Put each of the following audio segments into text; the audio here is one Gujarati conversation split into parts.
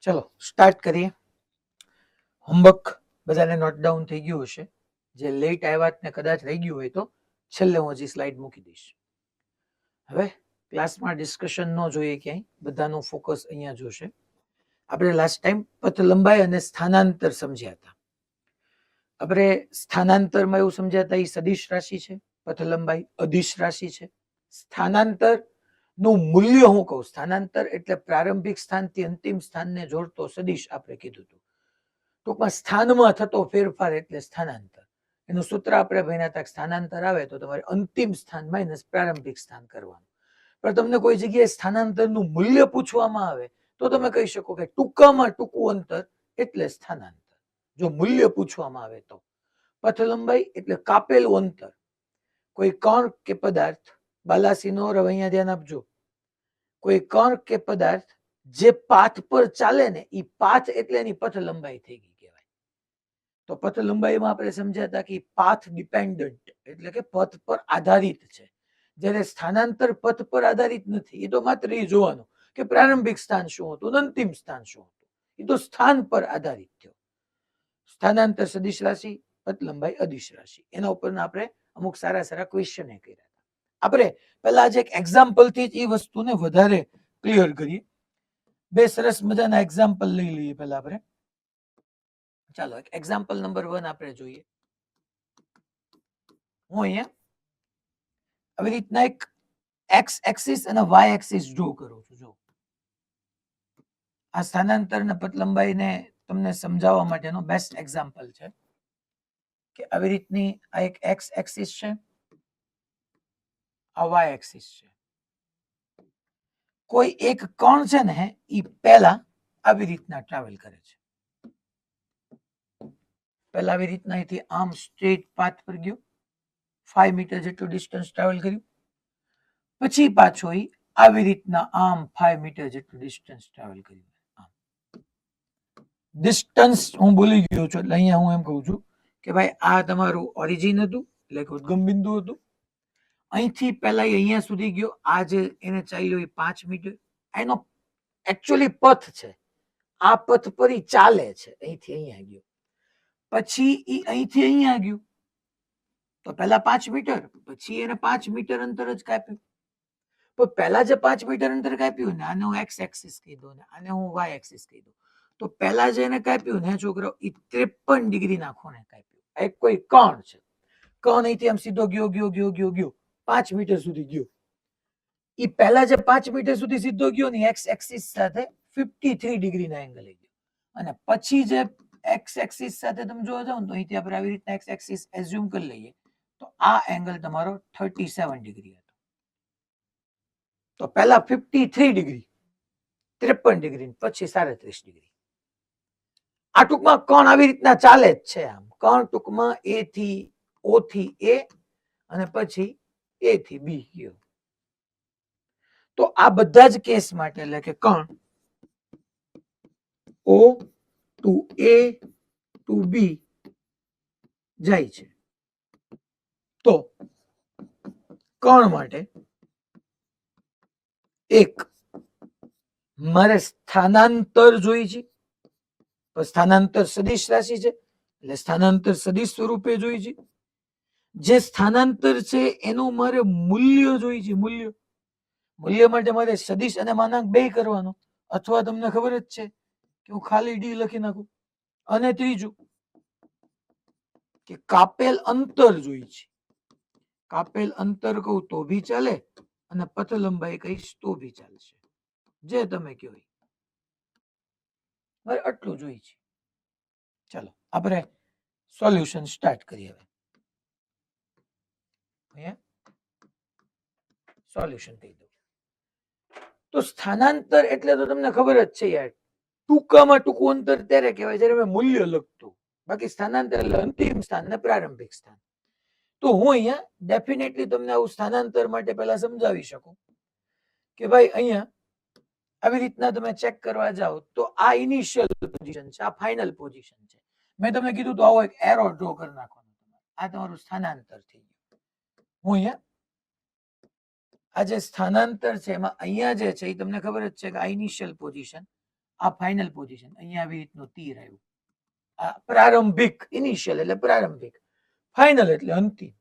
ચલો સ્ટાર્ટ કરીએ. હોમવર્ક બધાને નોટ ડાઉન થઈ ગયું હશે. જે લેટ આવ્યા ને કદાચ રહી ગયું હોય તો છેલ્લે હું હજી સ્લાઇડ મૂકી દઈશ. હવે ક્લાસમાં ડિસ્કશન ન જોઈએ ક્યાંય, બધાનું ફોકસ અહીંયા જોશે. આપણે લાસ્ટ ટાઈમ પથ લંબાઈ અને સ્થાનાંતર સમજ્યા હતા. આપણે સ્થાનાંતરમાં એવું સમજ્યા હતા એ સદિશ રાશિ છે, પથ લંબાઈ અદિશ રાશિ છે. સ્થાનાંતર નું મૂલ્ય હું કહું, સ્થાનાંતર એટલે પ્રારંભિક સ્થાનથી અંતિમ સ્થાનને જોડતો સદિશ આપણે કીધું હતું. ટૂંકમાં સ્થાનમાં થતો ફેરફાર એટલે સ્થાનાંતર. એનું સૂત્ર આપણે ભણ્યા હતા, સ્થાનાંતર આવે તો તમારે અંતિમ સ્થાન માઇનસ પ્રારંભિક સ્થાન કરવાનું. પણ તમને કોઈ જગ્યાએ સ્થાનાંતરનું મૂલ્ય પૂછવામાં આવે તો તમે કહી શકો કે ટૂંકામાં ટૂંકું અંતર એટલે સ્થાનાંતર. જો મૂલ્ય પૂછવામાં આવે તો પથ લંબાઈ એટલે કાપેલું અંતર. કોઈ કણ કે પદાર્થ, બાલાસી નો રવ, અહીંયા ધ્યાન આપજો. કોઈ કણ કે પદાર્થ જે પાથ પર ચાલે ને એ પાથ એટલે એની પથ લંબાઈ થઈ ગઈ કહેવાય. તો પથ લંબાઈમાં આપણે સમજ્યા હતા કે પાથ ડિપેન્ડન્ટ એટલે કે પથ પર આધારિત છે. જ્યારે સ્થાનાંતર પથ પર આધારિત નથી. એ તો માત્ર એ જોવાનું કે પ્રારંભિક સ્થાન શું હતું, અંતિમ સ્થાન શું હતું. એ તો સ્થાન પર આધારિત થયો. સ્થાનાંતર સદિશ રાશિ, પથ લંબાઈ અદિશ રાશિ. એના ઉપરના આપણે અમુક સારા સારા ક્વેશ્ચન કર્યા. આપણે પહેલા આજે એક એક્ઝામ્પલ થી જ એ વસ્તુને વધારે ક્લિયર કરીએ. બે સરસ મજાના એક્ઝામ્પલ લઈ લઈએ પહેલા આપણે. ચાલો એક એક્ઝામ્પલ નંબર 1 આપણે જોઈએ. હું અહીંયા આવી રીતના એક એક્સ એક્સિસ અને વાય એક્સિસ ડ્રો કરું છું. જો આ સ્થાનાંતર અને પથ લંબાઈને તમને સમજાવવા માટેનો બેસ્ટ એક્ઝામ્પલ છે કે આવી રીતની આ એક એક્સ એક્સિસ છે, આ વાય એક્સિસ છે. કોઈ એક કણ છે ને એ પહેલા આવી રીતના ટ્રાવેલ કરે છે. પહેલા આવી રીતના અહીંથી આમ સ્ટ્રેટ પાથ પર ગયો, 5 મીટર જેટલું ડિસ્ટન્સ ટ્રાવેલ કર્યું. પછી પાછો આવી રીતના આમ 5 મીટર જેટલું ડિસ્ટન્સ ટ્રાવેલ કર્યું. ડિસ્ટન્સ હું ભૂલી ગયો છું એટલે અહીંયા હું એમ કહું છું કે ભાઈ આ તમારું ઓરિજિન હતું એટલે કે ઉદ્ગમ બિંદુ હતું. અહીંથી પહેલા અહીંયા સુધી ગયો. આ જે એને ચાલ્યો એ 5 મીટર એનો એકચ્યુઅલી પથ છે. આ પથ પર ચાલે છે. અહીંથી અહીંયા ગયો, પછી એ અહીંથી અહીંયા ગયું તો પહેલા 5 મીટર, પછી એને 5 મીટર અંતર જ કાપ્યું. પણ પહેલા જે 5 મીટર અંતર કાપ્યું ને, આને હું એક્સ એક્સિસ કહી દઉં ને આને હું વાય એક્સિસ કહી દઉં, તો પહેલા જે એને કાપ્યું ને છોકરો, એ 53 ડિગ્રીના ખૂણે કાપ્યું. એક કોઈ કણ છે, કણ અહીંથી આમ સીધો ગયો ગયો ગયો ગયો ગયો 5 મીટર સુધી ગયો. એ પહેલા જે 5 મીટર સુધી સીધો ગયો ને એક્સ એક્સિસ સાથે 53 ડિગ્રીના એંગલે ગયો. અને પછી જે એક્સ એક્સિસ સાથે તમે જોવા જાવ તો અહીંથી આપણે આવી રીતના એક્સ એક્સિસ એઝ્યુમ કરી લઈએ તો આ એંગલ તમારો 37 ડિગ્રી હતો. તો પહેલા 53 ડિગ્રી, 53 ડિગ્રી, પછી 37 ડિગ્રી. આ ટૂંકમાં કણ આવી રીતના ચાલે જ છે. આમ કણ ટૂંકમાં એ થી ઓ થી એ અને પછી એ થી બી ગયો. તો આ બધા જ કેસ માટે એટલે કે કણ ઓ ટુ એ ટુ બી જાય છે. તો કણ માટે એક મારે સ્થાનાંતર જોઈ છે. સ્થાનાંતર સદિશ રાશિ છે એટલે સ્થાનાંતર સદિશ સ્વરૂપે જોઈ છે. જે સ્થાનાંતર છે એનું મારે મૂલ્ય જોઈ છે. મૂલ્ય માટે મારે સદિશ અને માનાંક બે કરવાનો, અથવા તમને ખબર જ છે કે હું ખાલી ડી લખી નાખું. અને ત્રીજું કે કાપેલ અંતર જોઈ છે. કાપેલ અંતર કહું તો ભી ચાલે અને પથ લંબાઈ કહીશ તો ભી ચાલશે, જે તમે કહો. આટલું જોઈ છે. ચાલો આપણે સોલ્યુશન સ્ટાર્ટ કરીએ. હવે સોલ્યુશન કહી દઉં તો સ્થાનાંતર એટલે તો તમને ખબર જ છે યાર, ટૂંકામાં ટૂંકું અંતર ત્યારે કહેવાય જ્યારે મેં મૂલ્ય લખતું. બાકી સ્થાનાંતર એટલે અંતિમ સ્થાન ને પ્રારંભિક સ્થાન. તો હું અહીંયા ડેફિનેટલી તમને આવું સ્થાનાંતર માટે પહેલા સમજાવી શકું કે ભાઈ અહીંયા આવી રીતના તમે ચેક કરવા જાઓ તો આ ઇનિશિયલ પોઝિશન છે, આ ફાઇનલ પોઝિશન છે. મેં તમને કીધું તો આવો એક એરો ડ્રો કરી નાખવાનો. આ તમારું સ્થાનાંતર થઈ ગયું. હું અહીંયા આ જે સ્થાનાંતર છે એમાં અહીંયા જે છે એ તમને ખબર જ છે કે આ ઇનિશિયલ પોઝિશન, આ ફાઇનલ પોઝિશન, અહીંયા આવી રીતનું તીર આવ્યું. આ પ્રારંભિક, ઇનિશિયલ એટલે પ્રારંભિક, ફાઇનલ એટલે અંતિમ.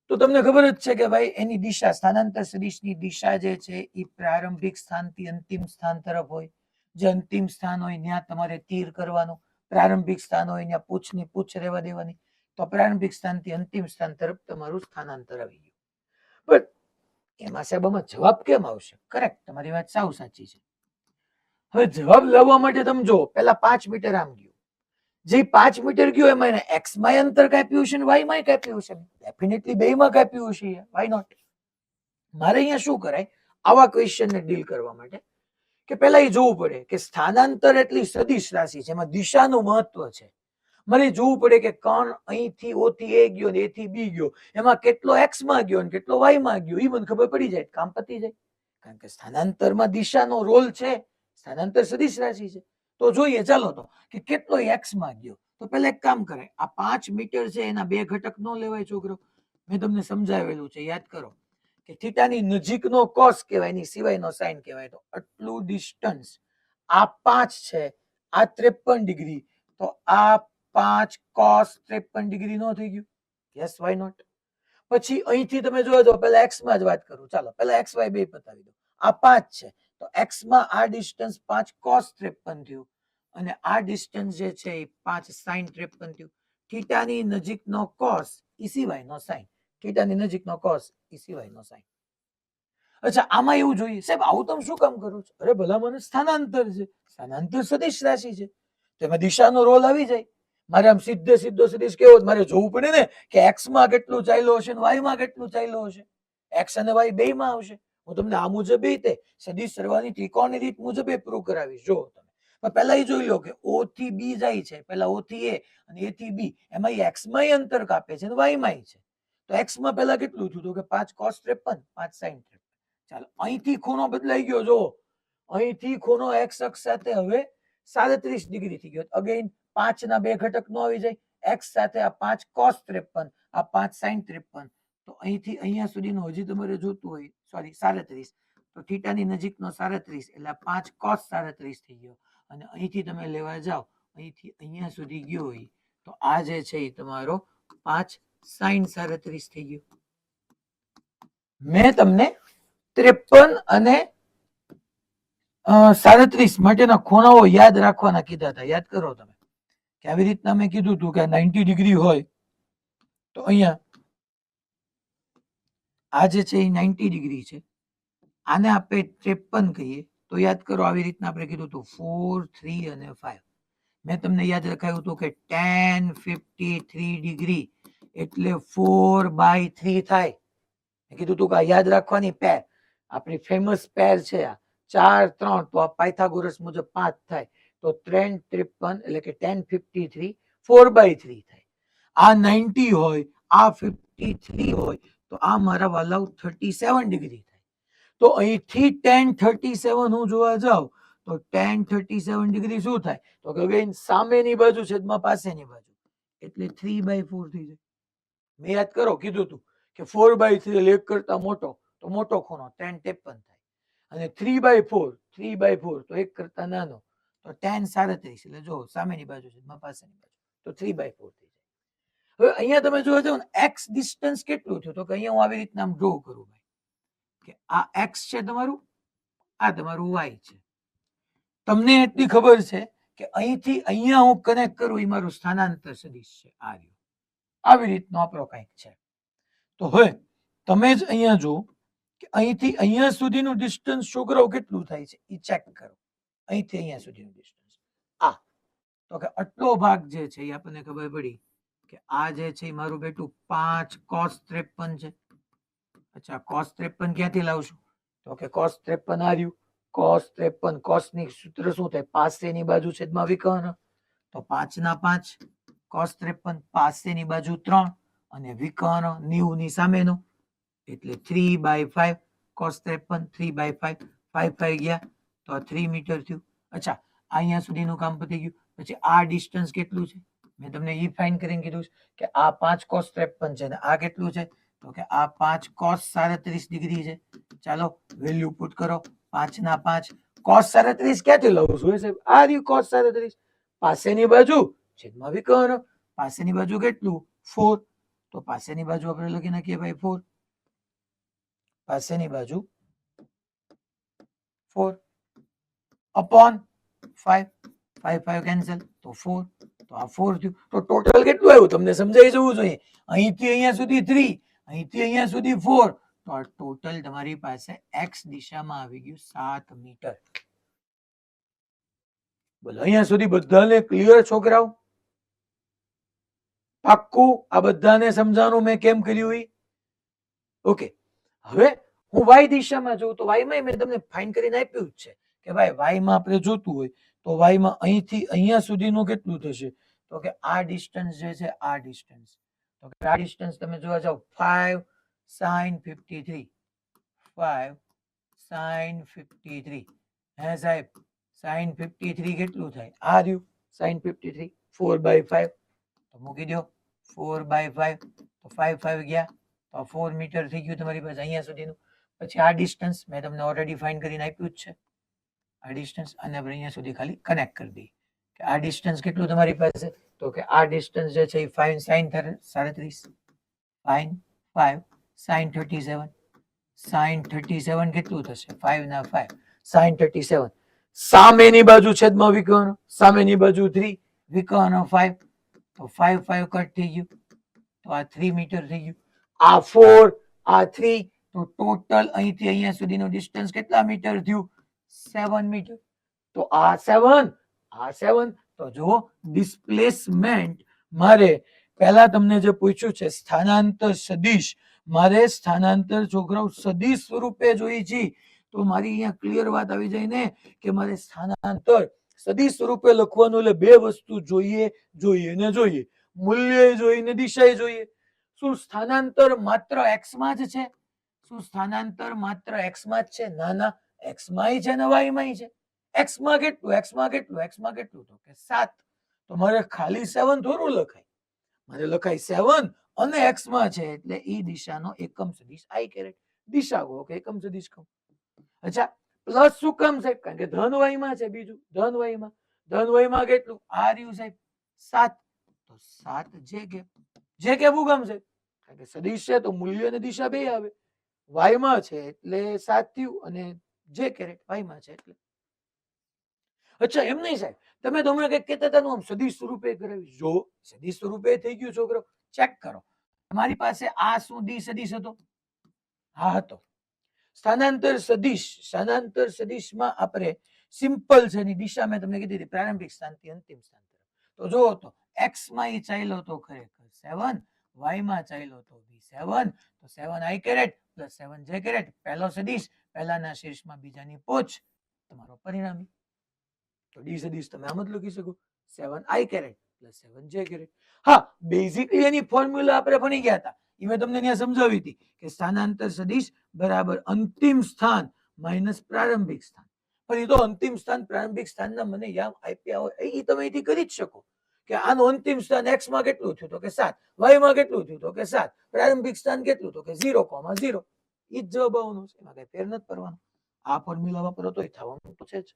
તો તમને ખબર જ છે કે ભાઈ એની દિશા, સ્થાનાંતર સદિશની દિશા જે છે એ પ્રારંભિક સ્થાનથી અંતિમ સ્થાન તરફ હોય. જે અંતિમ સ્થાન હોય ત્યાં તમારે તીર કરવાનું, પ્રારંભિક સ્થાન હોય ત્યાં પૂછની પૂછ રહેવા દેવાની. તો પ્રારંભિક સ્થાનથી અંતિમ સ્થાન તરફ તમારું સ્થાનાંતર આવી ગયું. બટ એમાં સાહેબ આમાં જવાબ કેમ આવશે? કરેક્ટ, તમારી વાત સાવ સાચી છે. હવે જવાબ લાવવા માટે તમે જો, પેલા 5 મીટર આમ ગયું, જે 5 મીટર ગયો એમાં એને એક્સ માં અંતર કાપ્યું છે ને વાય માં કાપ્યું છે. ડેફિનેટલી બે માં કાપ્યું છે, વાય નોટ. મારે અહીંયા શું કરાય આવા ક્વેશ્ચન ને ડીલ કરવા માટે, કે પેલા એ જોવું પડે કે સ્થાનાંતર એટલી સદિશ રાશિ છે, એમાં દિશાનું મહત્વ છે. મને જોવું પડે કે કણ અહીંથી ઓ થી એ ગયો ને એ થી બી ગયો, એમાં કેટલો એક્સ માં ગયો ને કેટલો વાય માં ગયો, એ મને ખબર પડી જાય, કામ પતી જાય. કારણ કે સ્થાનાંતરમાં દિશાનો રોલ છે, સ્થાનાંતર સદિશ રાશિ છે. તો જોઈએ ચાલો તો કે કેટલો એક્સ માં ગયો. તો પેલા એક કામ કરાય, આ 5 મીટર છે એના બે ઘટક ન લેવાય છોકરો. મેં તમને સમજાવેલું છે, યાદ કરો કે થીટાની નજીકનો કોસ કહેવાય, એની સિવાયનો સાઇન કહેવાય. તો આટલું ડિસ્ટન્સ, આ 5 છે, આ 53 ડિગ્રી, તો આ 5 cos 53 ડિગ્રી નો થઈ ગયું? Yes, why not. પછી અહીંથી તમે જોયો તો પેલા એક્સ માં જ વાત કરું, ચાલો પેલા એક્સ વાય બે બતાવી દો. આ 5 છે તો એક્સ માં આ ડિસ્ટન્સ 5 cos 53 થયું, અને આ ડિસ્ટન્સ જે છે એ 5 sin 53 થયું. થીટાની નજીકનો કોસ ઈ સિવાયનો સાઇન, થીટાની નજીકનો કોસ ઈ સિવાયનો સાઇન. અચ્છા, આમાં એવું જોઈએ સાહેબ, આવું તમે શું કામ કરો છો? અરે ભલા મને સ્થાનાંતર છે, સ્થાનાંતર સદિશ રાશિ છે, તો એમાં દિશાનો રોલ આવી જાય. મારે આમ સીધે સીધો સદિશ કેવો, મારે જોવું પડે ને કે એક્સ માં કેટલું ચાલ્યો હશે ને વાય માં કેટલું ચાલ્યો હશે. એક્સ અને વાય બે માં આવશે. હું તમને આ મુજબ રીતે સદિશ સરવાળાની ત્રિકોણની રીત મુજબ એ પ્રૂવ કરાવીશ. જો તમે પણ પહેલા એ જોઈ લો કે ઓ થી બી જાય છે, પહેલા ઓ થી એ અને એ થી બી, એમાં એક્સ માં અંતર કાપે છે અને વાય માં છે. તો એક્સ માં પહેલા કેટલું થયું? તો કે 5 cos 53, 5 sin 53. ચાલો, અહીંથી ખૂણો બદલાઈ ગયો, જો અહીંથી ખૂણો એક્સ અક્ષ સાથે હવે 37 ડિગ્રી થઈ ગયો. અગેન 5 ના બે ઘટક નો આવી જાય, એક્સ સાથે આ 5 cos 53, આ 5 sin 53. તો અહીંથી અહીંયા સુધીનું હજી તમારે જોતું હોય, સોરી 37, તો થીટાની નજીકનો 37 એટલે 5 cos 37 થઈ ગયો. અને અહીંથી તમે લેવા જાઓ, અહીંથી અહીંયા સુધી ગયો હોય, તો આ જે છે એ તમારો 5 sin 37 થઈ ગયો. મેં તમને 53 અને 37 માટેના ખૂણાઓ યાદ રાખવાના કીધા હતા, યાદ કરો તમે કે આવી રીતના મેં કીધું હતું કે 90 ડિગ્રી હોય તો અહીંયા આ જે છે એ 90 ડિગ્રી છે, આને આપણે 53 કહીએ. તો યાદ કરો આવી રીતના આપણે કીધું હતું 4, 3 અને 5. મેં તમને યાદ રખાયું હતું કે tan 53 ડિગ્રી એટલે 4/3 થાય. મેં કીધું હતું કે યાદ રાખવાની પેર, આપણી ફેમસ પેર છે આ 4, 3, તો આ પાયથાગોરસ મુજબ 5 થાય. તો tan 53 એટલે કે tan 53 4/3 થાય. આ 90 હોય, આ 53 હોય, તો આ મારા વાલાઓ 37 ડિગ્રી થાય. તો અહીંથી tan 37 હું જોવા જાઉં તો tan 37 ડિગ્રી શું થાય? તો કે અગેન સામેની બાજુ છેદમાં પાસેની બાજુ, એટલે 3/4 થઈ જાય. મેં યાદ કરો કીધું હતું કે 4/3 એટલે 1 કરતા મોટો, તો મોટો ખૂણો tan 53 થાય. અને 3/4 તો 1 કરતા નાનો, તો tan 37 એટલે જો સામેની બાજુ છેદમાં પાસેની બાજુ, તો 3/4 થઈ જાય. હવે અહીંયા તમે જોવા જાવ ને એક્સ ડિસ્ટન્સ કેટલું થયું? તો કે અહીંયા હું આવી રીતના આમ ડ્રો કરું ભાઈ, કે આ એક્સ છે તમારું, આ તમારું વાય છે. તમને એટલી ખબર છે કે અહીંથી અહીંયા હું કનેક્ટ કરું એ મારું સ્થાનાંતર સદિશ છે, આ રહ્યું. આવી રીતનો આપણો કંઈક છે. તો હવે તમે જ અહીંયા જો કે અહીંથી અહીંયા સુધીનું ડિસ્ટન્સ છોકરાઓ કેટલું થાય છે એ ચેક કરો. અહીંથી અહીંયા સુધીનું ડિસ્ટન્સ આ, તો કે આટલો ભાગ જે છે એ આપણને ખબર પડી કે આ જે છે એ મારું બેટું 5 cos 53 છે. અચ્છા, cos 53 ક્યાંથી લાવશું? તો કે cos 53 આ રહ્યું, cos 53, cos ની સૂત્ર શું થાય? પાસેની બાજુ છેદમાં વિકર્ણ. તો 5 ના 5 cos 53, પાસેની બાજુ 3 અને વિકર્ણ 90 ની સામેનો, એટલે 3/5 cos 53, 3/5, 5 ગયા તો આ 3 મીટર થયું. અચ્છા, અહીંયા સુધીનું કામ પતી ગયું. પછી આ ડિસ્ટન્સ કેટલું છે? મેં તમને ઈ ફાઇન કરીને કીધું કે આ 5 cos 53 છે ને આ કેટલું છે? તો કે આ 5 cos 37 ડિગ્રી છે. ચાલો વેલ્યુ પુટ કરો, 5 ના 5 cos 37 ક્યાંથી લઉં છું સાહેબ? આ રહ્યું cos 37. પાસેની બાજુ છેદમાં વિકર્ણ. પાસેની બાજુ કેટલું? 4. તો પાસેની બાજુ આપણે લખી નાખીએ ભાઈ 4. પાસેની બાજુ 4 upon 5. 5 5 કેન્સલ તો 4. તો આ 4 થયું. તો ટોટલ કેટલું આવ્યું તમને સમજાઈ જવું જોઈએ. અહીંથી અહીંયા સુધી 3, અહીંથી અહીંયા સુધી 4. તો આ ટોટલ તમારી પાસે x દિશામાં આવી ગયું 7 મીટર. બોલો અહીંયા સુધી બધાને ક્લિયર છોકરાઓ? પાક્કું આ બધાને સમજાવવાનું મેં કેમ કર્યું? ઓકે. હવે હું y દિશામાં જોઉં તો y માં મેં તમને ફાઇન કરીને આપ્યું જ છે કે ભાઈ y માં આપણે જોતું હોય તો y માં અહીંથી અહીંયા સુધીનું કેટલું થશે? તો કે આ ડિસ્ટન્સ જે છે આ ડિસ્ટન્સ. તો કે આ ડિસ્ટન્સ તમે જોવા જાવ 5 sin 53. 5 sin 53. હે સાહેબ sin 53 કેટલું થાય? આ રહ્યું sin 53 4/5. તો મૂકી દો 4/5. તો 5 5 ગયા તો 4 મીટર થઈ ગયું તમારી પાસે અહીંયા સુધીનું. પછી આ ડિસ્ટન્સ મેં તમને ઓલરેડી ફાઇન કરીને આપ્યું જ છે. આ ડિસ્ટન્સ અને આપણે અહીંયા સુધી ખાલી કનેક્ટ કરી દઈએ કે આ ડિસ્ટન્સ કેટલું તમારી પાસે? તો કે આ ડિસ્ટન્સ જે છે એ 5 sin 37. 5 sin 37. sin 37 કેટલું થશે? 5 ના 5 sin 37. સામેની બાજુ છેદમાં વિકર્ણ. સામેની બાજુ 3 વિકર્ણ 5. તો 5 5 કટ થઈ ગયું તો આ 3 મીટર થઈ ગયું. આ 4 આ 3 તો ટોટલ અહીંથી અહીંયા સુધીનું ડિસ્ટન્સ કેટલા મીટર થયું? 7 મીટર. તો આ 7 આ 7. તો જો ડિસ્પ્લેસમેન્ટ મારે પહેલા તમને જે પૂછ્યું છે સ્થાનાંતર સદિશ, મારે સ્થાનાંતર છોકરાઓ સદિશ સ્વરૂપે જોઈ છે. તો મારી અહીંયા ક્લિયર વાત આવી જાય ને કે મારે સ્થાનાંતર સદિશ સ્વરૂપે લખવાનું એટલે બે વસ્તુ જોઈએ ને જોઈએ. મૂલ્ય જોઈએ ને દિશા જોઈએ. શું સ્થાનાંતર માત્ર x માં જ છે? શું સ્થાનાંતર માત્ર x માં જ છે? ના ના, x માં છે ને y માં છે. x માં કેટલું? x માં કેટલું? x માં કેટલું? તો કે 7. તો મારે ખાલી 7 થોડું લખાય, મારે લખાય 7 અને x માં છે એટલે ઈ દિશાનો એકમ સદિશ i કેરેટ. દિશા કહો કે એકમ સદિશ કહો. અચ્છા પ્લસ શું કામ સાહેબ? કારણ કે ધન y માં છે. બીજું ધન y માં. ધન y માં કેટલું? આ રહ્યું સાહેબ 7. તો 7 જે કે જે કેવું કામ છે? કારણ કે સદિશ છે તો મૂલ્ય અને દિશા બે આવે. y માં છે એટલે 7 થયું અને જે કેરેટ y માં છે એટલે. અચ્છા એમ નહીં સાહેબ, તમે તો હમણાં કઈક કહેતા હતા આમ સદિશ સ્વરૂપે કરાવી. જો સદિશ સ્વરૂપે થઈ ગયું છોકરો, ચેક કરો. તમારી પાસે આ શું ડી સદિશ હતો? હા હતો. સ્થાનાંતર સદિશમાં આપણે સિમ્પલ છે એની દિશા મેં તમને કીધી હતી પ્રારંભિક સ્થાનથી અંતિમ સ્થાન તરફ. તો જો તો x માં એ ચાલ્યો તો ખરેખર 7, y માં ચાલ્યો તો b7. તો 7 i caret plus 7 j caret. પહેલો સદિશ પહેલાના શીર્ષમાં બીજાની પોચ તમારો પરિણામી. તો ડી સદિશ તમે આમ જ લખી શકો 7 i caret plus 7 j caret. હા બેઝિકલી એની ફોર્મ્યુલા આપણે ભણી ગયા હતા. એ મેં તમને ત્યાં સમજાવી હતી કે સ્થાનાંતર સદિશ બરાબર અંતિમ સ્થાન માઇનસ પ્રારંભિક સ્થાન. પણ એ તો અંતિમ સ્થાન પ્રારંભિક સ્થાનના મને યાદ આપ્યા હોય એ તમે અહીંથી કરી જ શકો કે આનું અંતિમ સ્થાન x માં કેટલું થયું? તો કે 7. y માં કેટલું થયું? તો કે 7. પ્રારંભિક સ્થાન કેટલું? તો કે 0,0. એ જ જવાબ આવવાનો છે, એમાં કઈ ફેર નથી પડવાનો. આ ફોર્મ્યુલા વાપરો તોય થવાનું તો છે જ.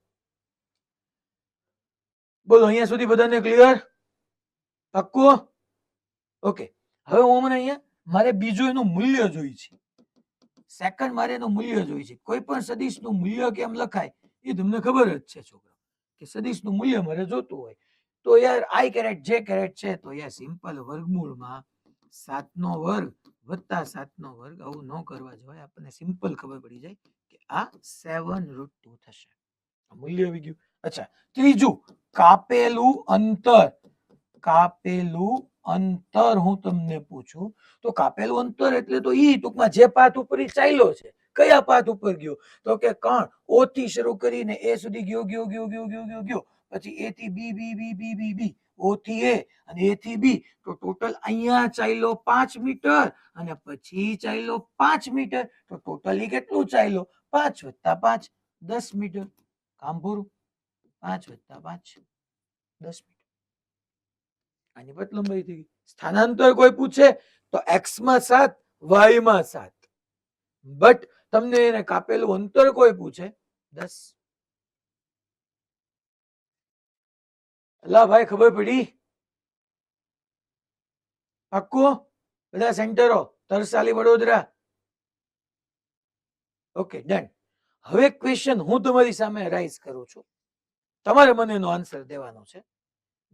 બોલો અહીંયા સુધી બધાને ક્લિયર? પાક્કું? ઓકે. હવે હું મને અહીંયા મારે બીજું એનું મૂલ્ય જોઈ છે. સેકન્ડ મારે એનું મૂલ્ય જોઈ છે. કોઈ પણ સદિશનું મૂલ્ય કેમ લખાય એ તમને ખબર જ છે છોકરા કે સદિશનું મૂલ્ય મારે જોતું હોય તો યાર i કેરેટ j કેરેટ છે તો યાર સિમ્પલ વર્ગમૂળમાં 7 નો વર્ગ વત્તા 7 નો વર્ગ. આવું ન કરવા જોઈએ, આપણને સિમ્પલ ખબર પડી જાય કે આ 7√2 થશે. મૂલ્ય આવી ગયું. અચ્છા ત્રીજું કાપેલું અંતર. કાપેલું અંતર હું તમને પૂછું તો કાપેલું અંતર એટલે તો ઈ ટૂંકમાં જે પાથ ઉપર ચાલ્યો છે. કયા પાથ ઉપર ગયો? તો કે કણ o થી શરૂ કરીને a સુધી ગયો. પછી a થી b b b b b b o થી a અને a થી b. તો ટોટલ અહીંયા ચાલ્યો 5 મીટર અને પછી ચાલ્યો 5 મીટર. તો ટોટલી કેટલું ચાલ્યો? 5 + 5 10 મીટર. કામ પૂરું. 5 + 5 10 મીટર. આની પટ લંબાઈ થઈ ગઈ. સ્થાનાંતર કોઈ પૂછે તો x માં 7 y માં 7. બટ તમને એને કાપેલું અંતર કોઈ પૂછે 10. અલા ભાઈ ખબર પડી? પાક્કું? બધા સેન્ટરો તરસાલી વડોદરા. Okay done. હવે ક્વેશ્ચન હું તમારી સામે રાઈઝ કરું છું, તમારે મને એનો આન્સર દેવાનો છે.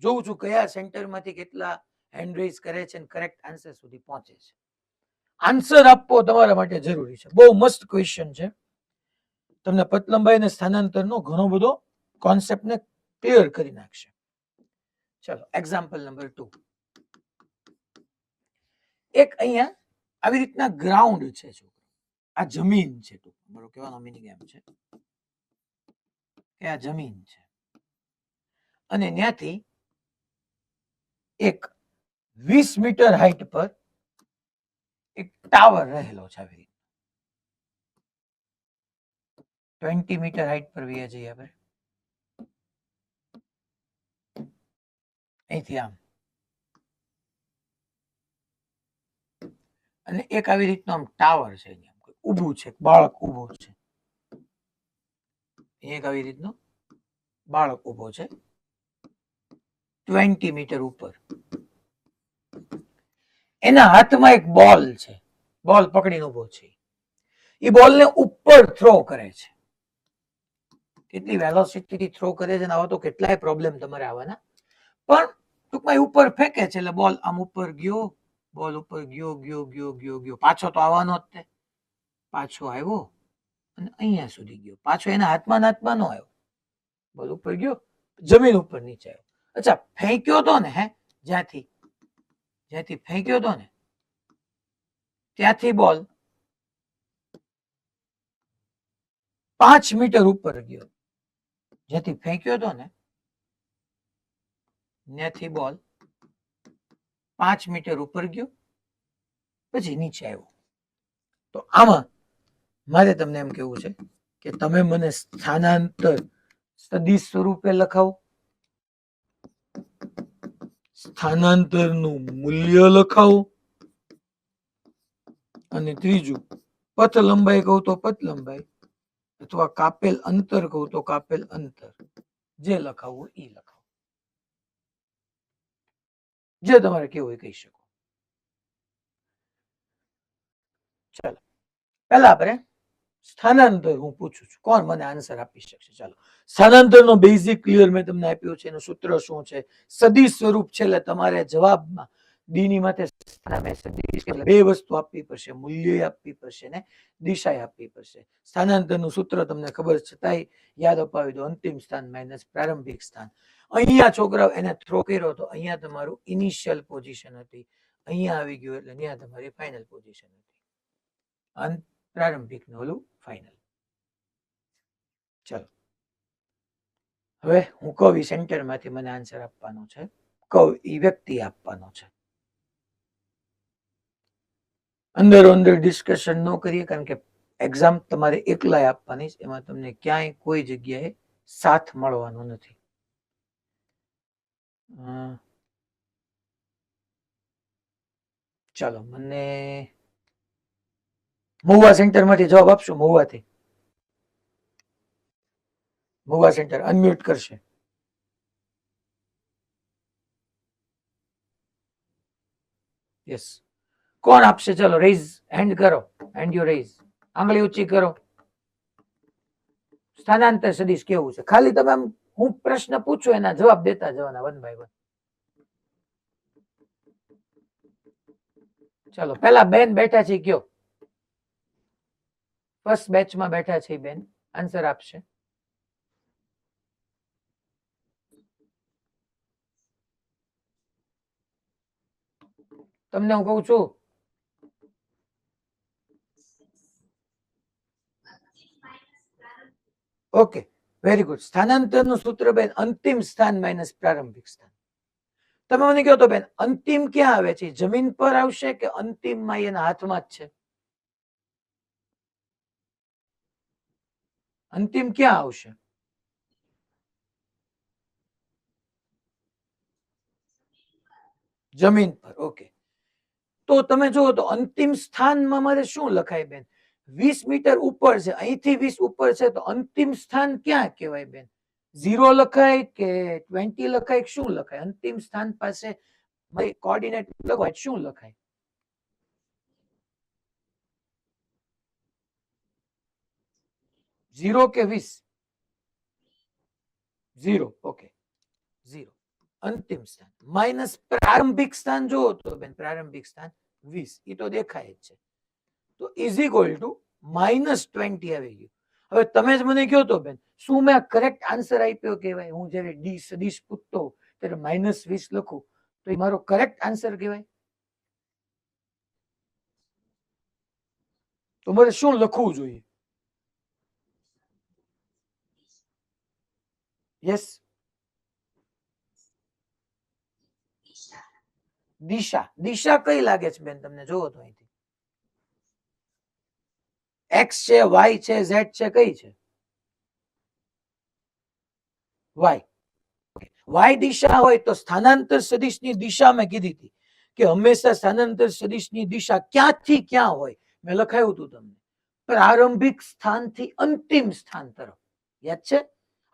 જોઉં છું કયા સેન્ટરમાંથી કેટલા હેન્ડ રેઝ કરે છે અને કરેક્ટ આન્સર સુધી પહોંચે છે. આન્સર આપવો તમારા માટે જરૂરી છે. બહુ મસ્ત ક્વેશ્ચન છે. તમને પતલંબાઈ અને સ્થાનાંતરનો ઘણો બધો કોન્સેપ્ટને ક્લિયર કરી નાખશે. ચલો એક્ઝામ્પલ નંબર 2. એક અહીંયા આવી રીતના ગ્રાઉન્ડ છે. આ જમીન છે. મારો કહેવાનો મીનિંગ એમ છે કે આ જમીન છે અને ત્યાંથી એક 20 મીટર હાઈટ પર એક ટાવર રહેલો છે. આવી 20 મીટર હાઈટ પર વ્યા જઈએ આપણે અહીંથી આમ, અને એક આવી રીતનો આમ ટાવર છે, ઊભું છે, બાળક ઊભો છે, એક આવી રીતનો બાળક ઊભો છે 20 મીટર ઉપર. એના હાથમાં એક બોલ છે, બોલ પકડીને ઊભો છે. એ બોલને ઉપર થ્રો કરે છે. કેટલી વેલોસિટીથી થ્રો કરે છે, આવા તો કેટલાય પ્રોબ્લેમ તમારે આવવાના. પણ ટૂંકમાં ઉપર ફેંકે છે એટલે બોલ આમ ઉપર ગયો, બોલ ઉપર ગયો ગયો ગયો ગયો ગયો, પાછો તો આવવાનો જ તે. પાછો આવ્યો અને અહીંયા સુધી ગયો. પાછો એના હાથમાં નો આવ્યો, બોલ ઉપર ગયો, જમીન ઉપર નીચે આવ્યો. અચ્છા, ફેંક્યો તો ને, હે, જ્યાંથી ફેંક્યો તો ને ત્યાંથી બોલ 5 મીટર ઉપર ગયો. જ્યાંથી ફેંક્યો તો ને ત્યાંથી બોલ 5 મીટર ઉપર ગયો, પછી નીચે આવ્યો. તો આમાં મારે તમને એમ કેવું છે કે તમે મને સ્થાનાંતર સદિશ સ્વરૂપે લખાવો, સ્થાનાંતરનું મૂલ્ય લખાવો, અને ત્રીજું પથ લંબાઈ કહું તો પથ લંબાઈ, અથવા કાપેલ અંતર કહું તો કાપેલ અંતર, જે લખાવું એ લખાવો. જે તમારે કેવું હોય કહી શકો. ચાલો પહેલા આપણે સ્થાનાંતર હું પૂછું છું, કોણ મને આન્સર આપી શકશે? ચાલો, સ્થાનાંતરનો બેઝિક ક્લિયર મેં તમને આપ્યું છે. એનું સૂત્ર શું છે? સદિશ સ્વરૂપ છે. એટલે તમારે જવાબમાં ડી ની માથે બે વસ્તુ આપવી પડશે, મૂલ્ય આપવી પડશે ને દિશા આપવી પડશે. સ્થાનાંતરનું સૂત્ર તમને ખબર છતાંય યાદ અપાવી દો. અંતિમ સ્થાન માઇનસ પ્રારંભિક સ્થાન. અહીંયા છોકરાઓ એને થ્રો કર્યો તો અહીંયા તમારું ઇનિશિયલ પોઝિશન હતી, અહીંયા આવી ગયું એટલે અહીંયા તમારી ફાઇનલ પોઝિશન હતી, પ્રારંભિક નું ઓલું ફાઇનલ. ચલો હવે હું કહું સેન્ટર માંથી મને આન્સર આપવાનો છે, કહું એ વ્યક્તિ આપવાનો છે. અંદરો અંદર ડિસ્કશન ન કરીએ, કારણ કે એક્ઝામ તમારે એકલાય આપવાની છે. એમાં તમને ક્યાંય કોઈ જગ્યાએ સાથ મળવાનો નથી. ચાલો મને મહુવા સેન્ટર માંથી જવાબ આપશો? મહુવાથી, મહુવા સેન્ટર અનમ્યુટ કરશે. યસ, કોણ આપશે? ચલો રેઝ હેન્ડ કરો, હેન્ડ યુ રેઝ, આંગળી ઊંચી કરો. સ્થાનાંતર સદિશ કેવું છે? ખાલી તમે હું પ્રશ્ન પૂછું એના જવાબ દેતા જવાના વન બાય વન. ચલો પેલા બેન બેઠા છે, કયો ફર્સ્ટ બેચમાં બેઠા છે બેન, આન્સર આપશે. તમને હું કહું છું, ઓકે વેરી ગુડ. સ્થાનાંતરનું સૂત્ર બેન અંતિમ સ્થાન માઇનસ પ્રારંભિક સ્થાન. તમે મને કહો તો બેન અંતિમ ક્યાં આવે છે? જમીન પર આવશે કે અંતિમમાં એના હાથમાં જ છે? અંતિમ ક્યાં આવશે? જમીન પર. ઓકે, તો તમે જુઓ તો અંતિમ સ્થાનમાં મારે શું લખાય બેન? 20 મીટર ઉપર છે, અહીંથી 20 ઉપર છે, તો અંતિમ સ્થાન ક્યાં કહેવાય બેન? 0 લખાય કે 20 લખાય કે શું લખાય? અંતિમ સ્થાન પાસે કોઓર્ડિનેટ લખો શું લખાય? 0 કે 20? 0. ઓકે, 0 અંતિમ સ્થાન માઇનસ પ્રારંભિક સ્થાન જોવો તો બેન પ્રારંભિક સ્થાન 20, એ તો દેખાય જ છે. તો ઇઝ ઇક્વલ ટુ -20 આવી ગયું. હવે તમે જ મને કહો તો બેન, શું મેં કરેક્ટ આન્સર આપ્યો કહેવાય? હું જ્યારે ડી સદિશ પૂછતો ત્યારે -20 લખું તો એ મારો કરેક્ટ આન્સર કહેવાય? તો મારે શું લખવું જોઈએ? યસ, દિશા. દિશા કઈ લાગે છે બેન તમને? જોવો તો અહીંથી એક્સ છે, વાય છે, ઝેડ છે, કઈ છે? વાય. વાય દિશા હોય તો સ્થાનાંતર સદિશની દિશા મેં કીધી હતી કે હંમેશા સ્થાનાંતર સદિશની દિશા ક્યાંથી ક્યાં હોય? મેં લખાયું હતું તમને, પ્રારંભિક સ્થાનથી અંતિમ સ્થાન તરફ. યાદ છે?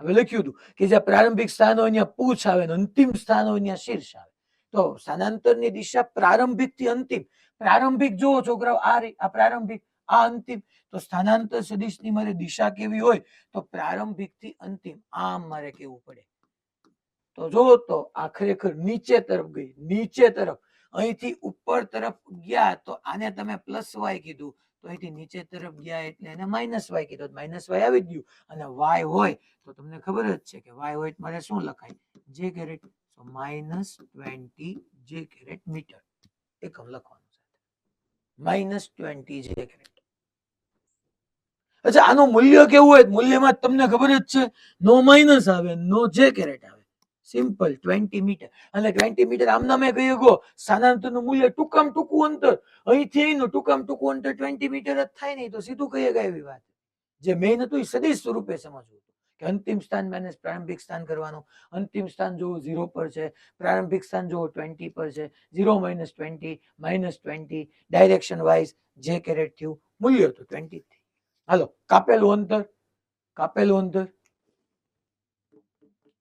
હવે લખ્યું હતું કે જ્યાં પ્રારંભિક સ્થાન હોય ત્યાં પૂછ આવે ને અંતિમ સ્થાન હોય ત્યાં શીર્ષ આવે. તો સ્થાનાંતરની દિશા પ્રારંભિક થી અંતિમ. પ્રારંભિક જુઓ છોકરાઓ, આ પ્રારંભિક, આ અંતિમ. તો સ્થાનાંતર સદિશની મારે દિશા કેવી હોય? તો પ્રારંભિક થી અંતિમ આમ મારે કેવું પડે. તો જો તો આ ખરેખર નીચે તરફ ગઈ, નીચે તરફ. અહીંથી ઉપર તરફ ગયા તો આને તમે પ્લસ વાય કીધું, તો અહીંથી નીચે તરફ ગયા એટલે એને માઇનસ વાય કીધું, માઇનસ વાય આવી ગયું. અને વાય હોય તો તમને ખબર જ છે કે વાય હોય મારે શું લખાય? જે કેરેટ. તો -20 જે કેરેટ મીટર એકમ લખવાનું છે, -20 જે કેરેટ. અચ્છા, આનું મૂલ્ય કેવું હોય? મૂલ્યમાં તમને ખબર જ છે, નો માઇનસ આવે, નો જે કેરેટ આવે. Simple 20 metre. અને 20 મીટર આમના મેં કહી ગયો સ્થાનાંતરનું મૂલ્ય ટૂંકામાં ટૂંકું અંતર અહીંથી અહીંનું ટૂંકામાં ટૂંકું અંતર 20 મીટર જ થાય નહીં, તો સીધું કહી ગયા એવી વાત. જે મેઇન હતું એ સદિશ સ્વરૂપે સમજવું કે અંતિમ સ્થાન માઇનસ પ્રારંભિક સ્થાન કરવાનું. અંતિમ સ્થાન જો 0 પર છે, પ્રારંભિક સ્થાન જો 20 પર છે, 0 - 20 -20 ડાયરેક્શન વાઇઝ જે કેરેટ થયું મૂલ્ય તો 20. હાલો, કાપેલું અંતર, કાપેલું અંતર,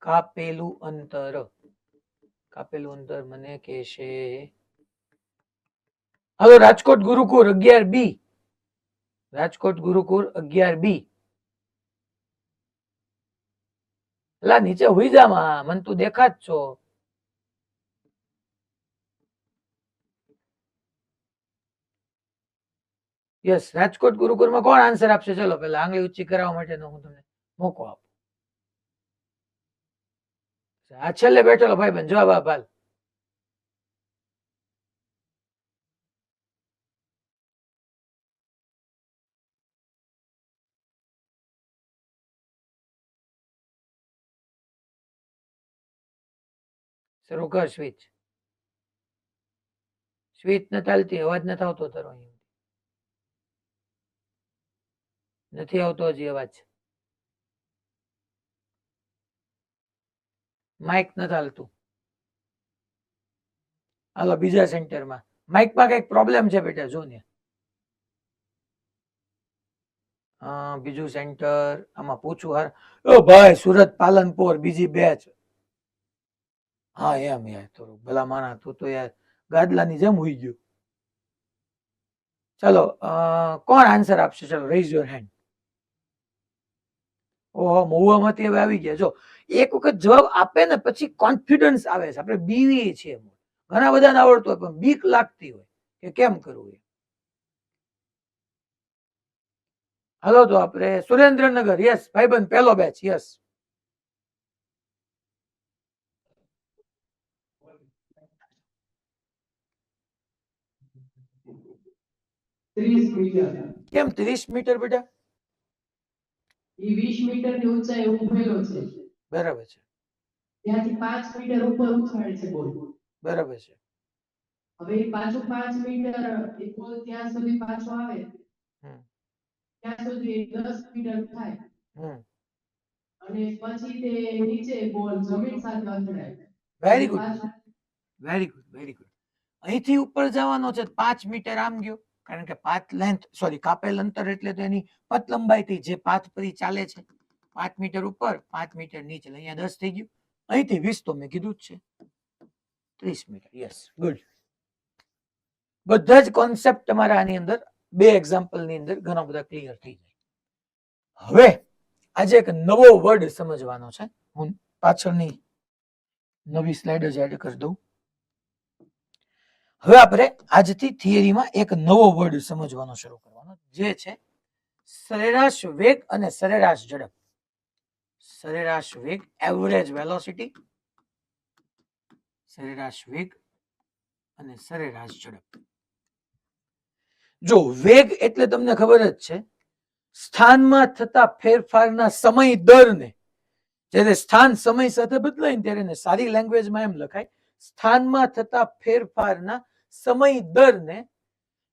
કાપેલું અંતર, કાપેલું અંતર મને કહેશે. હાલો, રાજકોટ ગુરુકુળ 11B, રાજકોટ ગુરુકુળ 11B. લા નીચે હુઈ જામાં, મન તું દેખાત છો. યસ, રાજકોટ ગુરુકુળમાં કોણ આન્સર આપશે? ચલો પેલા આંગળી ઊંચી કરાવવા માટેનો હું તમને મોકો આપું. આ છેલ્લે બેઠેલો ભાઈ બન જવાબ આપ હાલ. શરૂ કર સ્વિચ. સ્વિચ ન ચાલતી, અવાજ નથી આવતો તારો. નથી આવતો હજી અવાજ. માઇક નથી હાલતું. હાલો બીજા સેન્ટરમાં. માઇકમાં કઈક પ્રોબ્લેમ છે બેટા, જો ને. બીજું સેન્ટર આમાં પૂછું હાર. ઓ ભાઈ, સુરત પાલનપુર બીજી બેચ. હા એમ યાર, થોડું ભલા માણા તું તો યાર ગાદલાની જેમ હોઈ ગયું. ચલો, કોણ આન્સર આપશે? ચલો રેઝ યોર હેન્ડ. ઓહો, મહુવામાંથી હવે આવી ગયા. જો એક વખત જવાબ આપે ને પછી કોન્ફિડન્સ આવે છે. આપણે બીવી છીએ, ઘણા બધાને આવડતું હોય પણ બીક લાગતી હોય કે કેમ કરવું. હાલો તો આપણે સુરેન્દ્રનગર. યસ ભાઈબંધ, પહેલો બેચ. યસ, કેમ 30 મીટર બેટા? 20 મીટરની ઊંચાઈ ઉભેલો છે. બરાબર છે. ત્યાંથી 5 મીટર ઉપર ઉછાળે છે બોલ. બરાબર છે. હવે પાછું 5 મીટર એ બોલ ત્યાં સુધી પાછો આવે, ત્યાં સુધી 10 મીટર થાય. અને પછી તે નીચે બોલ જમીન સાથે અથડાય. Very good, very good, very good. અહીંથી ઉપર જવાનો છે 5 મીટર આમ ગયો, કારણ કે પાથ લેન્થ, સોરી કાપેલ અંતર એટલે તો એની પથ લંબાઈથી જે પાથ પર ચાલે છે 5 મીટર ઉપર 5 મીટર નીચે, અહીંયા 10 થઈ ગયું, અહીંથી 20 તો મેં કીધું જ છે, 30 મીટર. Yes, good. બધા જ કોન્સેપ્ટ તમારા આની અંદર બે એક્ઝામ્પલ ની અંદર ઘણા બધા ક્લિયર થઈ જાય. હવે આજે એક નવો વર્ડ સમજવાનો છે. હું પાછળની નવી સ્લાઇડ જ એડ કરી દઉં. હવે આપણે આજથી થિયરીમાં એક નવો વર્ડ સમજવાનો શરૂ કરવાનો, જે છે સરેરાશ વેગ અને સરેરાશ ઝડપ. સરેરાશ વેગ, એવરેજ વેલોસિટી, સરેરાશ વેગ અને સરેરાશ ઝડપ. જો વેગ એટલે તમને ખબર જ છે, સ્થાનમાં થતા ફેરફારના સમય દરને, જ્યારે સ્થાન સમય સાથે બદલાય ને ત્યારે સારી લેંગ્વેજમાં એમ લખાય, સ્થાનમાં થતા ફેરફારના સમય દરને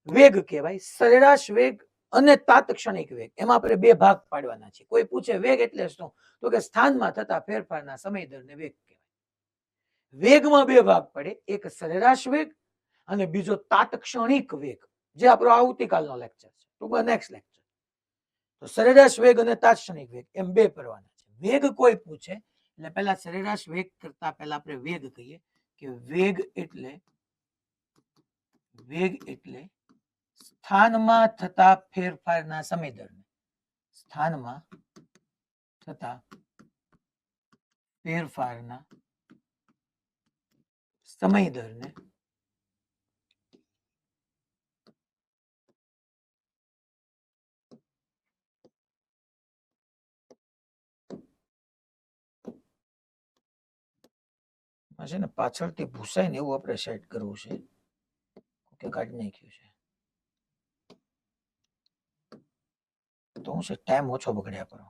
વેગ કહેવાય. સરેરાશ વેગ અને તાત્ક્ષણિક વેગ, એમાં આપણે બે ભાગ પાડવાના છે. કોઈ પૂછે વેગ એટલે શું, તો કે સ્થાનમાં થતા ફેરફારના સમય દરને વેગ કહેવાય. વેગમાં બે ભાગ પડે, એક સરેરાશ વેગ અને બીજો તાત્ક્ષણિક વેગ, જે આપણો આવતીકાલનો લેક્ચર છે, ટૂંકમાં નેક્સ્ટ લેક્ચર. તો સરેરાશ વેગ અને તાત્ક્ષણિક વેગ એમ બે પડવાના છે. વેગ કોઈ પૂછે એટલે પહેલા સરેરાશ વેગ કરતા પહેલા આપણે વેગ કહીએ કે વેગ એટલે સ્થાનમાં થતા ફેરફારના સમય દરને, સ્થાનમાં થતા ફેરફારના સમય દરને છે ને પાછળથી ભૂસાય ને એવું આપણે સેટ કરવું છે કે કાઢી નાખ્યું છે તો હું છે ટાઈમ ઓછો બગડ્યા કરો.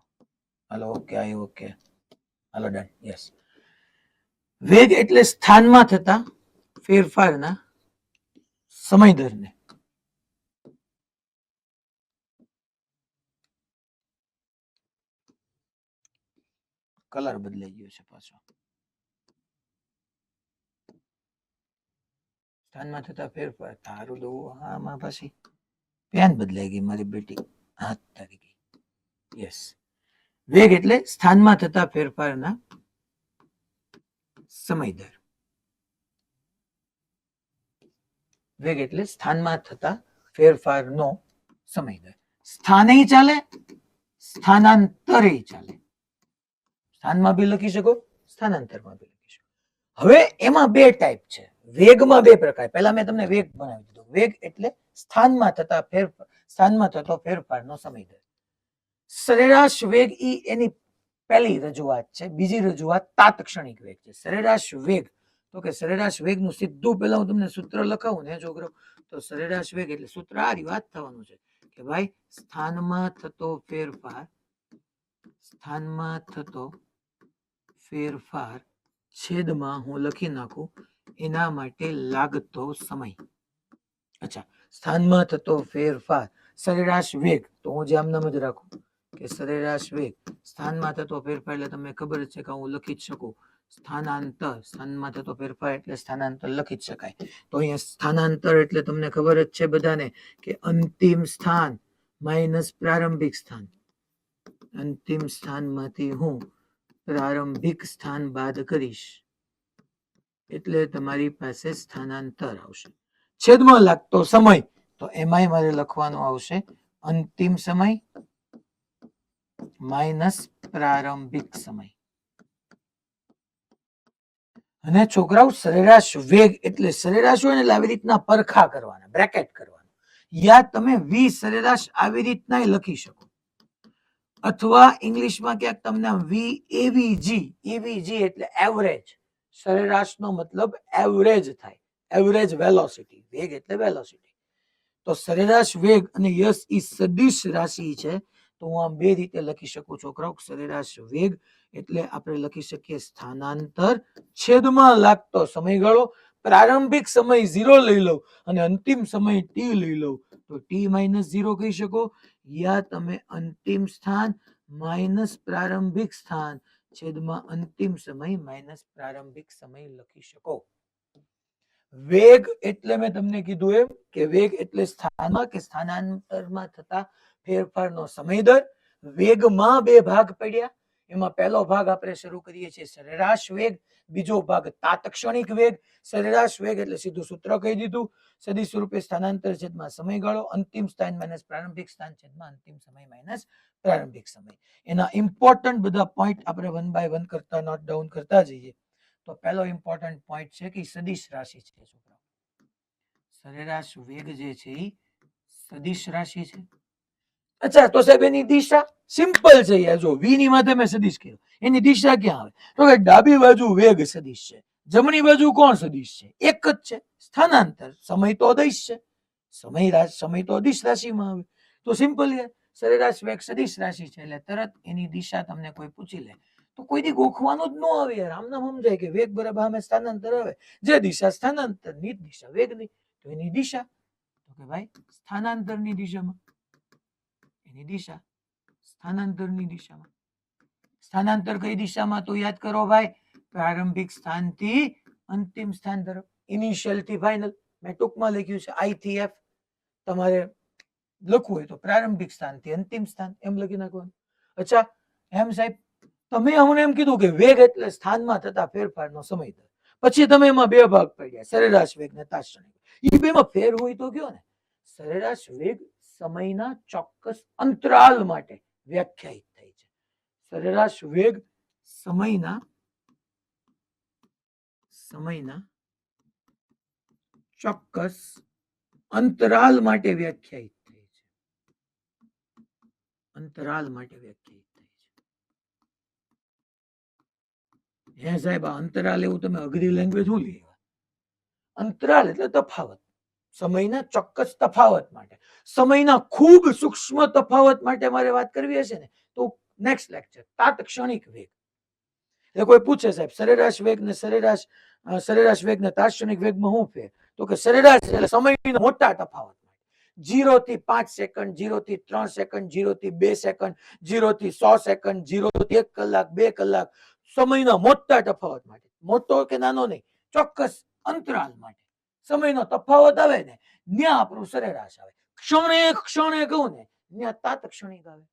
હાલો, ઓકે, આઈ ઓકે, હાલો, ડન. યસ, વેગ એટલે સ્થાનમાં થતા ફેરફારના સમય દરને કલર બદલાઈ ગયો છે પાછો. સ્થાનમાં થતા ફેરફાર, તારું દઉં આમાં પછી પેન બદલાઈ ગઈ મારી બેટી, હાથ તારી ગઈ. યસ, વેગ એટલે સ્થાનમાં થતા ફેરફારના સમય દર. વેગ એટલે સ્થાનમાં થતા ફેરફારનો સમય દર. સ્થાને ચાલે, સ્થાનાંતરે ચાલે. સ્થાનમાં બી લખી શકો, સ્થાનાંતરમાં બી લખી શકો. હવે એમાં બે ટાઈપ છે. વેગમાં બે પ્રકાર. પહેલા મેં તમને વેગ બનાવી દીધો. વેગ એટલે સ્થાનમાં થતા ફેરફાર, સ્થાનમાં થતો ફેરફારનો સમય દર. સરેરાશ વેગ એની પહેલી રજૂઆત છે. બીજી રજૂઆત તાત્ક્ષણિક વેગ છે. સરેરાશ વેગ, તો કે સરેરાશ વેગનું સીધું પહેલા હું તમને સૂત્ર લખાવું ને છોકરો, તો સરેરાશ વેગ એટલે સૂત્ર આ વાત થવાનું છે કે ભાઈ સ્થાનમાં થતો ફેરફાર, સ્થાનમાં થતો ફેરફાર છેદમાં હું લખી નાખું એના માટે લાગતો સમય. અચ્છા, સ્થાનમાં થતો ફેરફાર સરેરાશ વેગ, તો હું જે આમ નામ જ રાખું કે સરેરાશ વેગ, સ્થાનમાં થતો ફેરફાર એટલે તમને ખબર જ છે કે હું લખી જ શકું સ્થાનાંતર. સ્થાનમાં થતો ફેરફાર એટલે સ્થાનાંતર લખી જ શકાય. તો અહીંયા સ્થાનાંતર એટલે તમને ખબર જ છે બધાને કે અંતિમ સ્થાન માઇનસ પ્રારંભિક સ્થાન. અંતિમ સ્થાનમાંથી હું પ્રારંભિક સ્થાન બાદ કરીશ એટલે તમારી પાસે સ્થાનાંતર આવશે. છેદમાં લાગતો સમય, તો એમાંય મારે લખવાનું આવશે અંતિમ સમય માઇનસ પ્રારંભિક સમય. અને છોકરાઓ સરેરાશ વેગ એટલે સરેરાશ હોય ને એટલે આવી રીતના પરખા કરવાના, બ્રેકેટ કરવાના. યા તમે વી સરેરાશ આવી રીતના લખી શકો, અથવા ઇંગ્લિશમાં ક્યાંક તમને વી એવીજી, એવીજી એટલે એવરેજ. સરેરાશનો મતલબ એવરેજ થાય, એવરેજ વેલોસિટી. વેગ એટલે વેલોસિટી. તો સરેરાશ વેગ અને યસ ઈ સદિશ રાશિ છે, તો હું આમ બે રીતે લખી શકું છોકરાઓ. સરેરાશ વેગ એટલે આપણે લખી શકીએ સ્થાનાંતર છેદમાં લાગતો સમયગાળો. પ્રારંભિક સમય 0 લઈ લઉં અને અંતિમ સમય ટી લઈ લઉં તો ટી માઇનસ 0 કહી શકો, યા તમે અંતિમ સ્થાન માઇનસ પ્રારંભિક સ્થાન છેદમાં અંતિમ સમય માઇનસ પ્રારંભિક સમય લખી શકો. વેગ એટલે મેં તમને કીધું એમ કે વેગ એટલે સ્થાનમાં કે સ્થાનાંતરમાં થતા ફેરફારનો સમય દર. વેગમાં બે ભાગ પડ્યા, એમાં પહેલો ભાગ આપણે શરૂ કરીએ છીએ સરેરાશ વેગ, બીજો ભાગ તાત્ક્ષણિક વેગ. સરેરાશ વેગ એટલે સીધું સૂત્ર કહી દીધું, સદિશ સ્વરૂપે સ્થાનાંતર છેદમાં સમયગાળો, અંતિમ સ્થાન માઇનસ પ્રારંભિક સ્થાન છેદમાં અંતિમ સમય માઇનસ પ્રારંભિક સમય. એના ઇમ્પોર્ટન્ટ બધા પોઈન્ટ આપણે 1 બાય 1 કરતા નોટ ડાઉન કરતા જઈએ. તો પહેલો ઇમ્પોર્ટન્ટ પોઈન્ટ છે કે સદિશ રાશિ છે. સરેરાશ વેગ જે છે એ સદિશ રાશિ છે. અચ્છા, તો સાહેબ એની દિશા સિમ્પલ છે યાર. જો v ની માથે મેં સદિશ કર્યો, એની દિશા ક્યાં આવે? તો કે ડાબી બાજુ વેગ સદિશ છે, જમણી બાજુ કોણ સદિશ છે? એક જ છે, સ્થાનાંતર. સમય તો અદિશ છે, સમય તો અદિશ રાશિમાં આવે. તો સિમ્પલ યાર, સરેરાશ વેગ સદિશ રાશિ છે એટલે તરત એની દિશા તમને કોઈ પૂછી લે તો કોઈથી ગોખવાનું જ ન આવે યાર. આમને સમજાય કે વેગ બરાબર અમે સ્થાનાંતર આવે, જે દિશા સ્થાનાંતર ની દિશા વેગની, તો એની દિશા તો કે ભાઈ સ્થાનાંતરની દિશામાં, એની દિશા સ્થાનાંતરની દિશામાં. સ્થાનાંતર કઈ દિશામાં? તો યાદ કરો ભાઈ, પ્રારંભિક સ્થાનથી અંતિમ સ્થાન તરફ, ઇનિશિયલ થી ફાઇનલ. મેં ટૂંકમાં લખ્યું છે I થી F. તમારે લખવું હોય તો પ્રારંભિક સ્થાનથી અંતિમ સ્થાન એમ લખી નાખવાનું. અચ્છા એમ સાહેબ, તમે અમને એમ કીધું કે વેગ એટલે સ્થાનમાં થતા ફેરફારનો સમય દર. પછી તમે એમાં બે ભાગ પડ્યા, સરેરાશ વેગ ને તાત્ક્ષણિક. એ બેમાં ફેર હોય તો કયો ને. સરેરાશ વેગ સમયના ચોક્કસ અંતરાલ માટે વ્યાખ્યાયિત થાય છે. સરેરાશ વેગ સમયના ચોક્કસ અંતરાલ માટે વ્યાખ્યાયિત થાય છે. અંતરાલ માટે વ્યાખ્યાયિત થાય છે. હે સાહેબ, આ અંતરાલ એવું તમે અઘરી લેંગ્વેજ શું લેવા? અંતરાલ એટલે તફાવત, સમયના ચોક્કસ તફાવત માટે. સમયના ખૂબ સૂક્ષ્મ તફાવત માટે મારે વાત કરવી હશે ને તો નેક્સ્ટ લેક્ચર તાત્ક્ષણિક વેગ. એટલે કોઈ પૂછે સાહેબ સરેરાશ વેગ ને સરેરાશ વેગ ને તાત્ક્ષણિક વેગમાં શું ફેર? તો કે સરેરાશ એટલે સમયનો મોટા તફાવત, 0 થી 5 સેકન્ડ, 0 થી 3 સેકન્ડ, 0 થી 2 સેકન્ડ, 0 થી 100 સેકન્ડ, 0 થી 1 કલાક, 2 કલાક, સમયના મોટા તફાવત માટે. મોટો કે નાનો નહીં, ચોક્કસ અંતરાલ માટે સમયનો તફાવત આવે ને ત્યાં આપણું સરેરાશ આવે. ક્ષણે કહું ને ત્યાં તાત્ક્ષણિક આવે.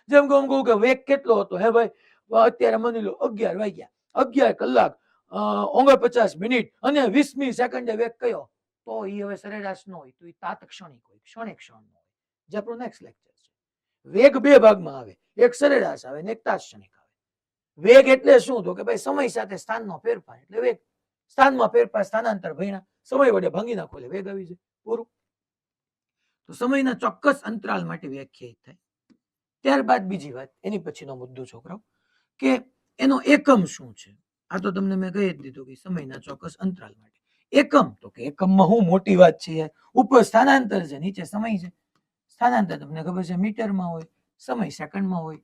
જેમ કહું કે વેગ કેટલો હતો? હે ભાઈ, અત્યારે માની લો 11 વાગ્યા, 11 કલાક 49 મિનિટ અને 20મી સેકન્ડે વેગ કયો? તો એ હવે સરેરાશ નો હોય, તો એ તાત્ક્ષણિક હોય, ક્ષણે ક્ષણ નો હોય. જે આપણું નેક્સ્ટ લેક્ચર છે. વેગ બે ભાગમાં આવે, એક સરેરાશ આવે ને એક તાત્ક્ષણિક આવે. વેગ એટલે શું? તો કે ભાઈ સમય સાથે સ્થાનનો ફેરફાર એટલે વેગ. સ્થાનમાં ફેરફાર, સ્થાનાંતર ભણ્યા, સમય વડે ભાંગી નાખો એટલે વેગ આવી જાય, પૂરું. તો સમયના ચોક્કસ અંતરાલ માટે વ્યાખ્યાયિત થાય. ત્યારબાદ બીજી વાત, એની પછીનો મુદ્દો છોકરાઓ, કે એનો એકમ શું છે? આ તો તમને મેં કહી જ દીધું કે સમયના ચોક્કસ અંતરાલ માટે એકમ. તો કે એકમમાં હું મોટી વાત છે, ઉપર સ્થાનાંતર છે, નીચે સમય છે. સ્થાનાંતર તમને ખબર છે મીટરમાં હોય, સમય સેકન્ડમાં હોય,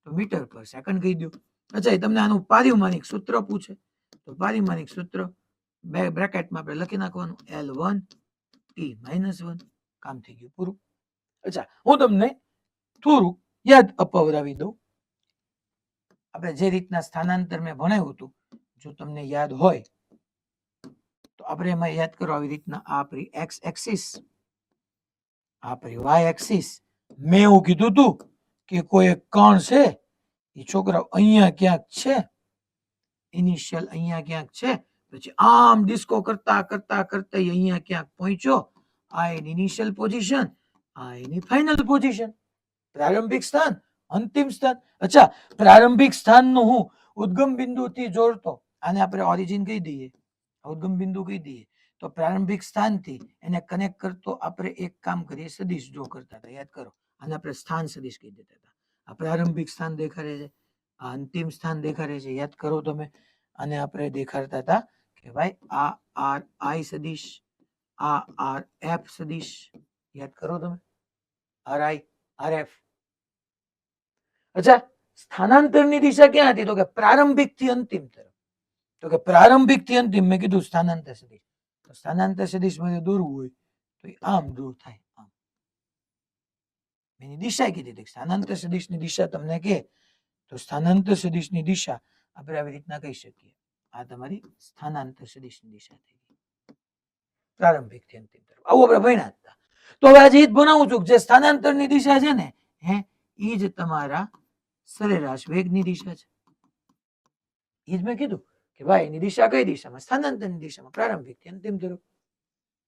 તો મીટર પર સેકન્ડ કહી દો. અચ્છા, તમને આનું પારિમાણિક સૂત્ર પૂછે તો પારિમાણિક સૂત્ર બ્રેકેટમાં આપણે લખી નાખવાનું L1 T -1. કામ થઈ ગયું, પૂરું. અચ્છા, હું તમને થોડું યાદ અપાવડાવી દઉં. આપણે જે રીતના સ્થાનાંતર મેં ભણાવ્યું હતું, જો તમને યાદ હોય તો આપણે એમાં યાદ કરો આવી રીતના. આ આપણી એક્સ એક્સિસ, આ આપણી વાય એક્સિસ. મેં એવું કીધું હતું કે કોઈ એક કણ છે એ છોકરા અહીંયા ક્યાંક છે, ઇનિશિયલ અહીંયા ક્યાંક છે, પછી આમ ડિસ્કો કરતા કરતા કરતા અહીંયા ક્યાંક પહોંચ્યો. આ એની ઇનિશિયલ પોઝિશન, આ એની ફાઇનલ પોઝિશન. પ્રારંભિક સ્થાન, અંતિમ સ્થાન. અચ્છા, પ્રારંભિક સ્થાનનું હું ઉદ્ગમ બિંદુથી જોડતો, આને આપણે ઓરિજિન કહી દઈએ, ઉદ્ગમ બિંદુ કહી દઈએ. તો પ્રારંભિક સ્થાનથી એને કનેક્ટ કરતો આપણે એક કામ કરીએ, સદિશ ડ્રો કરતા હતા, યાદ કરો. આને આપણે સ્થાન સદિશ કહી દેતા હતા. આ પ્રારંભિક સ્થાન દેખાડે છે, આ અંતિમ સ્થાન દેખાડે છે, યાદ કરો તમે. આને આપણે દેખાડતા હતા કે ભાઈ આ આર આઈ સદિશ, આ આર એફ સદિશ, યાદ કરો તમે. R I R F. અચ્છા, સ્થાનાંતરની દિશા ક્યાં હતી? તો કે પ્રારંભિક થી અંતિમ તરફ. તો કે પ્રારંભિક થી અંતિમ મેં કીધું સ્થાનાંતર સદિશ. તો સ્થાનાંતર સદિશ માં દોરવું હોય તો આમ દૂર થાય, આમ. એની દિશા કીધી હતી. સ્થાનાંતર સદિશની દિશા તમને કે તો સ્થાનાંતર સદિશની દિશા આપણે આવી રીતના કહી શકીએ. આ તમારી સ્થાનાંતર સદિશની દિશા થઈ ગઈ, પ્રારંભિક થી અંતિમ તરફ. આવું આપણે ભણ્યા હતા. તો હવે આજે એ જ બનાવું છું જે સ્થાનાંતરની દિશા છે ને, હે એ જ તમારા સરેરાશ વેગની દિશા છે. એ જ મેં કીધું કે ભાઈ એની દિશા કઈ દિશામાં? સ્થાનાંતરની દિશામાં, પ્રારંભિક થી અંતિમ તરફ.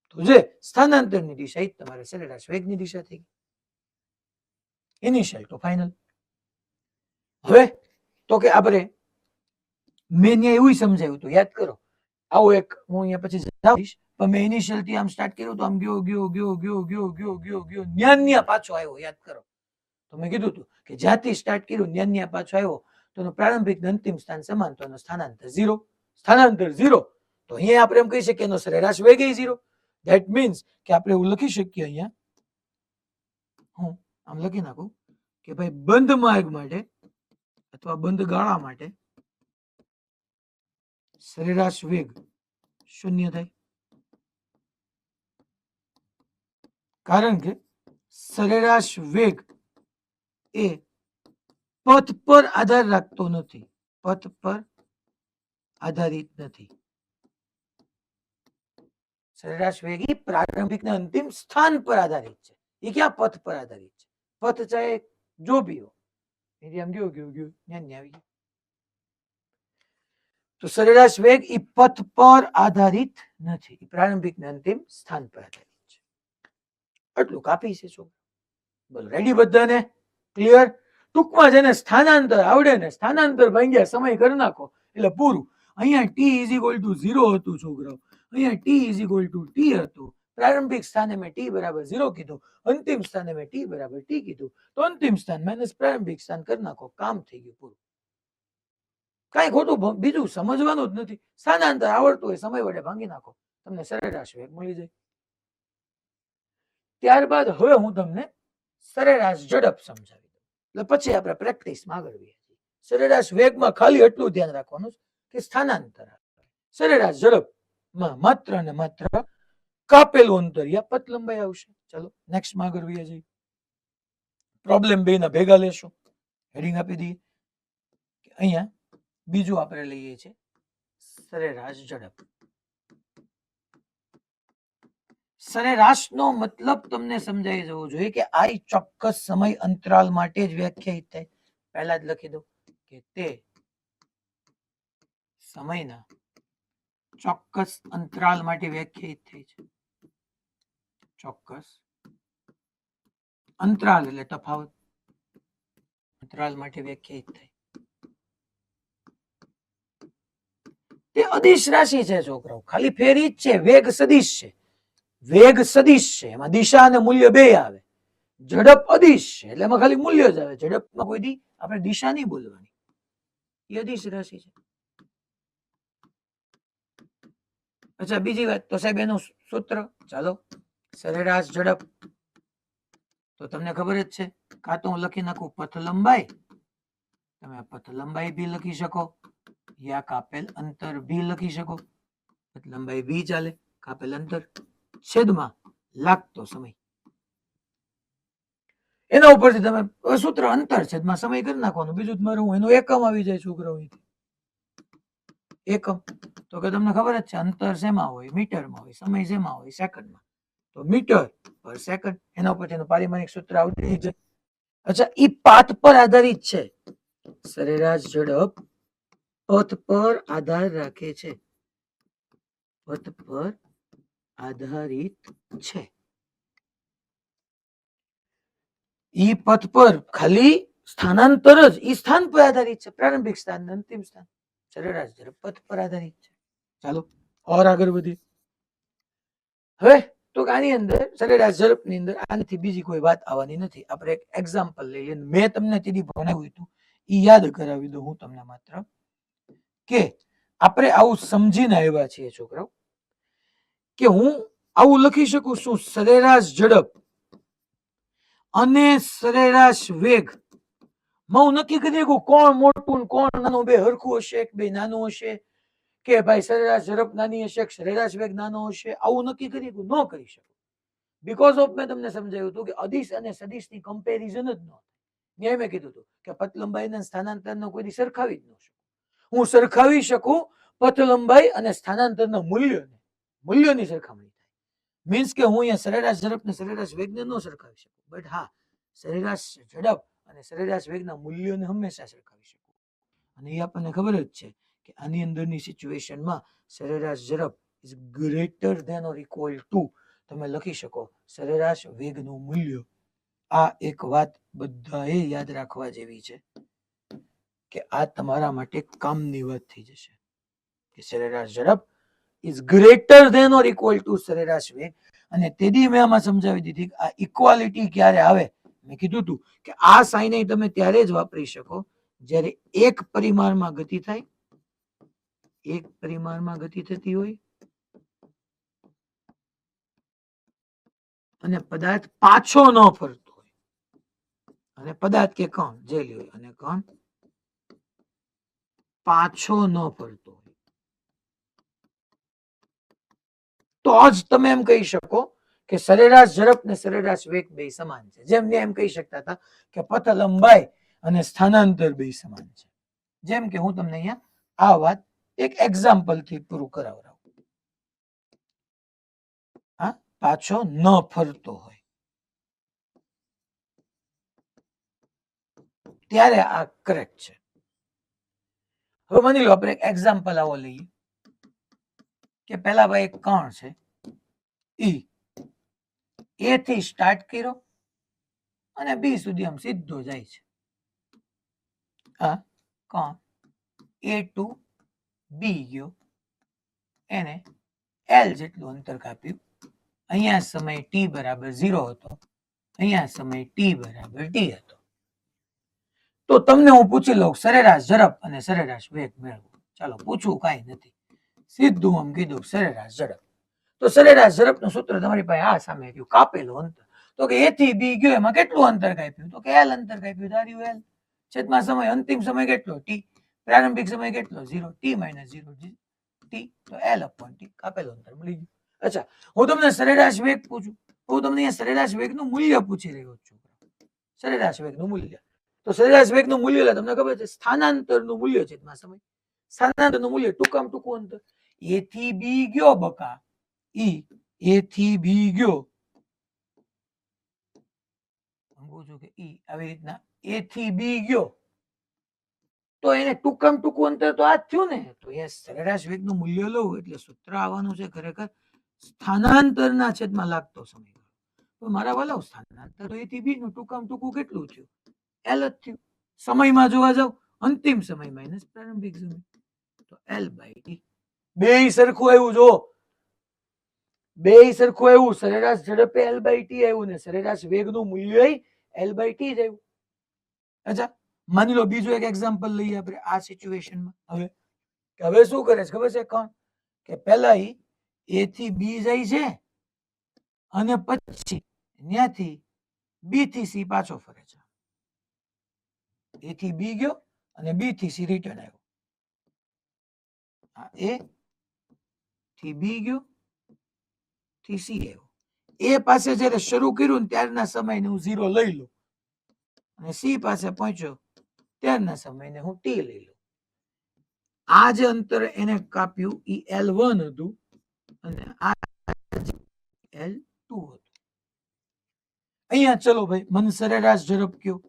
તો જે સ્થાનાંતરની દિશા એ તમારે સરેરાશ વેગની દિશા થઈ ગઈ. ઇનિશિયલ તો ફાઇનલ. હવે તો કે આપણે મેં એવું સમજાવ્યું હતું, યાદ કરો. આવો એક હું અહીંયા પછી જાઈશ, પણ મેં ઇનિશિયલ થી આમ સ્ટાર્ટ કર્યું તો આમ ગયો ગયો ગયો ગયો ગયો ગયો ગયો ગયો ન્યા પાછો આવ્યો. યાદ કરો તો મેં કીધું હતું કે જ્યાંથી સ્ટાર્ટ કર્યું ન્યા પાછો આવ્યો તો એનું પ્રારંભિક અંતિમ સ્થાન સમાન, તો એનો સ્થાનાંતર 0. સ્થાનાંતર 0 તો અહીંયા આપણે એમ કહી શકીએ એનો સરેરાશ વેગ 0. ધેટ મીન્સ કે આપણે એવું લખી શકીએ, અહીંયા હું આમ લખી નાખું કે ભાઈ બંધ માર્ગ માટે અથવા બંધ ગાળા માટે સરેરાશ વેગ 0 થાય. કારણ કે સરેરાશ વેગ એ પથ પર આધાર રાખતો નથી, પથ પર આધારિત નથી. સરેરાશ વેગ એ પ્રારંભિક ને અંતિમ સ્થાન પર આધારિત છે. એ ક્યાં પથ પર આધારિત છે? પથ ચાહે જો ભી હો, આમ ગયો ગયો ગયો ન્યા આવી ગયો. તો સરેરાશ વેગ એ પથ પર આધારિત નથી, પ્રારંભિક ને અંતિમ સ્થાન પર આધારિત છે. આટલું કાપી છે છો? બોલો રેડી બધાને? ક્લિયર? ટૂંકમાં જેને સ્થાનાંતર આવડે ને, સ્થાનાંતર ભાંગ્યા સમય કરી નાખો એટલે પૂરું. અહીંયા t = 0 હતું છોકરાઓ, અહીંયા t = t હતું. પ્રારંભિક સ્થાને મેં t = 0 કીધું, અંતિમ સ્થાને મેં t = t કીધું. તો અંતિમ સ્થાન માઇનસ પ્રારંભિક સ્થાન કરી નાખો, કામ થઈ ગયું પૂરું. કઈ ખોટું બીજું સમજવાનું જ નથી. સ્થાનાંતર આવડતું હોય સમય વડે ભાંગી નાખો, તમને સરેરાશ વેગ મળી જાય. ત્યારબાદ હવે હું તમને સરેરાશ ઝડપ સમજાવી દઉં, એટલે પછી આપણે પ્રેક્ટિસમાં આગળ વધીએ. સરેરાશ વેગમાં ખાલી એટલું ધ્યાન રાખવાનું કે સ્થાનાંતર. સરેરાશ ઝડપમાં માત્ર ને માત્ર કાપેલું અંતર યા પથ લંબાઈ આવશે. ચલો નેક્સ્ટમાં આગળ વધીએ છીએ. પ્રોબ્લેમ 2 ના ભેગા લેશું, હેડિંગ આપી દઈએ. અહીંયા બીજું આપણે લઈએ છીએ સરેરાશ ઝડપ. સરેરાશનો મતલબ તમને સમજાઈ જવો જોઈએ કે આ ચોક્કસ સમય અંતરાલ માટે જ વ્યાખ્યાયિત થાય. પહેલા જ લખી દો કે તે સમયના ચોક્કસ અંતરાલ માટે વ્યાખ્યાયિત થાય છે. ચોક્કસ અંતરાલ એટલે તફાવત, અંતરાલ માટે વ્યાખ્યાયિત થાય. તે અદિશ રાશિ છે છોકરાઓ, ખાલી ફેર ઈ જ છે, વેગ સદિશ છે. વેગ સદિશ છે, એમાં દિશા અને મૂલ્ય બે આવે. ઝડપ અદિશ છે એટલે એમાં ખાલી મૂલ્ય જ આવે. ઝડપમાં કોઈ દી આપણે દિશા નહીં બોલવાની, એ અદિશ રાશિ છે. અચ્છા બીજી વાત તો સાહેબ એનું સૂત્ર, ચાલો સરેરાશ ઝડપ તો તમને ખબર જ છે. કાં તો હું લખી નાખું પથ લંબાઈ, તમે પથ લંબાઈ બી લખી શકો, યા કાપેલ અંતર બી લખી શકો. પથ લંબાઈ બી ચાલે, કાપેલ અંતર છેદમાં લાગતો સમય. એના ઉપરથી તમે સૂત્ર અંતર છેદમાં સમય કરી નાખવાનું. બીજું તમારું એનું એકમ આવી જાય છોકરાઓ. એકમ તો કે તમને ખબર જ છે અંતર શેમાં હોય? મીટરમાં હોય. સમય શેમાં હોય? સેકન્ડમાં. તો મીટર પર સેકન્ડ, એના ઉપરથી એનું પારિમાણિક સૂત્ર આવડી જાય. અચ્છા ઈ પાથ પર આધારિત છે. સરેરાશ ઝડપ પથ પર આધાર રાખે છે, પથ પર આધારિત છે. ઈ પથ પર ખાલી સ્થાનાંતર જ ઈ સ્થાન પર આધારિત છે, પ્રારંભિક સ્થાન અંતિમ સ્થાન. સરેરાશ ઝડપ પથ પર આધારિત છે. ચાલો ઓર આગળ વધીએ. હવે તો આની અંદર સરેરાશ ઝડપની અંદર આનાથી બીજી કોઈ વાત આવવાની નથી. આપણે એક એક્ઝામ્પલ લઈએ. મેં તમને તેથી ભણાવ્યું હતું એ યાદ કરાવી દઉં હું તમને માત્ર, કે આપણે આવું સમજીને આવ્યા છીએ છોકરાઓ કે હું આવું લખી શકું છું સરેરાશ ઝડપ અને સરેરાશ વેગ માં હું નક્કી કરી શકું કોણ મોટું કોણ નાનું, બે હરખું હશે કે બે નાનું હશે, કે ભાઈ સરેરાશ ઝડપ નાની હશે કે સરેરાશ વેગ નાનો હશે? આવું નક્કી કરી ન કરી શકું. બીકોઝ ઓફ મેં તમને સમજાવ્યું હતું કે અદિશ અને સદિશની કમ્પેરિઝન જ ન થાય. ન્યાય મેં કીધું હતું કે પથ લંબાઈ અને સ્થાનાંતરનો કોઈ સરખાવી જ ન શકું. હું સરખાવી શકું પથ લંબાઈ અને સ્થાનાંતરના મૂલ્યોની સરખામણી થાય. મીન્સ કે હું અહીંયા સરેરાશ ઝડપ ને સરેરાશ વેગને ન સરખાવી શકું, બટ હા સરેરાશ ઝડપ અને સરેરાશ વેગના મૂલ્યોને હંમેશા સરખાવી શકું. અને એ આપણને ખબર જ છે કે આની અંદરની સિચ્યુએશનમાં સરેરાશ ઝડપ is greater than or equal to તમે લખી શકો સરેરાશ વેગનું મૂલ્ય. આ એક વાત બધાએ યાદ રાખવા જેવી છે કે આ તમારા માટે કામની વાત થઈ જશે કે સરેરાશ ઝડપ is greater than or equal to સરેરાશ વેગ. અને તેથી મેં આમાં સમજાવી દીધી કે આ ઇક્વાલિટી ક્યારે આવે. મેં કીધું હતું કે આ સાઇન તમે ત્યારે જ વાપરી શકો જ્યારે એક પરિમાણમાં ગતિ થાય, એક પરિમાણમાં ગતિ થતી હોય અને પદાર્થ પાછો ન ફરતો હોય, અને પદાર્થ કે કણ જે લ્યો અને કણ પાછો ન ફરતો હોય, તો જ તમે એમ કહી શકો કે સરેરાશ ઝડપ ને સરેરાશ વેગ બે સમાન છે. જેમ એમ કહી શકતા હતા કે પથ લંબાઈ અને સ્થાનાંતર બે સમાન છે. જેમ કે હું તમને અહીંયા આ વાત એક એક્ઝામ્પલ થી પૂરું કરાવડાવું. આ પાછો ન ફરતો હોય ત્યારે આ કરેક્ટ છે. હવે માની લો આપણે એક એક્ઝામ્પલ આવો લઈએ કે પેલા ભાઈ એક કણ છે ઈ, એ થી સ્ટાર્ટ કર્યો અને બી સુધી આમ સીધો જાય છે. આ કણ એ ટુ બી ગયો, એને એલ જેટલું અંતર કાપ્યું. અહીંયા સમય ટી બરાબર 0 હતો, અહીંયા સમય ટી બરાબર ટી હતો. તો તમને હું પૂછી લઉં સરેરાશ ઝડપ અને સરેરાશ વેગ મેળવો. ચાલો પૂછવું કાંઈ નથી, સીધું આમ કીધું સરેરાશ ઝડપ. તો સરેરાશ ઝડપનું સૂત્ર તમારી પાસે આ સામે રહ્યું, કાપેલું અંતર. તો કે એ થી બી ગયો એમાં કેટલું અંતર કાપ્યું? તો કે એલ અંતર કાપ્યું. ધાર્યું એલ છેદમાં સમય, અંતિમ સમય કેટલો? ટી. પ્રારંભિક સમય કેટલો? 0. ટી માઇનસ 0 ટી, તો એલ અપોન ટી, કાપેલું અંતર મળી ગયું. અચ્છા, હું તમને સરેરાશ વેગ પૂછું, હું તમને અહીંયા સરેરાશ વેગનું મૂલ્ય પૂછી રહ્યો છું. સરેરાશ વેગનું મૂલ્ય, તો સરેરાશ વેગનું મૂલ્ય એટલે તમને ખબર છે સ્થાનાંતરનું મૂલ્ય છેદમાં સમય. સ્થાનાંતરનું મૂલ્ય ટૂંકામાં ટૂંકું અંતર. એ થી બી ગયો બકા, ઈ એ થી બી ગયો, છું કે ઈ આવી રીતના એ થી બી ગયો, તો એને ટૂંકામાં ટૂંકું અંતર તો આ જ થયું ને. તો એ સરેરાશ વેગનું મૂલ્ય લઉં એટલે સૂત્ર આવવાનું છે ખરેખર સ્થાનાંતરના છેદમાં લાગતો સમય. તો મારા વાલાઓ સ્થાનાંતર તો એ થી બી નું ટૂંકામાં ટૂંકું કેટલું થયું? એલ જ થયું. સમયમાં જોવા જાવ અંતિમ સમય માઇનસ પ્રારંભિક સમય, તો એલ બાય ટી. બે સરખું આવ્યું, જો બે સરખું આવ્યું. સરેરાશ ઝડપે એલ બાય ટી આવ્યું ને સરેરાશ વેગનું મૂલ્ય એલ બાય ટી જ આવ્યું. અચ્છા, માની લો બીજું એક એક્ઝામ્પલ લઈએ આપણે આ સિચ્યુએશનમાં. હવે શું કરે છે ખબર છે કોણ? કે પહેલા એ થી બી જાય છે અને પછી ત્યાંથી બી થી સી પાછો ફરે છે. એ થી બી ગયો અને બી થી સી રિટર્ન આવ્યો. એ થી બી ગયો થી સી આવ્યો. એ પાસે જયારે શરૂ કર્યું ને ત્યારના સમયને હું 0 લઈ લઉં અને સી પાસે પહોંચ્યો ત્યારના સમયને હું ટી લઈ લઉં. આ જે અંતર એને કાપ્યું એ L1 હતું અને આ L2 હતું. અહીંયા ચલો ભાઈ મન સરેરાશ ઝડપ કયો?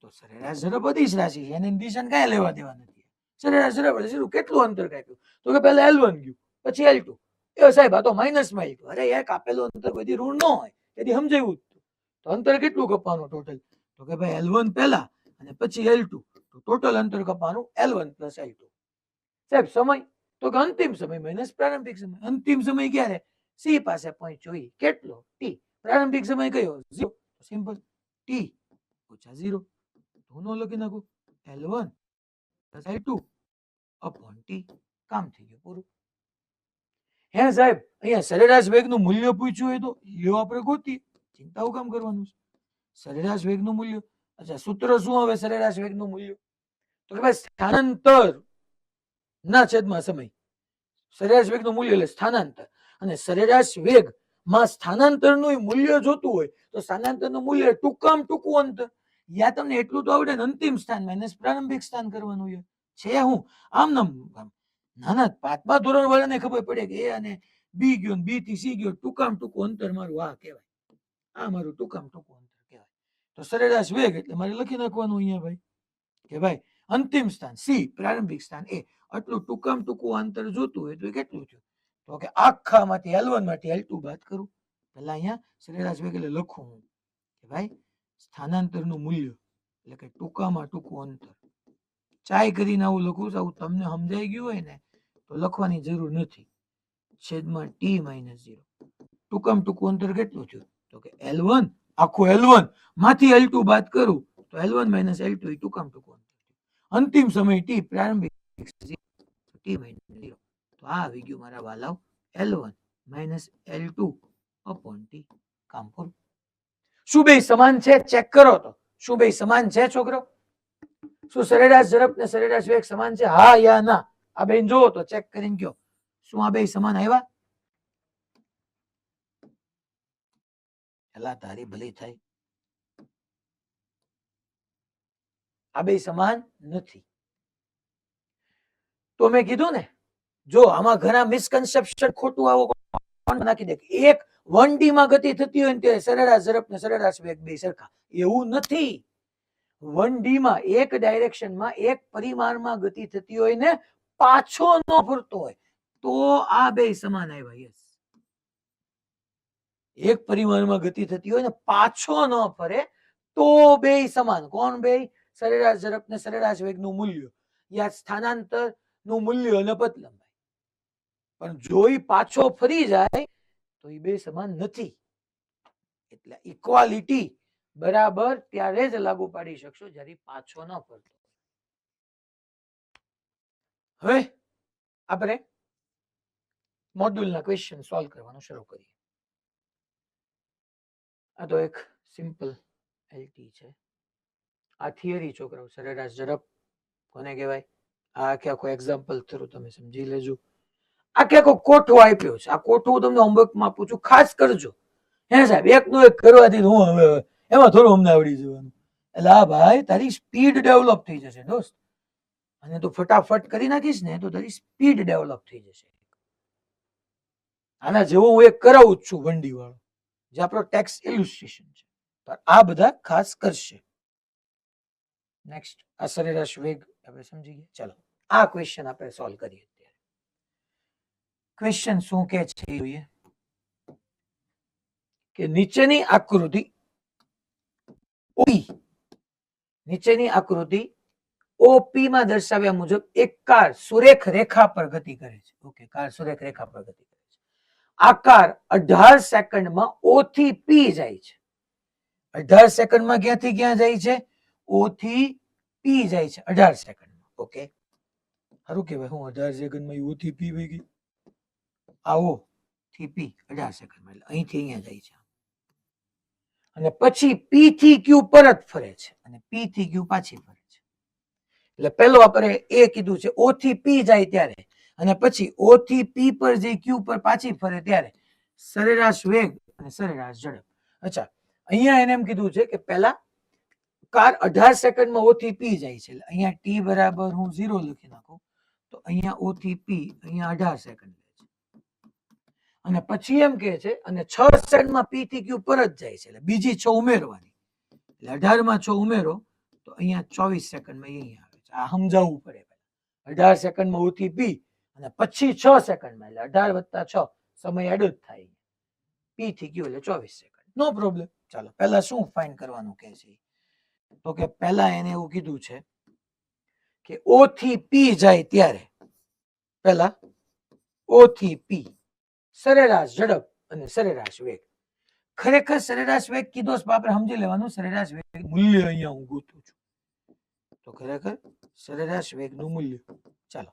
તો સરેરાશ ઝડપ અદિશ રાશિ છે, એને નિશાન કાંઈ લેવા દેવા નથી. સરેરાશ ઝડપ એટલે શું? કેટલું અંતર કાપ્યું? તો કે પહેલા L1 ગયું, પછી L2. એ સાહેબ આ તો માઇનસમાં L2. અરે યાર, કાપેલું અંતર બધી ઋણ ન હોય, તેથી સમજાવ્યું. તો અંતર કેટલું કપાવાનું ટોટલ? તો કે ભાઈ L1 પહેલા અને પછી L2, તો ટોટલ અંતર કપાનું L1 પ્લસ L2. સાહેબ સમય? તો કે અંતિમ સમય માઇનસ પ્રારંભિક સમય. અંતિમ સમય ક્યારે? સી પાસે પહોંચ્યો ઈ કેટલો? ટી. પ્રારંભિક સમય કયો? 0. સિમ્પલ, ટી ઓછા 0. હું લખી નાખું L1 plus L2 upon T. કામ થઈ ગયું પૂરું. હે સાહેબ, અહીંયા સરેરાશ વેગનું મૂલ્ય પૂછ્યું હોય તો લ્યો આપણે ગોતીએ, ચિંતાઓ કામ કરવાનું છે. સરેરાશ વેગનું મૂલ્ય, અચ્છા સૂત્ર શું હવે સરેરાશ વેગનું મૂલ્ય? તો કે ભાઈ સ્થાનાંતર ના છેદમાં સમય. સરેરાશ વેગનું મૂલ્ય એટલે સ્થાનાંતર, અને સરેરાશ વેગ માં સ્થાનાંતરનું મૂલ્ય જોતું હોય તો સ્થાનાંતરનું મૂલ્ય ટૂંકામાં ટૂંકું અંતર. યા તમને એટલું તો આવડે ને, અંતિમ સ્થાન માઇનસ પ્રારંભિક સ્થાન કરવાનું છે. હું આમ નાના 5મા ધોરણ વાળાને ખબર પડે કે એ અને બી ગયો બી થી સી ગયો, ટૂંકામાં ટૂંકું અંતર મારું આ કહેવાય. આ મારું ટૂંકામાં ટૂંકું અંતર કહેવાય. તો સરેરાશ વેગ એટલે મારે લખી નાખવાનું અહીંયા ભાઈ કે ભાઈ અંતિમ સ્થાન સી, પ્રારંભિક સ્થાન એ, આટલું ટૂંકામાં ટૂંકું અંતર જોતું હોય તો એ કેટલું થયું? તો કે આખામાંથી L1 માંથી L2 બાદ કરું. પહેલા અહીંયા સરેરાશ વેગ એટલે લખું હું કે ભાઈ સ્થાનાંતરનું મૂલ્ય એટલે કે ટૂંકામાં ટૂંકું અંતર. ચાય કરીને આવું લખું છું, આવું તમને સમજાઈ ગયું હોય ને તો લખવાની જરૂર નથી. છેદમાં t માઇનસ 0. ટૂંકામાં ટૂંકું અંતર કેટલું થયું? તો કે L1, આખું L1 માંથી L2 બાદ કરું તો L1 માઇનસ L2 એ ટૂંકામાં ટૂંકું અંતર. અંતિમ સમય t, પ્રારંભિક t માઇનસ 0. તો આ આવી ગયું મારા વાલાવ L1 minus L2 upon t. કામ પૂરું. શું બે સમાન છે? ચેક કરો તો. શું બે સમાન છે છોકરો? શું સરેરાશ ઝડપ ને સરેરાશ વેગ સમાન છે? હા યા ના? આ બેન જોવો તો ચેક કરીને કયો. શું આ બે સમાન આવ્યા? એલા તારી ભલી થાય. આ બે સમાન નથી. તો મેં કીધું ને, જો આમાં ઘણા મિસકન્સેપ્શન ખોટું આવો નાખી દે. એક 1D માં ગતિ થતી હોય ને ત્યારે સરેરાશ ઝડપ ને સરેરાશ વેગ બે સરખા. એવું નથી. 1D માં એક ડાયરેક્શનમાં એક પરિમાણમાં ગતિ થતી હોય ને પાછો ન ફરતો હોય તો આ બે સમાન આવ્યા. યસ, એક પરિમાણમાં ગતિ થતી હોય ને પાછો ન ફરે તો બે સમાન. કોણ બે? સરેરાશ ઝડપ ને સરેરાશ વેગનું મૂલ્ય યા સ્થાનાંતર નું મૂલ્ય અને પથ લંબાઈ. પણ જો એ પાછો ફરી જાય તો એ બે સમાન નથી. એટલે ઇક્વાલિટી બરાબર ત્યારે જ લાગુ પાડી શકશો જ્યારે પાછો ન ફરતો. હવે આપણે મોડ્યુલના ક્વેશ્ચન સોલ્વ કરવાનું શરૂ કરીએ. આ તો એક સિમ્પલ એલટી છે. આ થિયરી છોકરાઓ, સરેરાશ ઝડપ કોને કહેવાય? આ આખો એક્ઝામ્પલ થયું તમે સમજી લેજો. આખો કોઠો આપ્યો છે. આ કોઠો હું તમને હોમવર્કમાં આપું છું, ખાસ કરજો. હે સાહેબ, એકનું એક કરવાથી હું હવે એમાં થોડું અમને આવડી જવાનું. એટલે આ ભાઈ તારી સ્પીડ ડેવલપ થઈ જશે દોસ્ત. અને તું ફટાફટ કરી નાખીશ ને તો તારી સ્પીડ ડેવલપ થઈ જશે. આના જેવો હું એક કરાવું જ છું 1D વાળો, જે આપણો ટેક્સ્ટ ઇલુસ્ટ્રેશન છે. આ બધા ખાસ કરશે. નેક્સ્ટ, આ સરેરાશ વેગ આપણે સમજી ગયા. ચાલો આ ક્વેશ્ચન આપણે સોલ્વ કરીએ. ક્વેશ્ચન શું કે છે જોઈએ કે નીચેની આકૃતિ ઓપી માં દર્શાવ્યા મુજબ એક કાર સુરેખ રેખા પર ગતિ કરે છે. ઓકે, કાર સુરેખ રેખા પર ગતિ કરે છે. આ કાર 18 સેકન્ડમાં O થી P જાય છે. 18 સેકન્ડમાં ક્યાંથી ક્યાં જાય છે? O થી P જાય છે 18 સેકન્ડમાં. ઓકે, સારું કહેવાય. હું 18 સેકન્ડમાં O થી P વહી ગઈ. આવો થી P 18 સેકન્ડમાં, એટલે અહીંથી અહીંયા જાય છે. અને પછી P થી Q પરત ફરે છે અને P થી Q પાછી ફરે છે. એટલે પેલો આપણે એ કીધું છે O થી P જાય ત્યારે, અને પછી O થી P પર જે Q પર પાછી ફરે ત્યારે સરેરાશ વેગ અને સરેરાશ ઝડપ. અચ્છા, અહીંયા એને એમ કીધું છે કે પહેલા કાર 18 સેકન્ડમાં O થી P જાય છે. એટલે અહીંયા T બરાબર હું 0 લખી નાખું તો અહીંયા O થી P અહીંયા 18 સેકન્ડ. અને પછી એમ કે છે અને 6 સેકન્ડમાં P થી Q પરત જાય છે. એટલે બીજી 6 ઉમેરવાની. એટલે 18 માં 6 ઉમેરો તો અહીંયા 24 સેકન્ડમાં અહીંયા આવે છે. આ સમજાવવું પડે. 18 સેકન્ડમાં O થી P અને પછી 6 સેકન્ડમાં, એટલે 18 વત્તા 6 સમય એડ જ થાય. P થી Q એટલે 24 સેકન્ડ. નો પ્રોબ્લેમ. ચાલો પહેલા શું ફાઇન્ડ કરવાનું કે છે? તો કે પહેલા એને એવું કીધું છે કે O થી P જાય ત્યારે પહેલા O થી P સરેરાશ ઝડપ અને સરેરાશ વેગ. ખરેખર સરેરાશ વેગ કીધો આપણે સમજી લેવાનું. સરેરાશ વેગ મૂલ્ય અહીંયા હું ગોતું છું. તો ખરેખર સરેરાશ વેગનું મૂલ્ય. ચાલો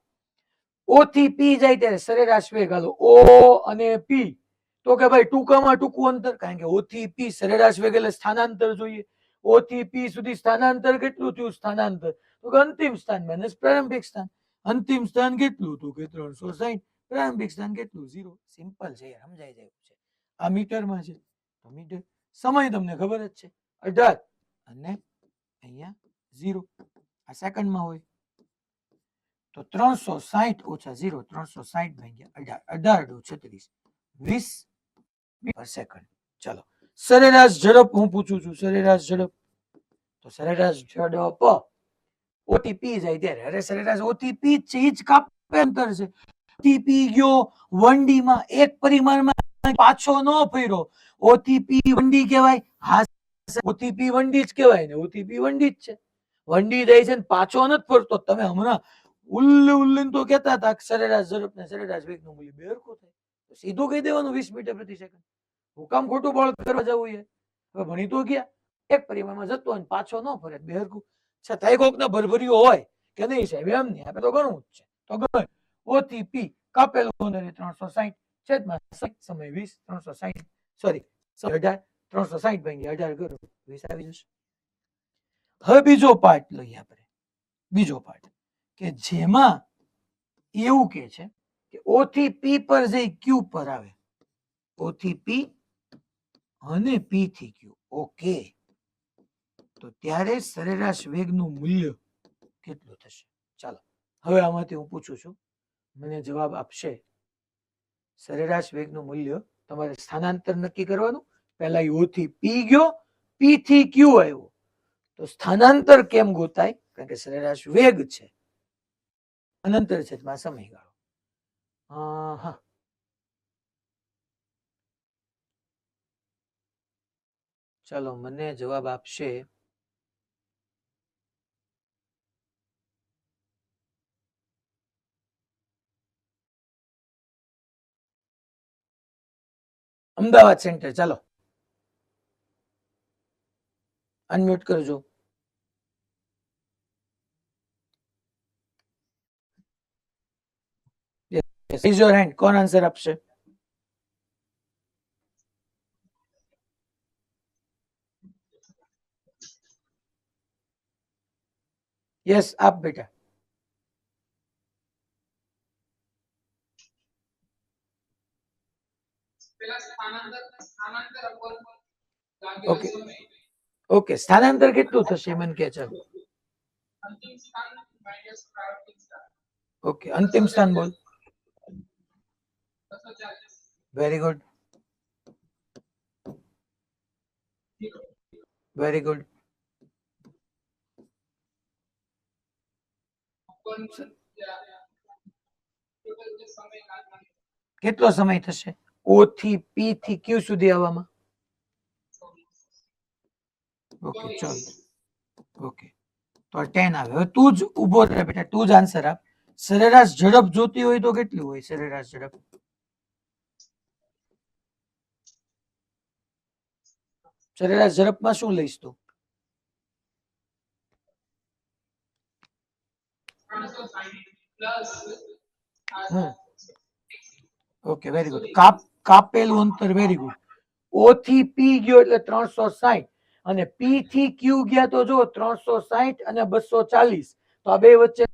O થી P જાય ત્યારે સરેરાશ વેગ, હાલો O અને P. તો કે ભાઈ ટૂંકામાં ટૂંકું અંતર, કારણ કે O થી P સરેરાશ વેગ એટલે સ્થાનાંતર જોઈએ. O થી P સુધી સ્થાનાંતર કેટલું થયું? સ્થાનાંતર તો કે અંતિમ સ્થાન માઇનસ પ્રારંભિક સ્થાન. અંતિમ સ્થાન કેટલું? તો કે 360. પ્રારંભિક સ્થાન કેટલું? 0. સિમ્પલ છે, સમજાઈ જાય છે. આ મીટરમાં છે તો મીટર. સમય તમને ખબર જ છે 18 અને અહીંયા 0. આ સેકન્ડમાં હોય તો 360 ઓછા 0, 360 ભાગ્યા 18, 18 36, 20 પર સેકન્ડ. ચાલો સરેરાશ ઝડપ હું પૂછું છું. સરેરાશ ઝડપ તો સરેરાશ ઝડપ ઓટીપી જાય ત્યારે, અરે સરેરાશ ઓટીપી જ છે, એ જ કાપે અંતર છે. ઓટીપી ગયો 1D માં, એક પરિમાણમાં પાછો ન ફર્યો, ઓટીપી 1D કહેવાય. હા, ઓટીપી 1D જ કહેવાય ને, ઓટીપી 1D જ છે. 1D જાય છે ને પાછો નથી ફરતો. તમે હમણાં ઉલ્લું તો કહેતા હતા સરેરાશ ઝડપ ને સરેરાશ વેગનું મૂલ્ય બે હરખું થાય, તો સીધું કહી દેવાનું 20 મીટર પ્રતિ સેકન્ડ. હું કામ ખોટું બળ કરવા જવું છે? હવે ભણી તો ગયા, એક પરિમાણમાં જતો હોય પાછો ન ફરે, બે હરખું. છતાં કોક ને ભરભર્યું હોય કે નહીં સાહેબ, એમ નહીં, આપણે તો ઘણું જ છે. તો ગણ ઓટીપી કાપેલું 360 છેદમાં સમય 20, 360 સોરી 18, 360 ભાગ્યા 18 કરો 20 આવી જશે. હવે બીજો પાર્ટ લઈએ આપણે. બીજો પાર્ટ કે જેમાં એવું કે છે કે ઓ થી પી પર જઈ ક્યુ પર આવે, ઓ થી પી અને પી થી ક્યુ. ઓકે, તો ત્યારે સરેરાશ વેગનું મૂલ્ય કેટલું થશે? ચાલો હવે આમાંથી હું પૂછું છું, મને જવાબ આપશે. સરેરાશ વેગનું મૂલ્ય તમારે સ્થાનાંતર નક્કી કરવાનું. પહેલા ઓ થી પી ગયો, પી થી ક્યુ આવ્યો, તો સ્થાનાંતર કેમ ગોતાય? કારણ કે સરેરાશ વેગ છે, અનંતર છે સમયગાળો. હા, ચાલો મને જવાબ આપશે અમદાવાદ સેન્ટર. ચાલો અનમ્યુટ કરજો. Rays your hand. કોણ આન્સર આપશે? યસ, આપ બેટા. ઓકે ઓકે, સ્થાનાંતર કેટલું થશે મને કે છે? ઓકે, અંતિમ સ્થાન બોલ. Very good, very good. કેટલો સમય થશે ઓ થી પી થી ક્યુ સુધી આવવામાં? ઓકે ચાલો, ઓકે તો 10 આવે. હવે તું જ ઉભો રહે બેટા, તું જ આન્સર આપ. સરેરાશ ઝડપ જોતી હોય તો કેટલી હોય સરેરાશ ઝડપ? સરેરાશ ઝડપમાં શું લઈશ તું? Okay very good. કાપેલું અંતર, વેરી ગુડ. ઓ થી પી ગયો એટલે 360 અને પી થી ક્યુ ગયા તો જો 360 અને 240, તો આ બે વચ્ચે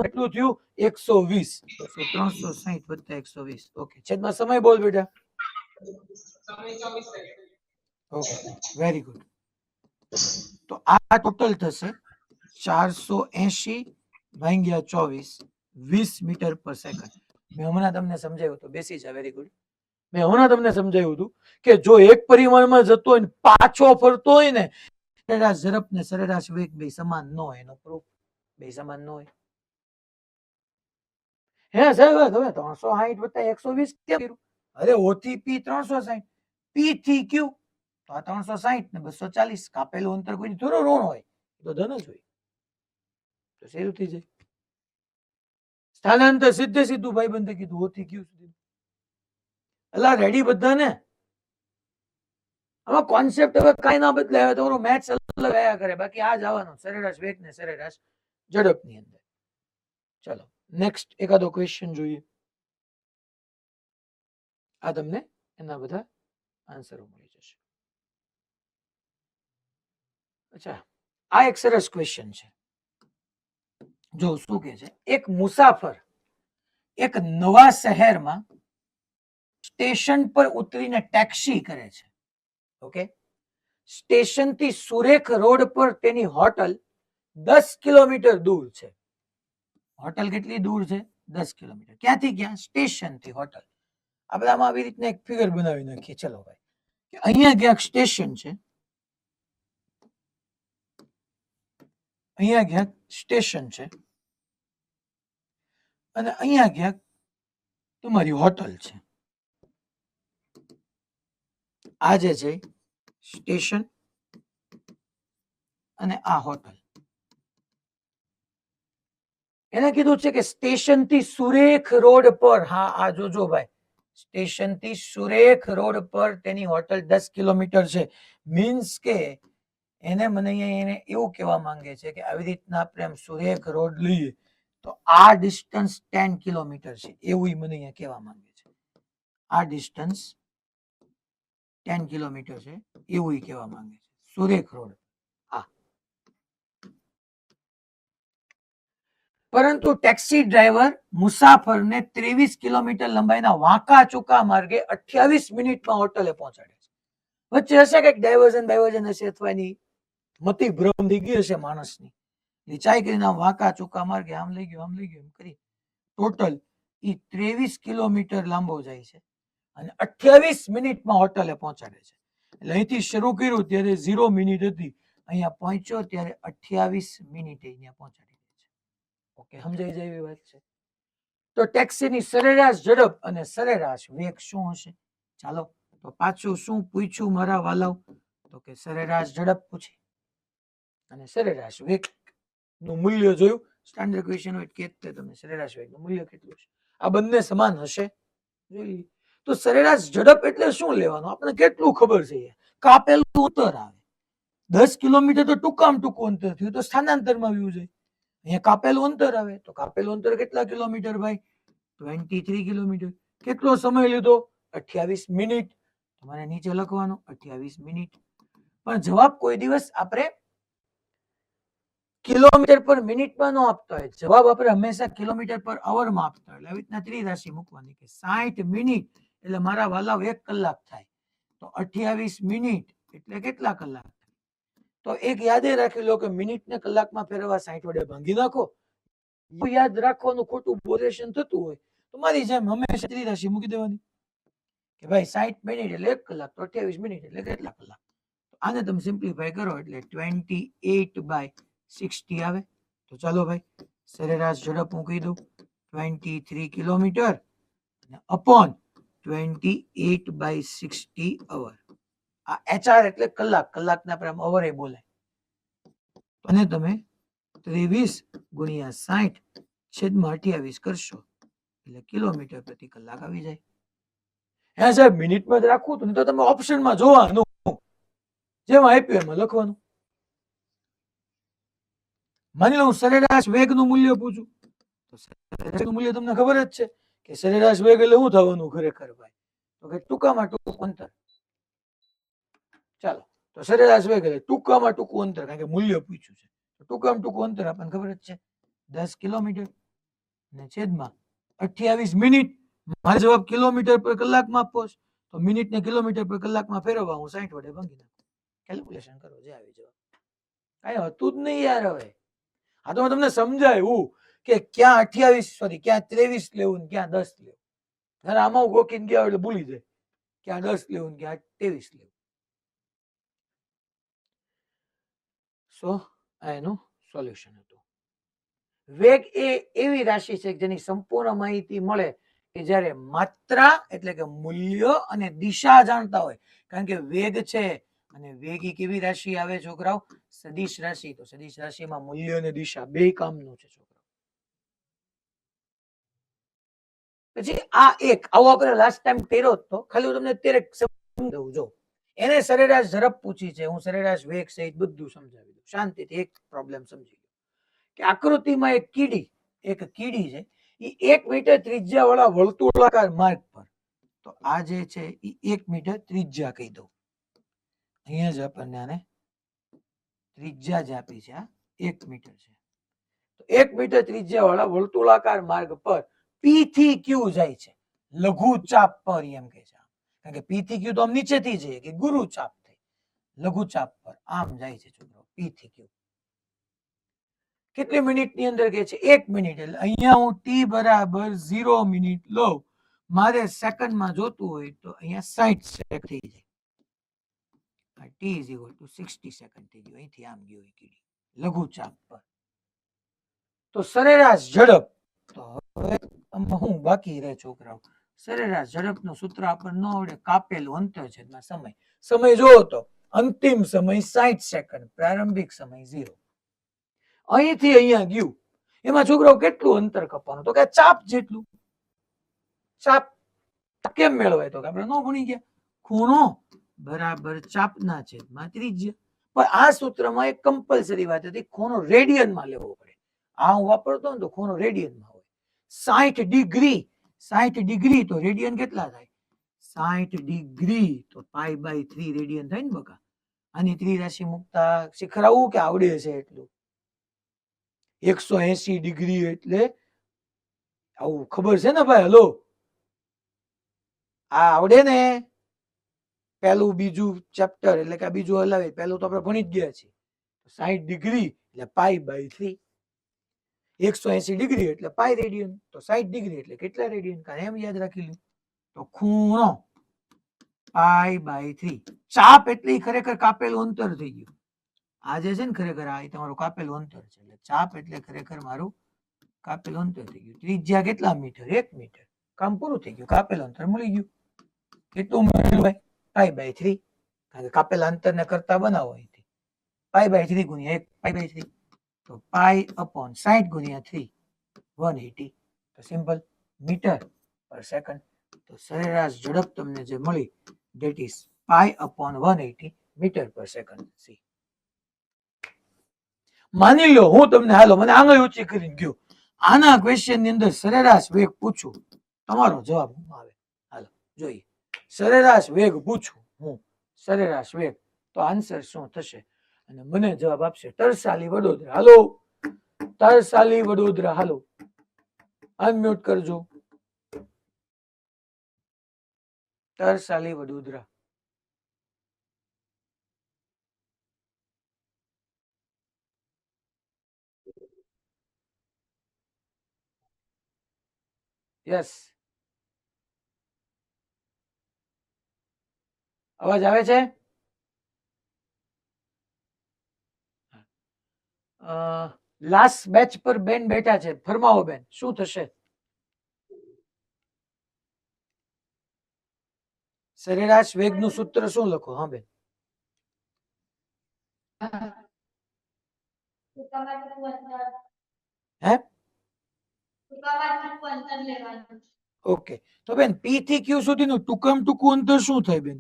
કેટલું થયું? 120. 360 વત્તા 120. ઓકે, છેદમાં સમય બોલ બેટા. Okay very good. તો આ ટોટલ થશે 480 ભાગ્યા 24, 20 મીટર પર સેકન્ડ. મેં હમણાં તમને સમજાવ્યું હતું, બેસી જા. Very good. મેં હમણાં તમને સમજાવ્યું હતું કે જો એક પરિમાણમાં જતો હોય ને પાછો ફરતો હોય ને, સરેરાશ ઝડપ ને સરેરાશ વેગ બે સમાન ન હોય, એનો પ્રૂફ બે સમાન ન હોય. હે સાહેબ, તમે 360 વત્તા 120 કેમ કર્યું? અરે ઓ થી પી 360, પી થી ક્યુ તો આ 360 ને 240, કાપેલું અંતર કોઈ થોડું ઋણ હોય, તો ધન જ હોય, તો શેરું થઈ જાય. સ્થાનાંતર સીધે સીધું ભાઈબંધે કીધું ઓ થી ક્યુ સુધી. અલા રેડી બધાને? આમાં કોન્સેપ્ટ હવે કઈ ના બદલાય, તમારો મેથ્સ અલગ આવ્યા કરે, બાકી આ જ આવવાનું સરેરાશ વેગ ને સરેરાશ ઝડપ ની અંદર. ચલો નેક્સ્ટ એકાદો ક્વેશ્ચન જોઈએ. આ તમને એના બધા આન્સરો મળી જશે. અચ્છા, આ એક સરસ ક્વેશ્ચન છે. જો શું કે છે, એક મુસાફર એક નવા શહેરમાં સ્ટેશન પર ઉતરીને ટેક્સી કરે છે. ઓકે, સ્ટેશન થી સુરેખ રોડ પર તેની હોટલ 10 કિલોમીટર દૂર છે. હોટલ કેટલી દૂર છે? 10 કિલોમીટર. ક્યાંથી ક્યાં? સ્ટેશન થી હોટલ. આપણે આમાં આવી રીતના એક ફિગર બનાવી નાખીએ. ચલો ભાઈ, કે અહીંયા ક્યાંક સ્ટેશન છે, અહીંયા ક્યાંક સ્ટેશન છે અને અહીંયા ક્યાંક તમારી હોટલ છે. આ જે છે સ્ટેશન અને આ હોટલ. એને કીધું છે કે સ્ટેશન થી સુરેખ રોડ પર, હા આ જોજો ભાઈ, સ્ટેશન થી સુરેખ રોડ પર તેની હોટલ 10 કિલોમીટર છે. મીન્સ કે એને મને અહીંયા એને એવું કહેવા માંગે છે કે આવી રીતના આપણે આમ સુરેખ રોડ લઈએ તો આ ડિસ્ટન્સ 10 કિલોમીટર છે, એવું મને અહીંયા કહેવા માંગે છે. આ ડિસ્ટન્સ 10 કિલોમીટર છે એવું કહેવા માંગે છે. સુરેખ રોડ. પરંતુ ટેક્સી ડ્રાઈવર મુસાફરને 23 કિલોમીટર લંબાઈના વાંકા ચૂકા માર્ગે 28 મિનિટમાં હોટલે પહોંચાડે છે. વચ્ચે હશે કંઈક ડાયવર્ઝન હશે અથવા એની મતિ ભ્રમ થઈ ગઈ હશે માણસની. એ ચાઈ કરીને વાંકા ચૂકા માર્ગે આમ લઈ ગયો એમ કરી ટોટલ એ 23 કિલોમીટર લાંબો જાય છે અને 28 મિનિટમાં હોટલે પહોંચાડે છે. એટલે અહીંથી શરૂ કર્યું ત્યારે 0 મિનિટ હતી, અહીંયા પહોંચ્યો ત્યારે 28 મિનિટે અહીંયા પહોંચાડી. ઓકે, સમજાઈ જાય એવી વાત છે. તો ટેક્સીની સરેરાશ ઝડપ અને સરેરાશ વેગ શું હશે? ચાલો તો પાછું શું પૂછ્યું મારા વાલાઓ? તો કે સરેરાશ ઝડપ પૂછી અને સરેરાશ વેગ નું મૂલ્ય જોયું. સ્ટાન્ડર્ડ ક્વેશ્ચન હોય કે તમે સરેરાશ વેગ નું મૂલ્ય કેટલું છે? આ બંને સમાન હશે. તો સરેરાશ ઝડપ એટલે શું લેવાનું? આપણે કેટલું ખબર છે? કાપેલું અંતર આવે. 10 કિલોમીટર તો ટૂંકામાં ટૂંકું અંતર થયું, તો સ્થાનાંતરમાં આવ્યું છે. અહીંયા કાપેલું અંતર આવે તો કાપેલું અંતર કેટલા કિલોમીટર ભાઈ? 23 કિલોમીટર. કેટલો સમય લીધો? 28 મિનિટ. તમારે નીચે લખવાનું 28 મિનિટ. પણ જવાબ કોઈ દિવસ આપણે કિલોમીટર પર મિનિટમાં ન આપતા હોય, જવાબ આપણે હંમેશા કિલોમીટર પર અવરમાં આપતા હોય. આવી રીતના ત્રિરાશિ મૂકવાની કે 60 મિનિટ એટલે મારા વાલાવ 1 કલાક થાય, તો 28 મિનિટ એટલે કેટલા કલાક? તો એક યાદે રાખી લો કે મિનિટ ને કલાકમાં ફેરવવા 60 વડે ભાંગી નાખો. યાદ રાખવાનું ખોટું બોલેશન થતું હોય તો મારી જેમ હંમેશા ત્રિરાશિ મૂકી દેવાની કે ભાઈ 60 મિનિટ એટલે 1 કલાક, તો 28 મિનિટ એટલે કેટલા કલાક? આને તમે સિમ્પ્લિફાય કરો એટલે 28/60 આવે. તો ચાલો ભાઈ સરેરાશ ઝડપ મૂકી દઉં 23 કિલોમીટર અપોન 28/60 અવર. આ HR એટલે કલાક, કલાકના આપણે અવરે બોલાય. અને તમે 23 ગુણ્યા 60 છેદમાં 28 કરશો એટલે કિલોમીટર પ્રતિ કલાક આવી જાય. હે સાહેબ મિનિટમાં જ રાખવું તો તમે ઓપ્શનમાં જોવાનું, જેમાં આપ્યું એમાં લખવાનું. માની લો હું સરેરાશ વેગનું મૂલ્ય પૂછું તો સરેરાશનું મૂલ્ય તમને ખબર જ છે કે સરેરાશ વેગ એટલે શું થવાનું ખરેખર ભાઈ? તો કે ટૂંકામાં ટૂંકું અંતર. ચાલો તો સરેરાશ વેગ એટલે ટૂંકામાં ટૂંકું અંતર, કારણ કે મૂલ્ય પૂછ્યું છે. ટૂંકામાં ટૂંકું અંતર આપણને ખબર જ છે 10 કિલોમીટર ને છેદમાં 28 મિનિટ. મારો જવાબ કિલોમીટર પર કલાકમાં આપવો છે તો મિનિટ ને કિલોમીટર પર કલાકમાં ફેરવવા હું 60 વડે ભાંગી નાખું. કેલ્ક્યુલેશન કરો જે આવી જવાબ. કઈ હતું જ નહીં યાર. હવે આ તો તમને સમજાયું કે ક્યાં 28 ક્યાં 23 લેવું ને ક્યાં 10 લેવું. આમાં હું ગોકીને ગયા એટલે ભૂલી જાય ક્યાં 10 લેવું ને ક્યાં 23 લેવું. સો આ એનું સોલ્યુશન હતું. વેગ એ એવી રાશિ છે જેની સંપૂર્ણ માહિતી મળે કે જ્યારે માત્રા એટલે કે મૂલ્ય અને દિશા જાણતા હોય. કારણ કે વેગ છે અને વેગ કેવી રાશિ આવે છોકરાઓ? સદિશ રાશિ. તો સદિશ રાશિમાં મૂલ્ય અને દિશા બે કામનું છે છોકરાઓ. પછી આ એક આવો આપણે લાસ્ટ ટાઈમ કર્યો હતો, ખાલી તમને અત્યારે સમજાવું. જો એને સરેરાશ ઝડપ પૂછી છે, હું સરેરાશ વેગ સહિત બધું સમજાવી દઉં શાંતિથી. એક પ્રોબ્લેમ સમજી લો કે આકૃતિમાં એક કીડી છે, એ 1 મીટર ત્રિજ્યા વાળા વર્તુળાકાર માર્ગ પર, તો આ જે છે એ 1 મીટર ત્રિજ્યા કહી દઉં. અહીંયા જ આપણને આને ત્રિજ્યા જ આપી છે, 1 મીટર છે. તો 1 મીટર ત્રિજ્યા વાળા વર્તુળાકાર માર્ગ પર P થી Q જાય છે, લઘુ ચાપ પર એમ કે છે. કારણ કે P થી Q તો આમ નીચેથી જાય કે ગુરુ ચાપ થઈ, લઘુ ચાપ પર આમ જાય છે છોકરો. P થી Q કેટલી મિનિટની અંદર કે છે? 1 મિનિટ. એટલે અહીંયા હું T બરાબર 0 મિનિટ લઉં. મારે સેકન્ડમાં જોતું હોય તો અહીંયા 60 સેકન્ડ થઈ જાય. T is equal to 60 second થઈ ગયું. અહીંથી આમ ગયો કીડી લઘુચાપ પર. તો સરેરાશ ઝડપ, તો હવે હું બાકી રહે છોકરાઓ, સરેરાશ ઝડપનું સૂત્ર આપણને ન આવડે, કાપેલું અંતર છેદમાં સમય. સમય જોવો તો અંતિમ સમય 60 સેકન્ડ, પ્રારંભિક સમય 0. અહીંથી અહીંયા ગયું એમાં છોકરાઓ કેટલું અંતર કપાવાનું, તો કે ચાપ જેટલું. ચાપ કેમ મેળવાય, તો કે આપણે ન ભણી ગયા, ખૂણો બરાબર ચાપના છેદમાં ત્રિજ્યા. પણ આ સૂત્રમાં એક કમ્પલસરી વાત હતી, ખૂણો રેડિયનમાં લેવો પડે. આ હું વાપરતો ને તો ખૂણો રેડિયનમાં હોય. 60 ડિગ્રી, 60 ડિગ્રી તો રેડિયન કેટલા થાય, 60 ડિગ્રી તો π/3 રેડિયન થાય ને બકા. આની ત્રિરાશિ મુકતા શીખરાવું કે આવડે છે એટલું? 180 ડિગ્રી એટલે આવું ખબર છે ને ભાઈ? હલો, આ આવડે ને? પહેલું બીજું ચેપ્ટર એટલે કે બીજું હલાવે, પહેલું તો આપણે ભણી જ ગયા છીએ. 60 ડિગ્રી એટલે π/3, 180 ડિગ્રી એટલે પાઈ રેડિયન, તો 60 ડિગ્રી એટલે કેટલા રેડિયન, કારણ એમ યાદ રાખી લ્યો. તો ખૂણો π/3. ચાપ એટલે ખરેખર કાપેલું અંતર થઈ ગયું. આ જે છે ને ખરેખર આ તમારું કાપેલું અંતર છે, એટલે ચાપ એટલે ખરેખર મારું કાપેલું અંતર થઈ ગયું. ત્રિજ્યા કેટલા મીટર, 1 મીટર. કામ પૂરું થઈ ગયું, કાપેલું અંતર મળી ગયું. કેટલું મળ્યું ભાઈ? π/3. કારણ કે કાપેલા અંતરને કરતા બનાવો અહીંથી, π/3 ગુણ્યા 1 π/3, તો π/60 ગુણ્યા 3 180. તો સિમ્પલ મીટર પર સેકન્ડ. તો સરેરાશ ઝડપ તમને જે મળી ધેટ ઇઝ π/180 મીટર પર સેકન્ડ. સી. માની લો હું તમને, હાલો મને આંગળી ઊંચી કરીને ગયો, આના ક્વેશ્ચન ની અંદર સરેરાશ વેગ પૂછું, તમારો જવાબ શું આવે? હાલો જોઈએ, સરેરાશ વેગ પૂછું હું, સરેરાશ વેગ, તો આન્સર શું થશે? અને મને જવાબ આપશે તરસાલી વડોદરા. હાલો તરસાલી વડોદરા, હાલો અનમ્યુટ કરજો. તરસાલી વડોદરા. યસ, અવાજ આવે છે? લાસ્ટ બેચ પર બેન બેઠા છે, ફરમાવો બેન, શું થશે? સરેરાશ વેગનું સૂત્ર શું લખો? હા બેન, હે ઓકે. તો બેન પી થી ક્યુ સુધીનું ટૂંકામાં ટૂંકું અંતર શું થાય બેન?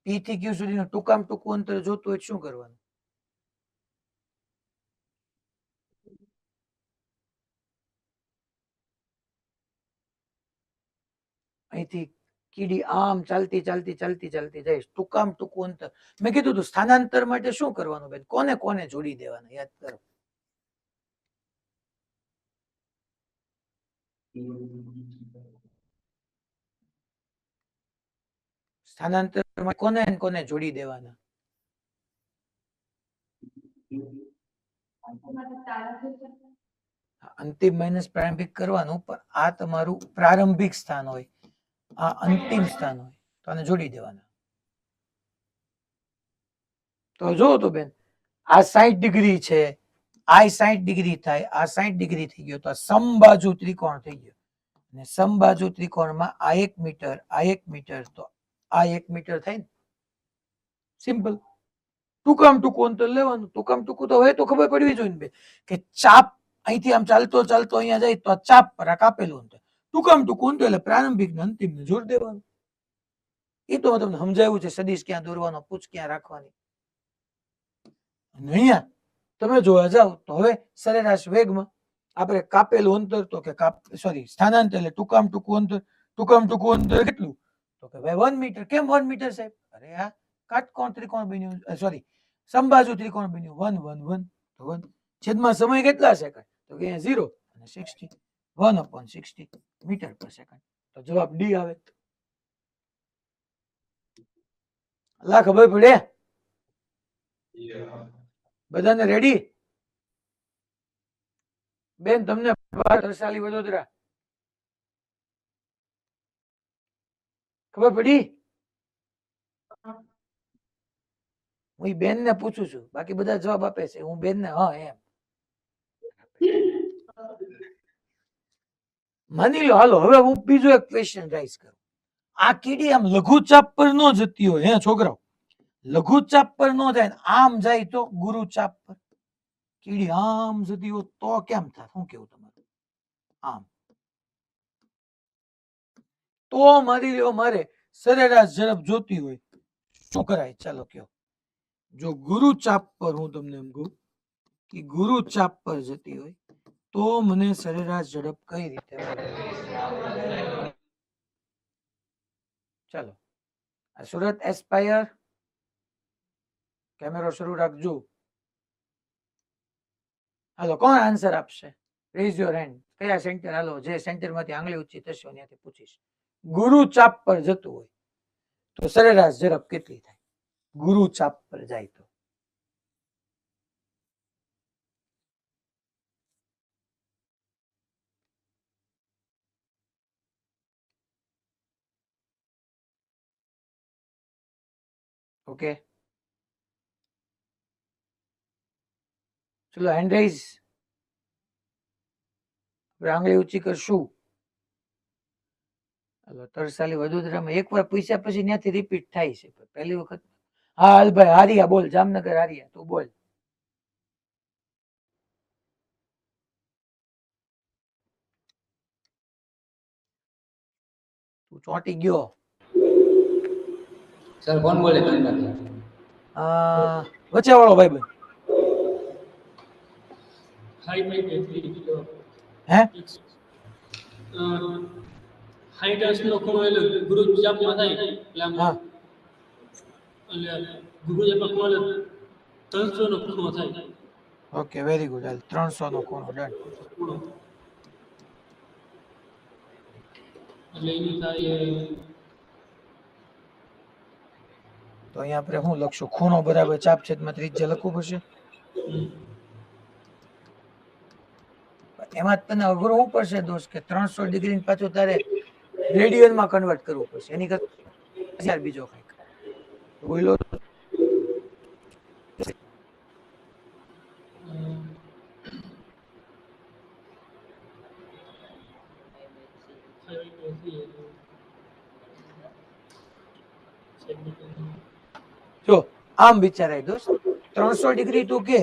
પી થી ક્યુ સુધીનું ટૂંકામાં ટૂંકું અંતર જોતું હોય શું કરવાનું? અહીંથી કીડી આમ ચાલતી ચાલતી ચાલતી ચાલતી જાય, ટૂંકામાં ટૂંકું અંતર. મેં કીધું તું સ્થાનાંતર માટે શું કરવાનું બેન? કોને કોને જોડી દેવાના, યાદ કરો. સ્થાનાંતર કોને કોને જોડી દેવાના? અંતિમ માઇનસ પ્રારંભિક કરવાનું, પણ આ તમારું પ્રારંભિક સ્થાન હોય, આ અંતિમ સ્થાન હોય, તો આને જોડી દેવાના. તો જો તો બેન, આ 60 ડિગ્રી છે, આ 60 ડિગ્રી થાય, આ 60 ડિગ્રી થઈ ગયો, તો આ સમબાજુ ત્રિકોણ થઈ ગયો. અને સમબાજુ ત્રિકોણમાં આ 1 મીટર, આ 1 મીટર, તો આ 1 મીટર થાય ને. સિમ્પલ. ટૂંકામાં ટૂંકું અંતર લેવાનું. ટૂંકામાં ટૂંકું તો હવે તો ખબર પડવી જોઈએ ને કે ચાપ અહીંથી આમ ચાલતો ચાલતો અહીંયા જાય તો આ ચાપ પર આ કાપેલું અંતર. ટૂંકામાં ટૂંકું અંતર એટલે પ્રારંભિક ને અંતિમ ને જોડ દેવાનું. એ તો મેં તમને સમજાવ્યું છે, સદીશ ક્યાં દોરવાનો, પૂછ ક્યાં રાખવાની. અહીંયા તમે જોવા જાવ તો હવે સરેરાશ વેગમાં આપણે કાપેલું અંતર, તો કે સોરી સ્થાનાંતર એટલે ટૂંકામાં ટૂંકું અંતર. ટૂંકામાં ટૂંકું અંતર કેટલું? તો કે ભાઈ 1 મીટર. કેમ 1 મીટર સાહેબ? અરે આ કાટકોણ ત્રિકોણ બન્યું, સોરી સમબાજુ ત્રિકોણ બન્યું, 1 1 1 તો 1 છેદમાં સમય કેટલા સેકન્ડ? તો કે અહીંયા 0 અને 60, 1/60 મીટર પર સેકન્ડ. તો જવાબ ડી આવે. અલા ખબર પડે? બધાને રેડી? બેન તમને તરસાલી વડોદરા ખબર પડી? હું બેન ને પૂછું છું, બાકી બધા જવાબ આપે છે. હું બેન ને હા એમ માની લો. હાલો હવે હું બીજો એક ક્વેશ્ચન રાઈઝ કરું. આ કીડી આમ લઘુચાપ પર ન જતી હોય હે છોકરાઓ, લઘુચાપ પર ન જાય આમ જાય તો ગુરુચાપ પર. કીડી આમ જતી હોય તો કેમ થાય? શું કેવું તમારું? આમ તો મારી લ્યો મારે સરેરાશ ઝડપ જોતી હોય શું કરાય? ચાલો કયો. જો ગુરુચાપ પર હું તમને એમ કહું કે ગુરુચાપ પર જતી હોય તો મને સરેરાશ ઝડપ કઈ રીતે મળે? ચાલો આ સુરત એસ્પાયર કેમેરો શરૂ રાખજો. હાલો કોણ આન્સર આપશે? Rays your hand. કયા સેન્ટર? હાલો જે સેન્ટર માંથી આંગળી ઊંચી થશે ત્યાંથી પૂછીશ. ગુરુચાપ પર જતું હોય તો સરેરાશ ઝડપ કેટલી થાય? ગુરુચાપ પર જાય તો ઓકે ચલો હેન્ડ રેઝ. આંગળી ઊંચી કરશું. તરસાલી વડોદરામાં એકવાર પૂછ્યા પછી ત્યાંથી રિપીટ થાય છે પહેલી વખત. હા હાલભાઈ હારિયા બોલ. જામનગર હારિયા તું બોલ. તું ચોંટી ગયો. સર કોણ બોલે? વચ્ચે વાળો ભાઈ બન. હે હાઈટસ નો ખૂણો એટલે ગુરુચાપમાં થાય એટલે આમ હા એટલે ગુરુચાપમાં ખૂણો એટલે 300 નો ખૂણો થાય. Okay very good. હાલ 300 નો ખૂણો ડન. ખૂણો એટલે એની થાય તો અહીંયા આપણે શું લખશું? ખૂણો બરાબર ચાપ છેદમાં ત્રિજ્યા લખવું પડશે. એમાં તને અઘરું શું પડશે દોસ્ત કે 300 ડિગ્રી પાછું તારે રેડિયન માં કન્વર્ટ કરવું પડશે. એની કરતા બીજો કંઈક બોલો. જો આમ વિચારાય દોસ્ત 300 ડિગ્રી તું કે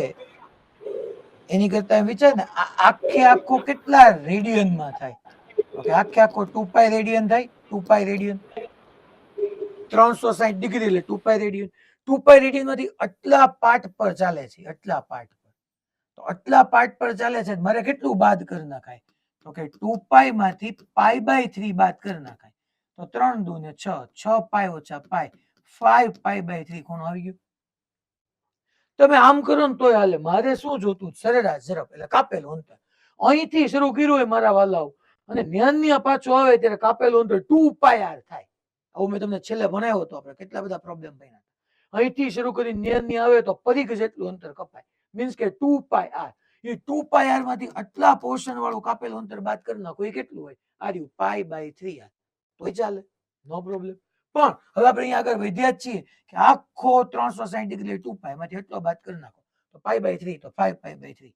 એની કરતા એમ વિચાર ને આખે આખો કેટલા રેડિયન માં થાય? ઓકે આખે આખો 2π રેડિયન થાય. 2π રેડિયન 360 ડિગ્રી એટલે 2π રેડિયન. 2π રેડિયન માંથી આટલા પાર્ટ પર ચાલે છે. આટલા પાર્ટ પર તો આટલા પાર્ટ પર ચાલે છે. મારે કેટલું બાદ કરી નાખાય? તો કે 2π માંથી π/3 બાદ કરી નાખાય તો 3 દુ ને 6 6π ઓછા π 5π/3 ખૂણો આવી ગયો. તમે આમ કરો ને તોય હાલે. મારે શું જોતું? સરેરાશ ઝડપ એટલે કાપેલું અંતર. અહીંથી શરૂ કર્યું હોય મારા વાલાઓ અને ન્યાન્યા પાછો આવે ત્યારે કાપેલું અંતર 2πr થાય. આવું મેં તમને છેલ્લે ભણાવ્યો હતો. આપણે કેટલા બધા પ્રોબ્લેમ બન્યા. અહીંથી શરૂ કરી ન્યાન્યા આવે તો પરિઘ જેટલું અંતર કપાય. મીન્સ કે 2πr. એ 2πr માંથી આટલા પોર્શન વાળું કાપેલું અંતર બાદ કરી નાખો. એ કેટલું હોય? આ રહ્યું π/3r. તોય ચાલે, નો પ્રોબ્લેમ. પણ હવે આપણે અહીંયા આગળ વધ્યા જ છીએ કે આખો 360 ડિગ્રી 2π માંથી એટલો બાદ કરી નાખો તો π/3 તો 5π/3.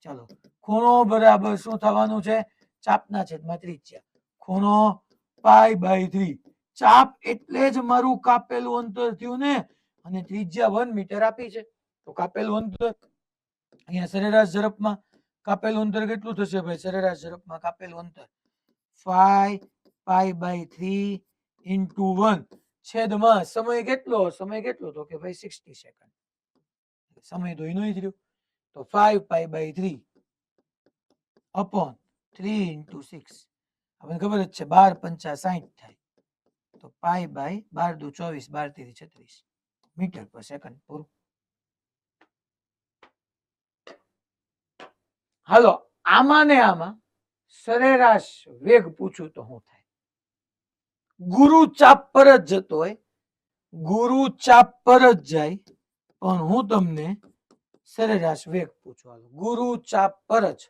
ચાલો ખૂણો બરાબર શું થવાનું છે? ચાપના છેદમાં ત્રિજ્યા. ખૂણો π/3. ચાપ એટલે જ મારું કાપેલું અંતર થયું ને. અને ત્રિજ્યા 1 મીટર આપી છે તો કાપેલું અંતર અહીંયા સરેરાશ ઝડપમાં કાપેલું અંતર કેટલું થશે ભાઈ? સરેરાશ ઝડપમાં કાપેલું અંતર 5π/3 into 1 છેદમાં સમય કેટલો? સમય કેટલો? તો કે ભાઈ 60 સેકન્ડ. સમય તો એનો જ રહ્યો તો 5π/3 upon 3 into 6. આપણને ખબર જ છે 12 પંચા 60 થાય તો π/12 દુ 24 12 તેરી 36 મીટર પર સેકન્ડ. પૂરું. હાલો આમાં ને આમાં સરેરાશ વેગ પૂછું તો શું થાય? ગુરુચાપ પર જ જતો હોય. ગુરુચાપ પર જ જાય પણ હું તમને સરેરાશ વેગ પૂછવાનો. ગુરુચાપ પર જ.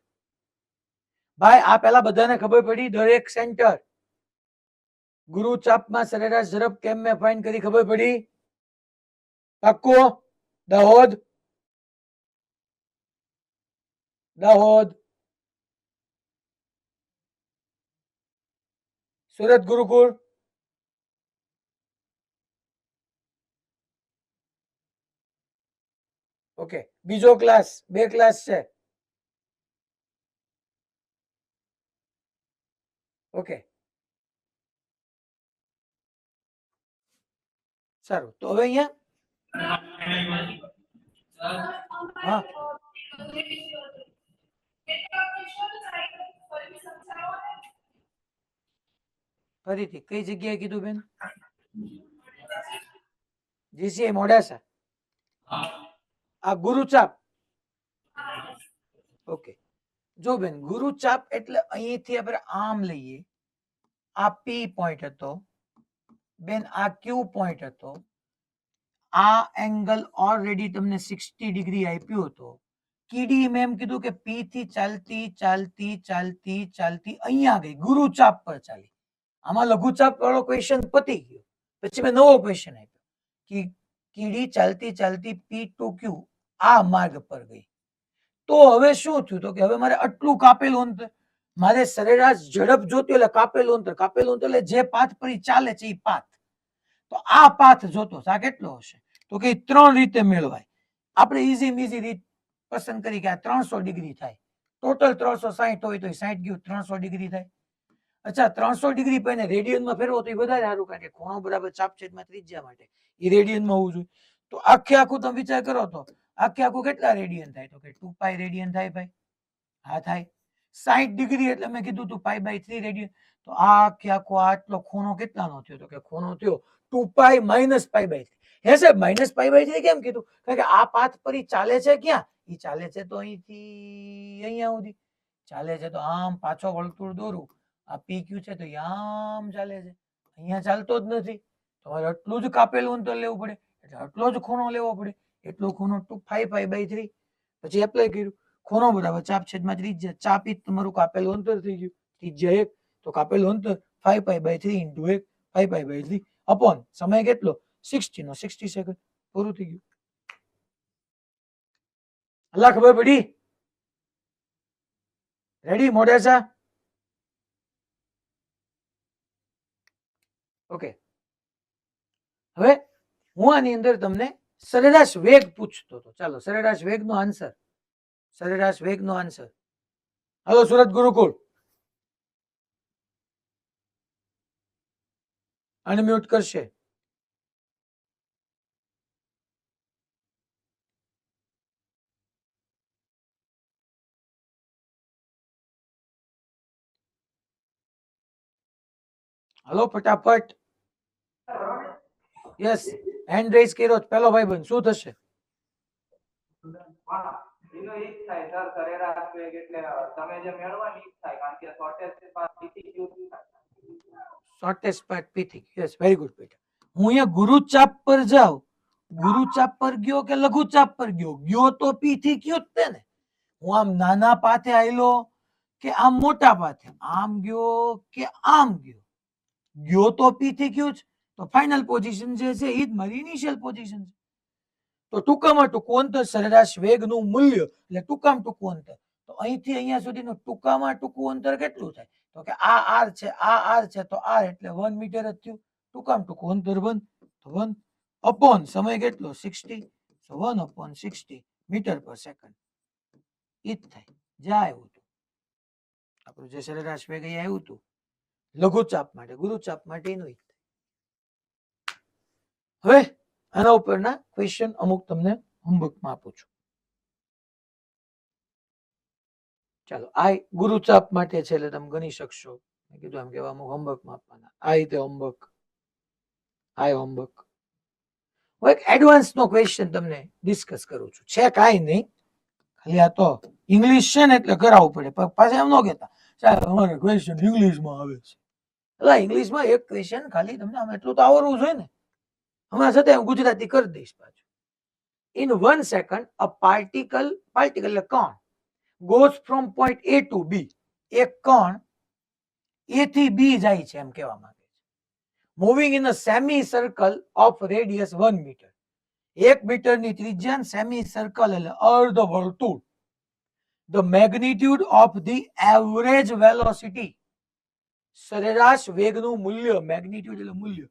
ભાઈ આ પેલા બધાને ખબર પડી દરેક સેન્ટર ગુરુચાપમાં સરેરાશ ઝડપ કેમ મેં ફાઇન્ડ કરી ખબર પડી? પાક્કો? દાહોદ, દાહોદ, સુરત ગુરુકુળ, ઓકે. બીજો ક્લાસ, બે ક્લાસ છે. ઓકે, સારું. તો હવે અહીંયા હા ફરીથી કઈ જગ્યાએ કીધું બેન? જીસીઆઈ મોડાસા. આ ગુરુચાપ. ઓકે, જો બેન ગુરુચાપ એટલે અહીંથી આપણે આમ લઈએ, આ પી પોઈન્ટ હતો બેન, આ ક્યુ પોઈન્ટ હતો, આ એંગલ ઓલરેડી તમને 60 ડિગ્રી આપ્યો હતો. કીડી મેં એમ કીધું કે પી થી ચાલતી ચાલતી ચાલતી ચાલતી અહીંયા ગઈ, ગુરુચાપ પર ચાલી. આમાં લઘુચાપ વાળો ક્વેશ્ચન પતી ગયો. પછી મેં નવો ક્વેશ્ચન આપ્યો કે કીડી ચાલતી ચાલતી પી ટુ ક્યુ આ માર્ગ પર ગઈ. તો હવે શું થયું? તો કે હવે મારે આટલું કાપેલું અંતર, મારે સરેરાશ ઝડપ જોતી એટલે કાપેલું અંતર, કાપેલું અંતર એટલે જે પાથ પર ચાલે છે એ પાથ. તો આ પાથ જોતો આ કેટલો હશે? તો કે 3 રીતે મેળવાય. આપણે ઈઝી રીત પસંદ કરી કે આ 300 ડિગ્રી થાય. ટોટલ 360 હોય તો 60 ગયું 300 ડિગ્રી થાય. અચ્છા, 300 ડિગ્રી પહેને રેડિયનમાં ફેરવો તો એ વધારે સારું, કારણ કે ખૂણો બરાબર ચાપછેદમાં ત્રિજ્યા માટે એ રેડિયનમાં હોવું જોઈએ. તો આખે આખું તમે વિચાર કરો તો આખે આખું કેટલા રેડિયન થાય? તો કે 2 પાઈ રેડિયન થાય ભાઈ. હા થાય. 60 ડિગ્રી એટલે મેં કીધું તું π/3 રેડિયન. તો આ આખે આખો આટલો ખૂણો કેટલાનો થયો? તો કે ખૂણો થયો 2 પાઈ માઇનસ π/3. હે સાહેબ, માઇનસ π/3 કેમ કીધું? કારણ કે આ પાથ પર ચાલે છે ક્યાં? એ ચાલે છે તો અહીંથી અહીંયા સુધી ચાલે છે. તો આમ પાછો વર્તુળ દોરું, આ પી ક્યુ છે તો આમ ચાલે છે, અહીંયા ચાલતો જ નથી. તમારે આટલું જ કાપેલું અંતર લેવું પડે, એટલે આટલો જ ખૂણો લેવો પડે. એટલો ખૂણો 5 π/3. પછી એપ્લાય કર્યું, ખૂણો બરાબર ચાપ છેદમાં ત્રિજ્યા. ચાપ ઈ તમારું કાપેલું અંતર થઈ ગયું, ત્રિજ્યા 1. તો કાપેલું અંતર 5 π/3 ઇન્ટુ 1, 5 π/3 અપોન સમય કેટલો? 60 નો 60 સેકન્ડ. પૂરું થઈ ગયું. અલ્લા ખબર પડી? રેડી મોડાસા? ઓકે, હવે હું આની અંદર તમને સરેરાશ વેગ પૂછતો હતો. ચાલો સરેરાશ વેગનો આન્સર, સરેરાશ વેગનો આન્સર. હાલો સુરત ગુરુકુળ, અનમ્યુટ કરશે. હાલો ફટાફટ. યસ, હેન્ડ રેઝ કર્યો પેલો ભાઈ બંધ. શું થશે? શોર્ટેસ્ટ પાથ પી થી. યસ, વેરી ગુડ બેટા. હું અહીંયા ગુરુચાપ પર જાઉં, ગુરુચાપ પર ગયો કે લઘુચાપ પર ગયો? ગયો તો પી થી ક્યુ જ તે ને. હું આમ નાના પાથે આયલો કે આમ મોટા પાથે? આમ ગયો કે આમ ગયો? ગયો તો પી થી ક્યુ જ. તો ફાઇનલ પોઝિશન જે છે એ જ મારી ઇનિશિયલ પોઝિશન છે. તો ટૂંકામાં ટૂંકું અંતર સરેરાશ વેગનું મૂલ્ય એટલે ટૂંકામાં ટૂંકું અંતર. તો અહીંથી અહીંયા સુધીનું ટૂંકામાં ટૂંકું અંતર કેટલું થાય? તો કે આ આર છે, આ આર છે, તો આર એટલે 1 મીટર જ થયું. ટૂંકામાં ટૂંકું અંતર 1, તો 1 અપોન સમય કેટલો? 60. તો 1 અપોન 60 મીટર પર સેકન્ડ. ઈ જ થાય જ્યાં આવ્યું હતું આપણું જે સરેરાશ વેગ અહીંયા આવ્યું હતું લઘુચાપ માટે, ગુરુચાપ માટે એનું ઈ જ થાય. હવે આના ઉપરના ક્વેશ્ચન અમુક તમને હોમવર્કમાં આપું છું. ચાલો, આ ગુરુચાપ માટે છે એટલે તમે ગણી શકશો. મેં કીધું એમ કે અમુક હોમવર્કમાં આપવાના. આ રીતે હોમવર્ક, આ હોમવર્ક. હું એક એડવાન્સ નો ક્વેશ્ચન તમને ડિસ્કસ કરું છું. છે કાંઈ નહીં, ખાલી આ તો ઇંગ્લિશ છે ને એટલે કરાવવું પડે. પાછા એમ ન કહેતા સાહેબ અમારે ક્વેશ્ચન ઇંગ્લિશમાં આવે છે. એટલે ઇંગ્લિશમાં એક ક્વેશ્ચન ખાલી તમને આમ એટલું તો આવડવું જોઈએ ને. હમણાં છતાં હું ગુજરાતી કરી દઈશ પાછું. In 1 second, a particle એટલે કણ goes from point A to B. એક કણ A થી B જાય છે એમ કહેવા માંગે છે. Moving in a semicircle of radius 1 meter. 1 મીટરની ત્રિજ્યા સેમી સર્કલ એટલે અર્ધ વર્તુળ. The magnitude of the average velocity, સરેરાશ વેગનું મૂલ્ય, મેગ્નિટ્યુડ એટલે મૂલ્ય,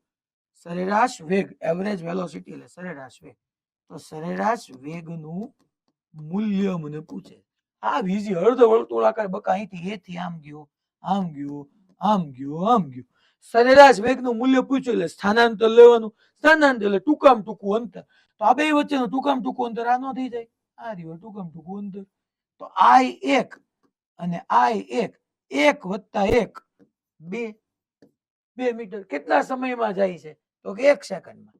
સરેરાશ વેગ, એવરેજ વેલોસિટી એટલે સરેરાશ વેગ, તો સરેરાશ વેગનું મૂલ્ય મને પૂછે. આ બીજી અર્ધ વર્તુળાકાર બકા અહીંથી એથી આમ ગયો, આમ ગયો, આમ ગયો, આમ ગયો. સરેરાશ વેગનું મૂલ્ય પૂછ્યું એટલે સ્થાનાંતર લેવાનું. સ્થાનાંતર એટલે ટૂંકામાં ટૂંકું અંતર. તો આ બે વચ્ચેનું ટૂંકામાં ટૂંકું અંતર આ નો થઈ જાય, આ રહ્યું ટૂંકામાં ટૂંકું અંતર. તો I1 અને I1, 1 વત્તા 1 2 મીટર. કેટલા સમયમાં જાય છે? તો કે 1 સેકન્ડમાં.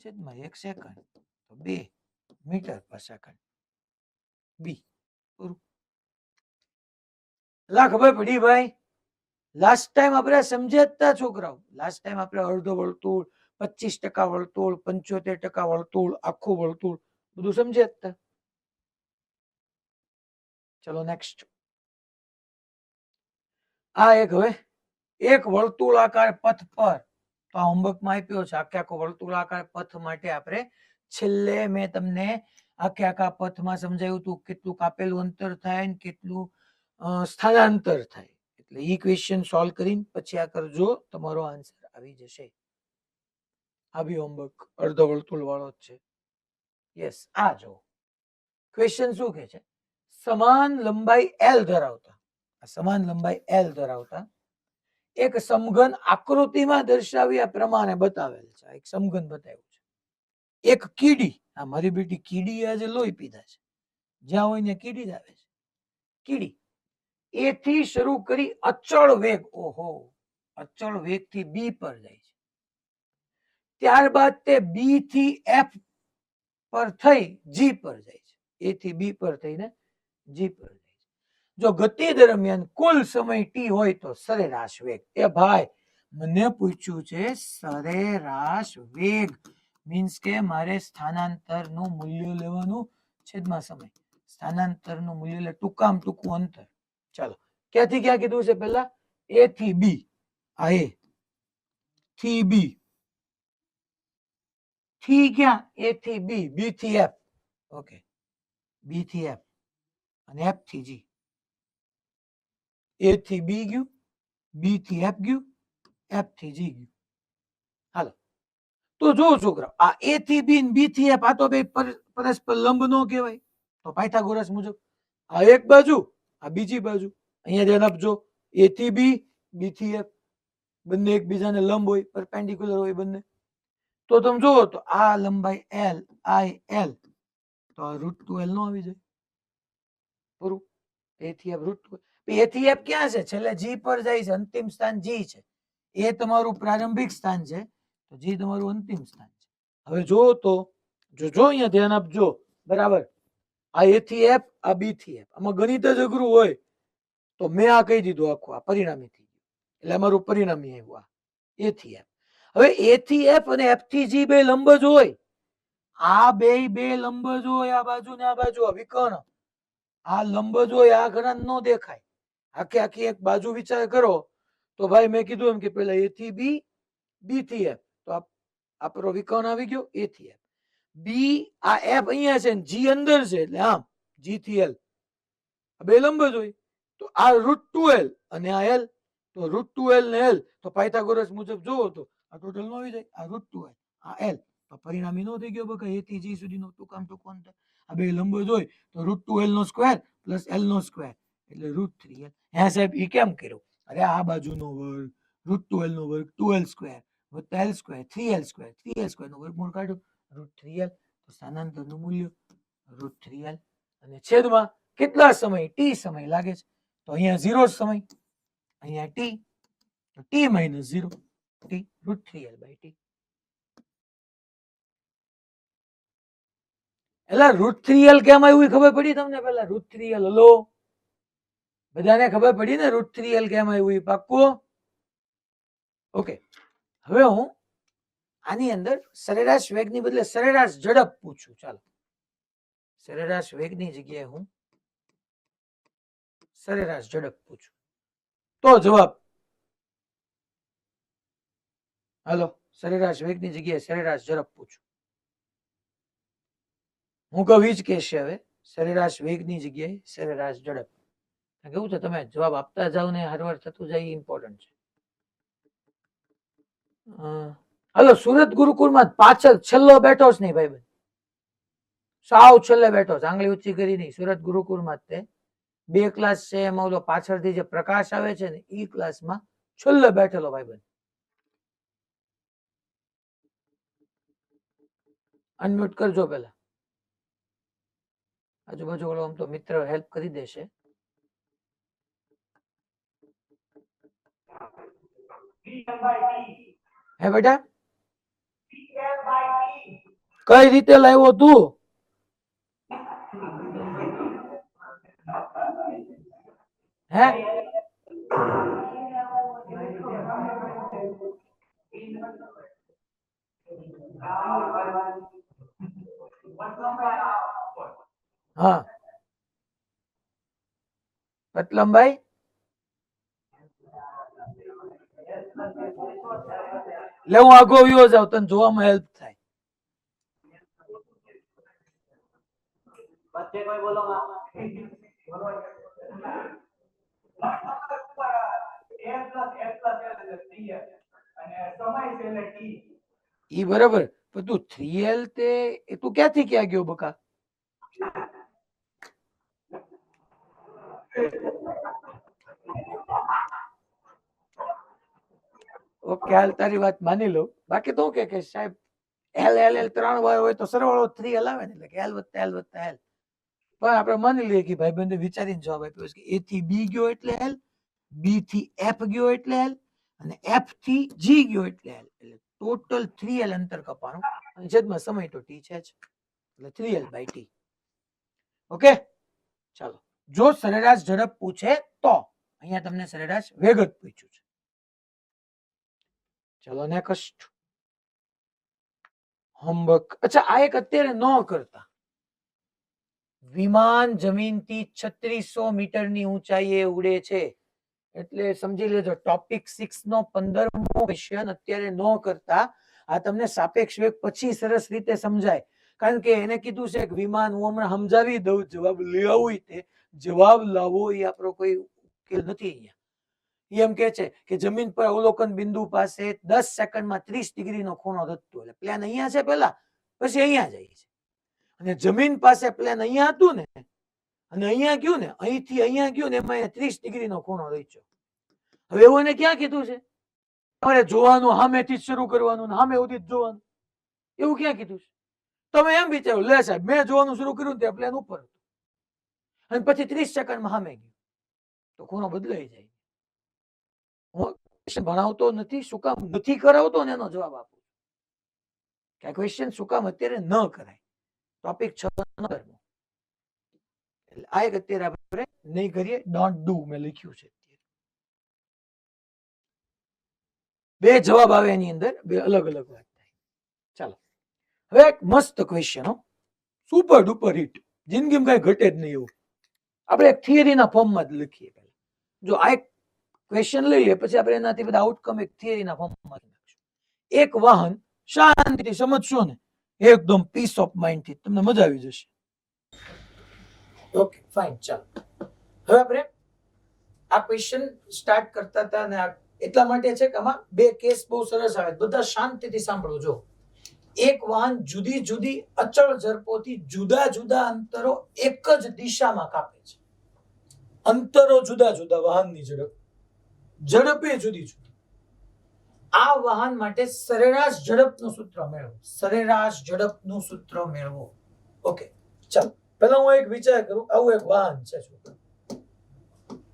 છેદમાં 1 સેકન્ડ, તો 2 મીટર પર સેકન્ડ. બી લા ખબર પડી ભાઈ? લાસ્ટ ટાઈમ આપણે સમજ્યા હતા છોકરાઓ. લાસ્ટ ટાઈમ આપણે અડધો વર્તુળ, 25% વર્તુળ, 75% વર્તુળ, આખું વર્તુળ બધું સમજ્યા હતા. ચલો નેક્સ્ટ. આ એક હવે એક વર્તુળાકાર પથ પર, તો આ હોમવર્કમાં આપ્યો છે. આખો વર્તુળાકાર પથ માટે આપણે છેલ્લે મેં તમને આખા પથમાં સમજાવ્યું હતું કેટલું કાપેલું અંતર થાય ને કેટલું સ્થાનાંતર થાય. એટલે ઈ ક્વેશ્ચન સોલ્વ કરીને પછી આ કરજો, તમારો આન્સર આવી જશે. આ બી હોમવર્ક અર્ધ વર્તુળ વાળો જ છે. યસ, આ જો ક્વેશ્ચન શું કહે છે? સમાન લંબાઈ L ધરાવતા, સમાન લંબાઈ L ધરાવતા એક સમઘન આકૃતિમાં દર્શાવ્યા પ્રમાણે બતાવેલ છે. એક સમઘન બતાવ્યું છે. એક કીડી, આ મારી બેટી કીડી આજે લોહી પીધા છે, જ્યાં હોય ને કીડી જ આવે છે. કીડી એ થી શરૂ કરી અચળ વેગ, ઓહો, અચળ વેગ થી બી પર જાય છે. ત્યારબાદ તે બી થી એફ પર થઈ જી પર જાય છે. એ થી બી પર થઈને જી પર જાય છે. જો ગતિ દરમિયાન કુલ સમય ટી હોય તો સરેરાશ વેગ. એ ભાઈ મને પૂછ્યું છે સરેરાશ વેગ, મીન્સ કે મારે સ્થાનાંતર નું મૂલ્ય લેવાનું છેદમાં સમય. સ્થાનાંતર નું મૂલ્ય એટલે ટૂંકામાં ટૂંકું અંતર. ચાલો, ક્યાંથી ક્યાં કીધું છે? પેલા એ થી બી, આ એ થી બી, થી ક્યાં? એ થી બી, બી થી એફ, ઓકે, બી થી એફ અને એફ થી જી. એ થી બી ગયું, બી થી એફ ગયું, એફ થી જી ગયું. હાલો, તો જો છોકરા, આ એ થી બી ને બી થી એફ આ તો બે પરસ્પર લંબ નો કહેવાય. તો પાયથાગોરસ મુજબ આ એક બાજુ, આ બીજી બાજુ. અહીંયા ધ્યાન આપજો, એ થી બી, બી થી એફ બંને એકબીજાને લંબ હોય, પરપેન્ડિક્યુલર હોય બંને. તો તમે જુઓ તો આ લંબાઈ L, I L, તો √2L નો આવી જાય. પૂરું. એ થી એફ √2. એ થી એફ ક્યાં છે? છેલ્લે જી પર જાય છે. અંતિમ સ્થાન જી છે. એ તમારું પ્રારંભિક સ્થાન છે, તો જી તમારું અંતિમ સ્થાન છે. હવે જો તો જો અહીંયા ધ્યાન આપજો, બરાબર. આ એ થી એફ, આ બી થી એફ, આમાં ગણિત જ અઘરું હોય તો મેં આ કહી દીધું આખું, આ પરિણામી થઈ ગયું. એટલે અમારું પરિણામી આવ્યું આ એ થી એફ. હવે એ થી એફ અને એફ થી જી બે લંબ જ હોય. આ બે લંબ જ હોય, આ બાજુ ને આ બાજુ, આ વિકર્ણ. આ લંબ જ હોય, આ ઘણા ન દેખાય. આખી એક બાજુ વિચાર કરો તો ભાઈ મેં કીધું એમ કે પેલા એ થી બી, બી થી એફ, તો આપણો વિકર્ણ આવી ગયો એ થી એફ. બી, આ એફ અહીંયા છે, જી અંદર છે, એટલે આમ જી થી એલ. બે લંબ જ હોય. તો આ √2L અને આ L, તો √2L ને L, તો પાયથાગોરસ મુજબ જોવો તો આ ટોટલ નો આવી જાય. આ √2L, આ L, તો પરિણામી નો થઈ ગયો બકા એ થી જી સુધીનો ટૂંકામાં ટૂંકું અંતર. આ બે લંબ જ હોય તો √2L નો સ્ક્વેર પ્લસ L નો સ્ક્વેર એટલે √3L. હા સાહેબ, એ કેમ કર્યું? અરે આ બાજુનો વર્ગ, √2L નો વર્ગ 2L સ્ક્વેર વત્તા L square 3L square, 3L square નો વર્ગમૂળ કાઢ્યો √3L. તો સ્થાનાંતરનું મૂલ્ય √3L અને છેદમાં કેટલા સમય? ટી સમય લાગે છે, તો અહીંયા 0 સમય, અહીંયા ટી, તો ટી માઇનસ 0, ટી √3L/T. એટલે √3L કેમ આવ્યું ખબર પડી તમને? પેલા √3L, હલો બધાને ખબર પડી ને √3L કેમ આવ્યું? પાક્કું? ઓકે. હવે હું આની અંદર સરેરાશ વેગની બદલે સરેરાશ ઝડપ પૂછું. ચાલો, સરેરાશ વેગની જગ્યાએ હું સરેરાશ ઝડપ પૂછું તો જવાબ, હાલો, સરેરાશ વેગની જગ્યાએ સરેરાશ ઝડપ પૂછું હું કહું ઈ જ કહેશે હવે સરેરાશ વેગની જગ્યાએ સરેરાશ ઝડપ. કેવું છે તમે જવાબ આપતા જાવ ને હરવાર થતું જાય ઇમ્પોર્ટન્ટ છે. હાલો સુરત ગુરુકુળમાં પાછળ છેલ્લો બેઠો જ નહીં ભાઈ, સાવ છેલ્લે બેઠો છે, આંગળી ઊંચી કરી નહીં. સુરત ગુરુકુળમાં તે 2 ક્લાસ છે, એમાં ઓલો પાછળથી જે પ્રકાશ આવે છે ને ઈ ક્લાસમાં છેલ્લે બેઠેલો ભાઈબંધ. અનમ્યુટ કરજો પેલા. આજુબાજુ વાળો આમ તો મિત્ર હેલ્પ કરી દેશે. હે બેટા કઈ રીતે લાવ્યો તું? હે હા પતલમભાઈ લે હું આગો વ્યો જાવ તને જોવામાં હેલ્પ થાય. ઈ બરાબર પણ તું 3L તે એ તું ક્યાંથી ક્યાં ગયો બકા? ઓકે હાલ તારી વાત માની લો. બાકી તો કે સાહેબ એલ એલ એલ 3 વાર હોય તો સરવાળો 3L આવે ને, એટલે કે એલ વત્તા એલ વત્તા એલ. પણ આપણે માની લઈએ કે ભાઈ બંને વિચારીને જવાબ આપ્યો છે કે એ થી બી ગયો એટલે એલ, બી થી એફ ગયો એટલે એલ, અને એફ થી જી ગયો એટલે એલ. એટલે ટોટલ 3L અંતર કપાણું અને છેદમાં સમય તો ટી છે જ, એટલે 3L બાય ટી. ઓકે ચાલો, જો સરેરાશ ઝડપ પૂછે તો અહીંયા તમને સરેરાશ વેગ જ પૂછ્યું છે. ચલો નેક્સ્ટ હોમવર્ક. અચ્છા આ એક અત્યારે ન કરતા. વિમાન જમીનથી 3600 મીટરની ઊંચાઈએ ઉડે છે, એટલે સમજી લેજો ટોપિક 6 નો 15મો ક્વેશ્ચન અત્યારે ન કરતા. આ તમને સાપેક્ષ વેગ પછી સરસ રીતે સમજાય, કારણ કે એને કીધું છે કે વિમાન, હું હમણાં સમજાવી દઉં, જવાબ લઈ આવું તે જવાબ લાવવો એ આપણો કોઈ ઉકેલ નથી. અહીંયા એમ કે છે કે જમીન પર અવલોકન બિંદુ પાસે 10 સેકન્ડમાં 30 ડિગ્રીનો ખૂણો રચતો. એટલે પ્લેન અહીંયા છે પેલા, પછી અહીંયા જાય છે, અને જમીન પાસે પ્લેન અહીંયા હતું ને, અને અહીંયા ગયું ને, અહીંથી અહીંયા ગયું ને, એમાં 30 ડિગ્રીનો ખૂણો રચ્યો. હવે એવું એને ક્યાં કીધું છે તમારે જોવાનું સામેથી જ શરૂ કરવાનું, સામે સુધી જ જોવાનું, એવું ક્યાં કીધું છે? તમે એમ વિચારો લે સાહેબ મેં જોવાનું શરૂ કર્યું ત્યાં પ્લેન ઉપર હતું અને પછી 30 સેકન્ડમાં સામે ગયું, તો ખૂણો બદલાઈ જાય. હું ભણાવતો નથી, શું કામ નથી કરાવતો ને એનો જવાબ આપું કે આ ક્વેશ્ચન શું કામ અત્યારે ન કરાય. ટોપિક 6 એટલે આ એક અત્યારે આપણે નહીં કરીએ, ડોન્ટ ડુ મેં લખ્યું છે. બે જવાબ આવે એની અંદર, બે અલગ અલગ વાત થાય. ચાલો હવે એક મસ્ત ક્વેશ્ચન હો, સુપર ડુપર હિટ, જિંદગીમાં કઈ ઘટે જ નહીં એવું. આપણે એક થિયરીના ફોર્મમાં જ લખીએ. પહેલા જો આ એક ક્વેશ્ચન લઈ લે, પછી આપણે એનાથી બધા આઉટકમ એક થિયરીના ફોર્મમાં નાખશું. એક વાહન શાંતિથી સમજશો ને એકદમ પીસ ઓફ માઇન્ડ થી, તમને મજા આવી જશે. Okay fine. ચાલો હવે આપણે આ ક્વેશ્ચન સ્ટાર્ટ કરતા હતા ને એટલા માટે છે કે આમાં બે કેસ બહુ સરસ આવે, બધા શાંતિથી સાંભળો. જો એક વાહન જુદી જુદી અચળ ઝડપોથી જુદા જુદા અંતરો એક જ દિશામાં કાપે છે. અંતરો જુદા જુદા, વાહનની ઝડપે જુદી જુદી. આ વાહન માટે સરેરાશ ઝડપનું સૂત્ર મેળવો. સરેરાશ ઝડપનું સૂત્ર મેળવો. ઓકે ચાલો પહેલા હું એક વિચાર કરું. આવું એક વાહન છે,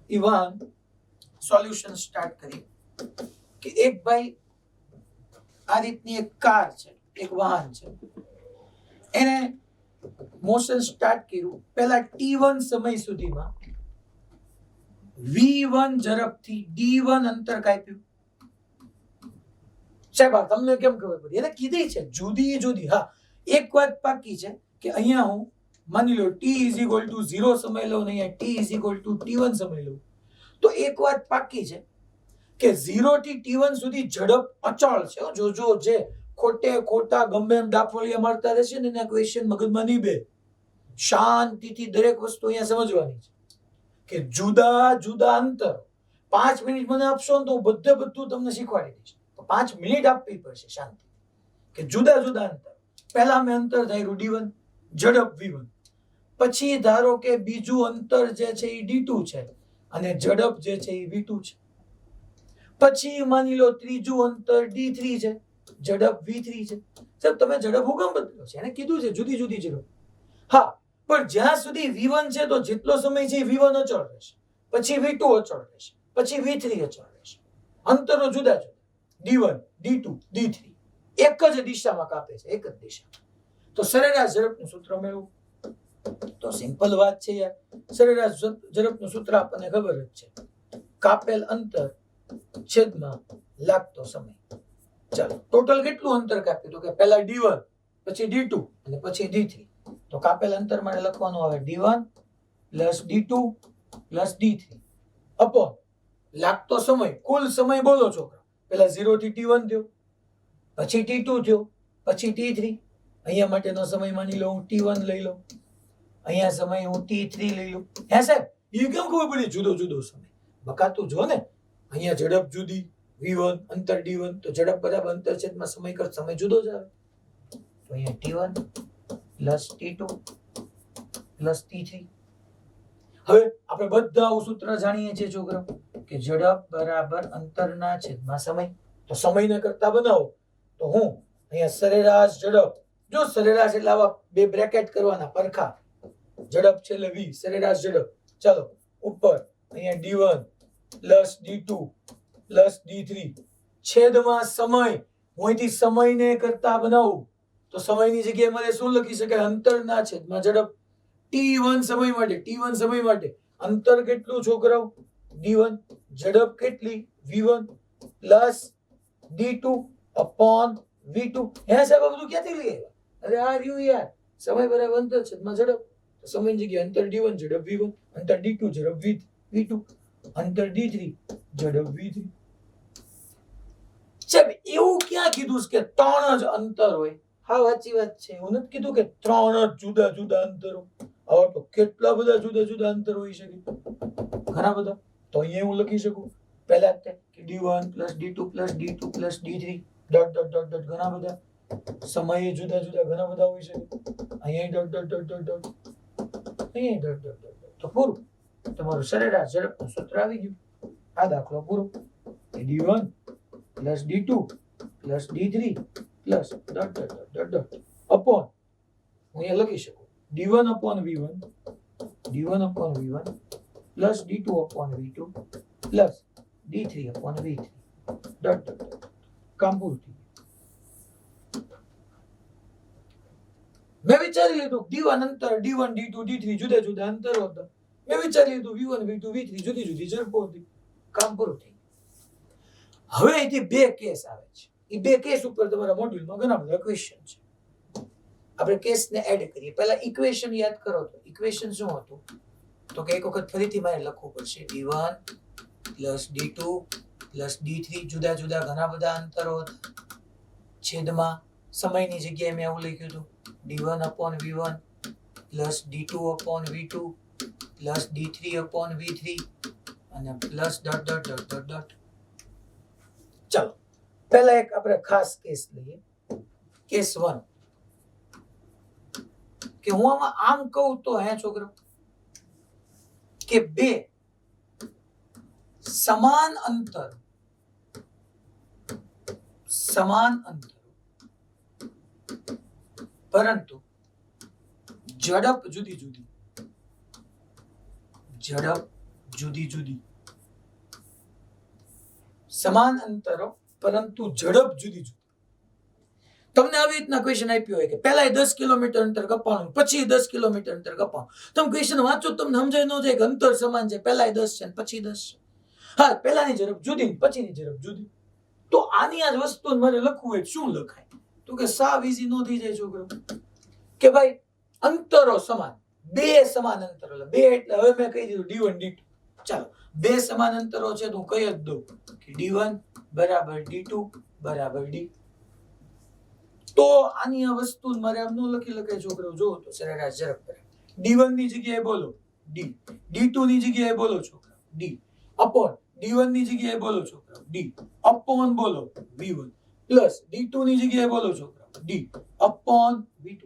એ વાહન સોલ્યુશન સ્ટાર્ટ કરી કે એક ભાઈ આ રીતની એક કાર છે, એક વાહન છે, એને મોશન સ્ટાર્ટ કર્યું. પહેલા t1 સમય સુધીમાં v1 ઝડપથી d1 અંતર કાપ્યું. સાહેબ તમને કેમ ખબર પડી? એને કીધી છે જુદી જુદી. હા એક વાત પાકી છે કે અહીંયા હું માની લો t = 0 સમય લઉં ને અહીંયા t = t1 સમય લઉં, તો એક વાત પાકી છે કે 0 થી t1 સુધી ઝડપ અચળ છે. જો જે ખોટે ખોટા ગમે એમ દાફળિયા મારતા રહેશે ને એના ક્વેશ્ચન મગજમાં નહીં બે. શાંતિથી દરેક વસ્તુ અહીંયા સમજવાની છે કે જુદા જુદા અંતર 5 મિનિટ મને આપશો ને તો હું બધું તમને શીખવાડી દઈશ. તો 5 મિનિટ આપવી પડશે શાંતિ, કે જુદા જુદા અંતર. પહેલા મેં અંતર ધાર્યું d1, ઝડપ v1. પછી ધારો કે બીજું અંતર જે છે એ d2 છે અને ઝડપ જે છે એ v2 છે. પછી માની લો ત્રીજું અંતર d3 છે, ઝડપ v3 છે. સાહેબ તમે ઝડપ હુકમ બદલ્યો છે, એને કીધું છે જુદી જુદી ઝડપ. હા, પણ જ્યાં સુધી v1 છે તો જેટલો સમય છે v1 અચળ રહેશે, પછી v2 અચળ રહેશે, પછી v3 અચળ રહેશે. અંતરો જુદા જુદા, d1, d2, d3 એક જ દિશામાં કાપે છે, એક જ દિશા. તો સરેરાશ ઝડપનું સૂત્ર મેળવું તો સિમ્પલ વાત છે યાર. સરેરાશ ઝડપનું સૂત્ર આપણને ખબર જ છે, કાપેલ અંતર છેદમાં લાગતો સમય. ચાલો ટોટલ કેટલું અંતર કાપ્યું તો કે પહેલા d1, પછી d2 અને પછી d3. તો કાપેલ અંતર માટે લખવાનું આવે d1 plus d2 plus d3 upon લાગતો સમય. કુલ સમય બોલો છોકરા, પહેલા 0 થી t1 થયો, પછી t2 થયો, પછી t3. અહીંયા માટેનો સમય માની લો હું t1 લઈ લઉં, અહીંયા સમય હું t3 લઈ લઉં. હે સાહેબ એ કેમ ખબર પડી જુદો જુદો સમય? બકાતું જો ને, અહીંયા ઝડપ જુદી v1 અંતર d1, તો ઝડપ બરાબર અંતર છેદમાં સમય કર, સમય જુદો જ આવે. તો અહીંયા t1 plus t2 plus t3. હવે આપણે બધા સૂત્ર જાણીએ છીએ છોકરો કે ઝડપ બરાબર અંતરના છેદમાં સમય. તો સમયને કરતા બનાવો તો હું અહીંયા સરેરાશ ઝડપ, જો સરેરાશ એટલે આવા બે બ્રેકેટ કરવાના પરખા, ઝડપ છેલ્લે v, સરેરાશ ઝડપ. ચાલો ઉપર અહીંયા d1 plus d2 plus d3 છેદમાં સમય. હું અહીંથી સમયને કરતા બનાવું તો સમયની જગ્યાએ મારે શું લખી શકાય? અંતરના છેદમાં ઝડપ. t1 સમય માટે, t1 સમય માટે અંતર કેટલું છોકરાઓ? d1. ઝડપ કેટલી? v1 plus d2 upon v2. હે સાહેબ આ બધું ક્યાંથી લઈ આવ્યા? અરે આ રહ્યું યાર, સમય બરાબર અંતર છેદમાં ઝડપ. સમયની જગ્યાએ અંતર d1 ઝડપ v1, અંતર d2 ઝડપ v2, અંતર d3 ઝડપ v3. સાહેબ એવું ક્યાં કીધું કે 3 જ અંતર હોય? હા સાચી વાત છે, હું નથી કીધું કે 3 જ જુદા જુદા અંતરો. હવે તો કેટલા બધા જુદા જુદા અંતર હોઈ શકે, ઘણા બધા. તો અહીંયા હું લખી શકું પહેલા કે d1 plus d2 plus d2 plus d3 dot dot dot dot. ઘણા બધા સમયે જુદા જુદા ઘણા બધા હોઈ શકે. અહીંયા dot dot dot dot dot, અહીંયા ડોટ ડોટ ડોટ ડોટ. તો પૂરું, તમારું સરેરાશ ઝડપનું સૂત્ર આવી ગયું. આ દાખલો પૂરો. d1 plus d2 plus d3 plus dot dot dot dot upon હું અહીંયા લખી શકું d1 upon v1, d1 upon v1 plus d2 upon v2 plus d3 upon v3 dot dot dot. કામ પૂરું થયું. મેં વિચારી લીધું d1 અંતર d1 d2 d3 જુદા જુદા અંતરો હતા. મેં વિચારી લીધું v1 v2 v3 જુદી જુદી ઝડપો હતી. કામ પૂરું થયું. હવે અહીંથી બે કેસ આવે છે. એ બે કેસ ઉપર તમારા મોડ્યુલમાં ઘણા બધા ક્વેશ્ચન છે. આપણે કેસને એડ કરીએ. પહેલા ઇક્વેશન યાદ કરો તો ઇક્વેશન શું હતું? તો કે એક વખત ફરીથી મારે લખવું પડશે d1 plus d2 plus d3 જુદા જુદા ઘણા બધા અંતરો હતા. છેદમાં સમયની જગ્યાએ મેં એવું લખ્યું હતું d1 upon v1 plus d2 upon v2 plus d3 upon v3 અને plus dot dot dot dot dot. ચાલો પહેલા એક આપણે ખાસ કેસ લઈએ, કેસ 1. કે હું આમાં આમ કહું તો હે છોકરો કે બે સમાન અંતર પરંતુ ઝડપ જુદી જુદી, ઝડપ જુદી જુદી. સમાન અંતરો પરંતુ ઝડપ જુદી જુદી. તમને આવી રીતના ક્વેશ્ચન આપ્યો હોય કે પહેલા 10 કિલોમીટર અંતર કપાણું, પછી 10 કિલોમીટર અંતર કપાણું. તમે ક્વેશ્ચન વાંચો તમને સમજાય ન જાય કે અંતર સમાન છે, પહેલા 10 છે પછી 10 છે. હા, પહેલાની ઝડપ જુદી પછીની ઝડપ જુદી. તો આની આ વસ્તુ મારે લખવું હોય શું લખાય? તો કે સાવ ઈઝી નો થઈ જાય છોકરો કે ભાઈ અંતરો સમાન, બે સમાન અંતરો. બે એટલે હવે મેં કહી દીધું d1 d2. ચાલો બે સમાન અંતરો છે તો હું કહી જ દઉં કે d1 બરાબર d2 બરાબર d. તો આની આ વસ્તુ મારે આમ ન લખી લખાય છોકરો. જો તો સરેરાશ ઝડપ d1 ની જગ્યાએ બોલો d, d2 ની જગ્યાએ બોલો છોકરા d અપોન d1 ની જગ્યાએ બોલો છોકરા d અપોન બોલો v1 પ્લસ d2 ની જગ્યાએ બોલો છોકરા d અપોન v2.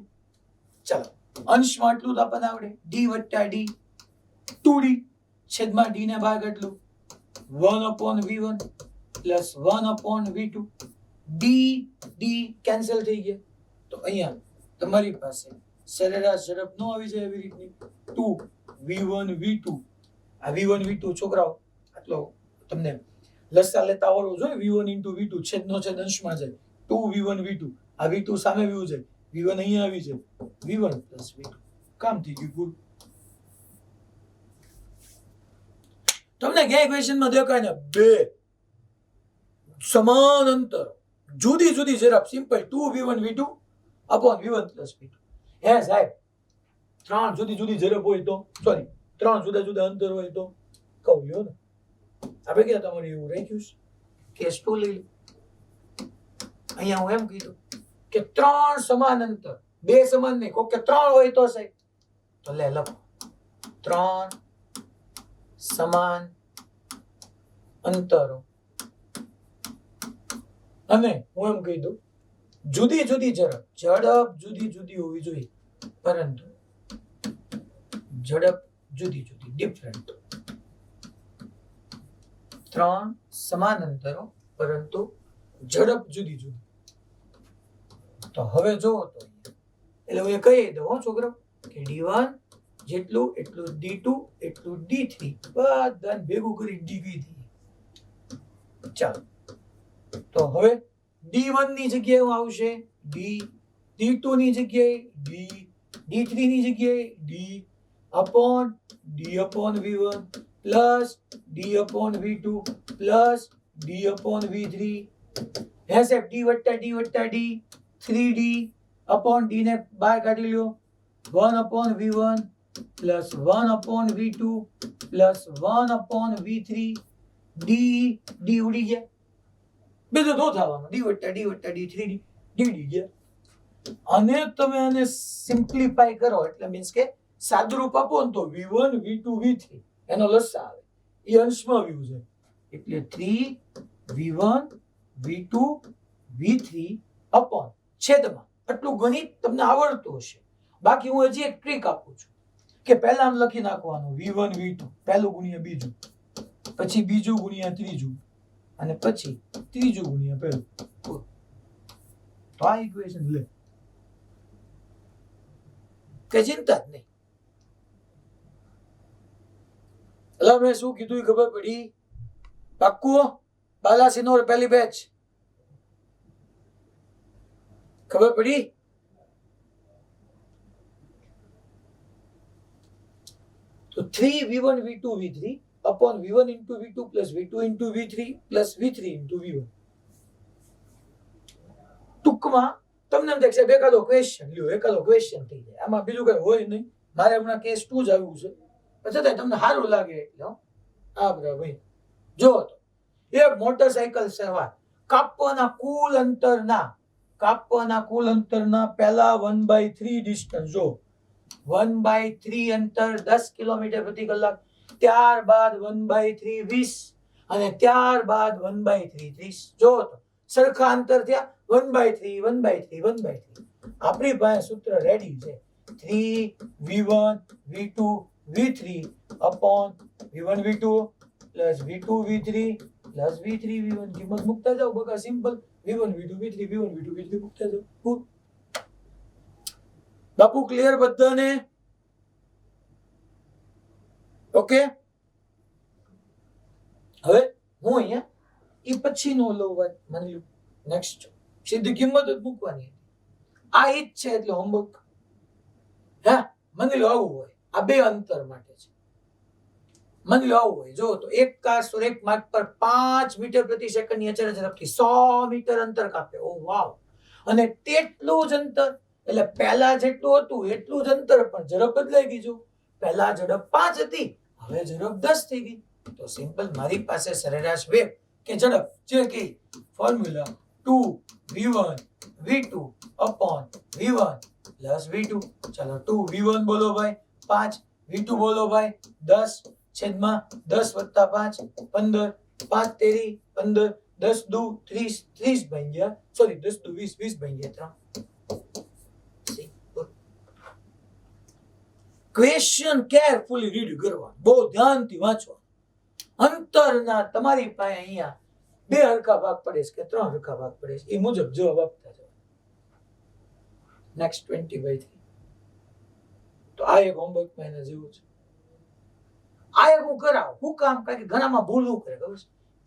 ચાલો અંશમાં આટલું તો આપણને આવડે d વત્તા d 2d છેદમાં d ને ભાગ એટલું 1 upon v1 plus 1 upon v2 d d cancel થઈ ગયા તો અહીંયા તમારી પાસે સરેરાશ ઝડપ નો આવી જાય એવી રીતની 2v1 v2 આ v1 v2 છોકરાઓ આટલો તમને લસા લેતા આવડવું જોઈએ v1 v2 છેદનો છેદ અંશમાં જાય 2v1 v2 આ v2 સામે વ્યુ જાય v1 અહીંયા આવી જાય v1 v2 કામ થઈ ગયું પૂરું. તમને ક્યાંય ક્વેશ્ચનમાં દેખાય ને બે સમાન અંતર જુદી જુદી ઝડપ simple 2v1 v2 upon v1 v2 હે સાહેબ ત્રણ જુદી જુદી ઝડપ હોય તો સોરી ત્રણ જુદા જુદા અંતર હોય તો કહું લ્યો ને આપણે ક્યાં તમારે એવું રાખ્યું છે કેસ 2 લઈ લો અહીંયા હું એમ કીધું કે ત્રણ સમાન અંતર બે સમાન નહીં કોક કે ત્રણ હોય તો સાહેબ તો લે લખો ત્રણ સમાન અંતરો અને હું એમ કહી દઉં જુદી જુદી ઝડપ જુદી જુદી હોવી જોઈએ પરંતુ ઝડપ જુદી જુદી ડિફરન્ટ. ત્રણ સમાન અંતરો પરંતુ ઝડપ જુદી જુદી. તો હવે જોવો તો એટલે હું એ કહી દઉં હો છોકરો કે d1 જેટલું એટલું d2 એટલું d3 બધાને ભેગું કરી d કહી દઈએ. ચાલો તો હવે d1 ની જગ્યાએ હું આવશે d, d2 ની જગ્યાએ d, d3 ની જગ્યાએ d upon d upon v1 plus d upon v2 plus d upon v3 હે સાહેબ d વત્તા d 3d અપોન d ને બહાર કાઢી લ્યો 1 upon v1 plus 1 upon v2 plus 1 upon v3 d ઉડી ગયા બીજું તો થવાનું d વત્તા d 3d d ગયા અને તમે આને સિમ્પ્લિફાય કરો એટલે મીન્સ કે સાદુરૂપ આપો ને તો v1 v2 v3 એનો લસા આવે એ અંશમાં વ્યુ છે એટલે 3v1 v2 v3 અપોન છેદમાં આટલું ગણિત તમને આવડતું હશે. બાકી હું હજી એક ટ્રીક આપું છું કે પહેલા આમ લખી નાખવાનું v1 v2 પહેલું ગુણ્યા બીજું પછી બીજું ગુણ્યા ત્રીજું અને પછી ત્રીજું ગુણ્યા પહેલું તો આ ઇક્વેશન લે કે ચિંતા જ નહીં. એટલે મેં શું કીધું ખબર પડી પાક્કું બાલાસિનોર પહેલી બેચ ખબર પડી તો 3v1 v2 v3 upon v1 into v2 plus v2 into v3 plus v3 into v1 ટૂંકમાં તમને એમ દેખાય એકાદો ક્વેશ્ચન લ્યો એકાદો ક્વેશ્ચન થઈ જાય આમાં બીજું કઈ હોય નહીં. મારે હમણાં કેસ 2 જ આવ્યું છે પછી તમને સારું લાગે એટલે આ બધા ભાઈ જો તો એક મોટરસાયકલ સવાર કાપવાના કુલ અંતરના પહેલા 1/3 ડિસ્ટન્સ જો 1/3 અંતર 10 કિલોમીટર પ્રતિ કલાક ત્યારબાદ 1/3 20 અને ત્યારબાદ 1/3 30 જો તો સરખા અંતર થયા 1/3 1/3 1/3 આપણી પાસે સૂત્ર રેડી છે 3v1 v2 v3 upon v1 v2 plus v2 v3 plus v3 v1 કિંમત મૂકતા જાઓ બકા simple v1 v2 v3 v1 v2 v3 મૂકતા જાઓ બાપુ ક્લિયર બધાને ઓકે. હવે હું અહીંયા એ પછીનો લઉં વાત માની લો નેક્સ્ટ સીધી કિંમત જ મૂકવાની આ ઈ જ છે એટલે હોમવર્ક હા માની લો આવું હોય આ બે અંતર માટે છે માની લો આવું હોય જો તો એક કાર એક માર્ગ પર 5 મીટર પ્રતિ સેકન્ડની અચળ ઝડપથી 100 મીટર અંતર કાપે ઓ વાવ અને તેટલું જ અંતર એટલે પહેલા જેટલું હતું એટલું જ અંતર પણ ઝડપ બદલાઈ ગઈ જો પહેલા ઝડપ 5 હતી હવે ઝડપ 10 થઈ ગઈ તો સિમ્પલ મારી પાસે સરેરાશ વેગ કે ઝડપ જે કે formula 2v1 v2 upon v1 plus v2 ચલો 2v1 બોલો ભાઈ 5 v2 બોલો ભાઈ 10 છેદમાં 10 વત્તા 5 15 5 તેરી 15 10 દુ 30 30 બની ગયા સોરી 10 દુ 20 20 બની ગયા 3 ક્વેશ્ચન કેરફુલી રીડ કરવા બહુ ધ્યાનથી વાંચવા અંતરના તમારી પાસે અહીંયા 2 હરખા ભાગ પડે છે કે 3 હરખા ભાગ પડે છે એ મુજબ જવાબ આપતા જાઓ નેક્સ્ટ 20/3 તો આ એક હોમવર્ક માં એના જેવું છે આ એક હું કરાવ હું કામ કારણ કે ઘણામાં ભૂલ હું કરે ખબર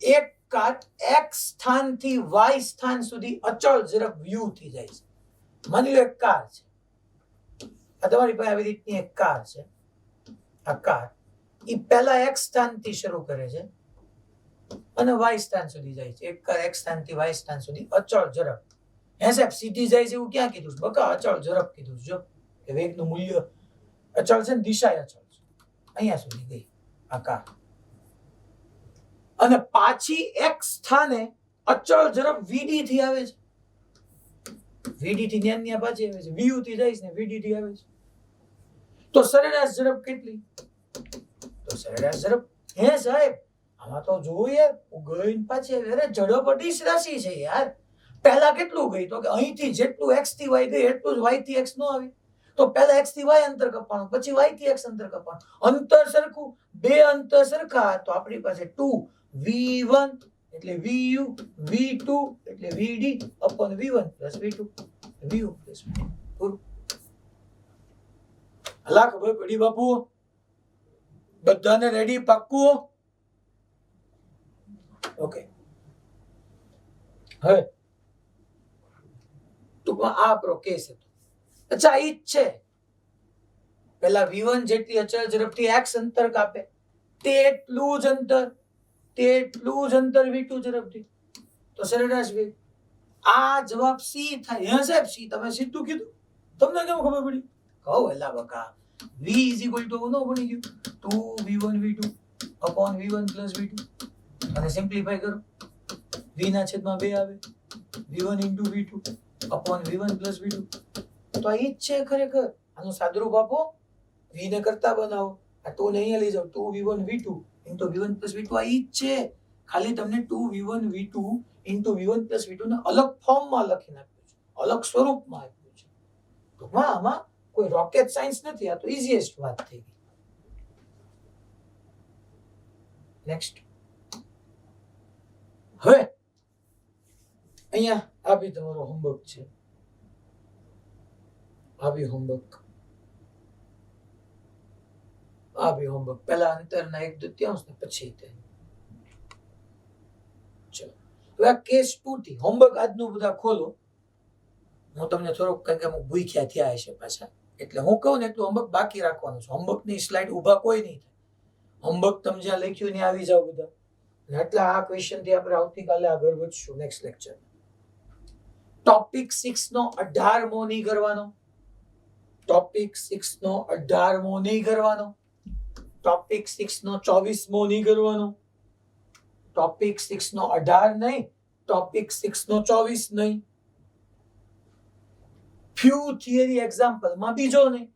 છે એક કાટ x સ્થાનથી y સ્થાન સુધી અચળ ઝડપ u થી જાય છે માની લો એક કાર છે આ તમારી પાસે આવી રીતની એક કાર છે આ કાર એ પહેલા x સ્થાનથી શરૂ કરે છે અને y સ્થાન સુધી જાય છે એક કાર x સ્થાનથી y સ્થાન સુધી અચળ ઝડપ હે સાહેબ સીધી જાય છે એવું ક્યાં કીધું છે બકા અચળ ઝડપ કીધું છે જો કે વેગનું મૂલ્ય અચળ છે ને દિશા અચળ છે અહીંયા સુધી ગઈ આ કાર અને પાછી x સ્થાને અચળ ઝડપ vd થી આવે છે vd થી ન્યા પાછી આવે છે vu થી જાય છે ને vd થી આવે છે તો સરેરાશ ઝડપ કેટલી તો સરેરાશ ઝડપ હે સાહેબ આમાં તો જોઈએ ગઈ પાછી અરે ઝડપ અડીશ રાશિ છે યાર પહેલા કેટલું ગઈ તો કે અહીંથી જેટલું x થી y ગઈ એટલું જ y થી x નો આવી તો પહેલા x થી y અંતર કપાણું પછી y થી x અંતર કપાણું અંતર સરખું બે અંતર સરખા તો આપણી પાસે 2v1 એટલે vu v2 એટલે vd upon v1 plus v2 vu plus v2 પૂરું હલા ખબર પડી બાપુ બધાને રેડી પાક્કું ઓકે હવે ટૂંકમાં આ આપણો કેસ હતો અચ્છા ઈ જ છે પેલા v1 જેટલી અચળ ઝડપથી x અંતર કાપે તેટલું જ અંતર v2 ઝડપથી તો સરેરાશ વેગ આ જવાબ c થાય હા સાહેબ c તમે સીધું કીધું તમને કેમ ખબર પડી કહો એલા બકા v નો બની ગયું 2v1 v2 upon v1 plus v2 અને સિમ્પ્લિફાય કરો v ના છેદમાં 2 આવે v1 into v2 upon v1 plus v2 તો આ ઈ જ છે ખરેખર આનું સાદુરૂપ આપો v ને કરતા બનાવો આ 2 ને અહીંયા લઈ જાઓ 2v1 v2 into v1 plus v2 આ ઈ જ છે ખાલી તમને 2v1 v2 into v1 plus v2 ને અલગ ફોર્મમાં લખી નાખ્યું છે અલગ સ્વરૂપમાં આપ્યું છે ટૂંકમાં આમાં કોઈ રોકેટ સાયન્સ નથી આ તો ઈઝીએસ્ટ વાત થઈ ગઈ નેક્સ્ટ હવે અહીંયા આ બી તમારો હોમવર્ક છે આ બી હોમવર્ક પહેલા અંતરના 1/3 ને પછી તે ચલો હવે આ કેસ 2 થી હોમવર્ક આજનું બધા ખોલો હું તમને થોડોક કંઈક અમુક ભૂખ્યા થયા હશે પાછા એટલે હું કહું ને એટલું હોમવર્ક બાકી રાખવાનું છે હોમવર્કની સ્લાઇડ ઊભા કોઈ નહીં થાય હોમવર્ક તમે જ્યાં લખ્યું ને આવી જાવ બધા એટલે આ ક્વેશ્ચન થી આપણે આવતીકાલે આગળ વધશું નેક્સ્ટ લેક્ચર ટોપિક 6 નો 18મો નહીં કરવાનો ટોપિક 6 નો 18મો નહીં કરવાનો ટોપિક 6 નો 24મો નહીં કરવાનો ટોપિક 6 નો 18 નહીં ટોપિક 6 નો 24 નહીં ફ્યુ થિયરી એક્ઝામ્પલ માં બીજો નહીં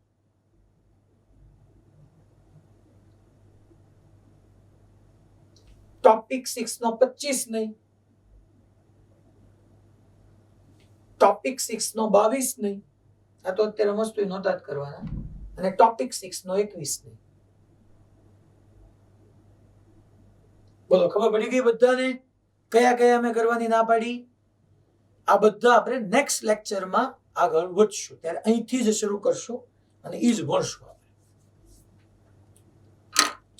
ટોપિક 6 નો 25 નહીં ટોપિક 6 નો 22 નહીં આ તો અત્યારે મસ્ત નોંધ જ કરવાના અને ટોપિક 6 નો 21 નહીં બોલો ખબર પડી ગઈ બધાને કયા કયા મેં કરવાની ના પાડી આ બધા આપણે નેક્સ્ટ લેક્ચરમાં આગળ વધશું ત્યારે અહીંથી જ શરૂ કરશું અને ઈ જ ભણશું આપણે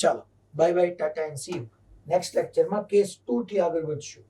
ચાલો bye bye Tata and C you next લેક્ચરમાં કેસ 2 થી આગળ વધશું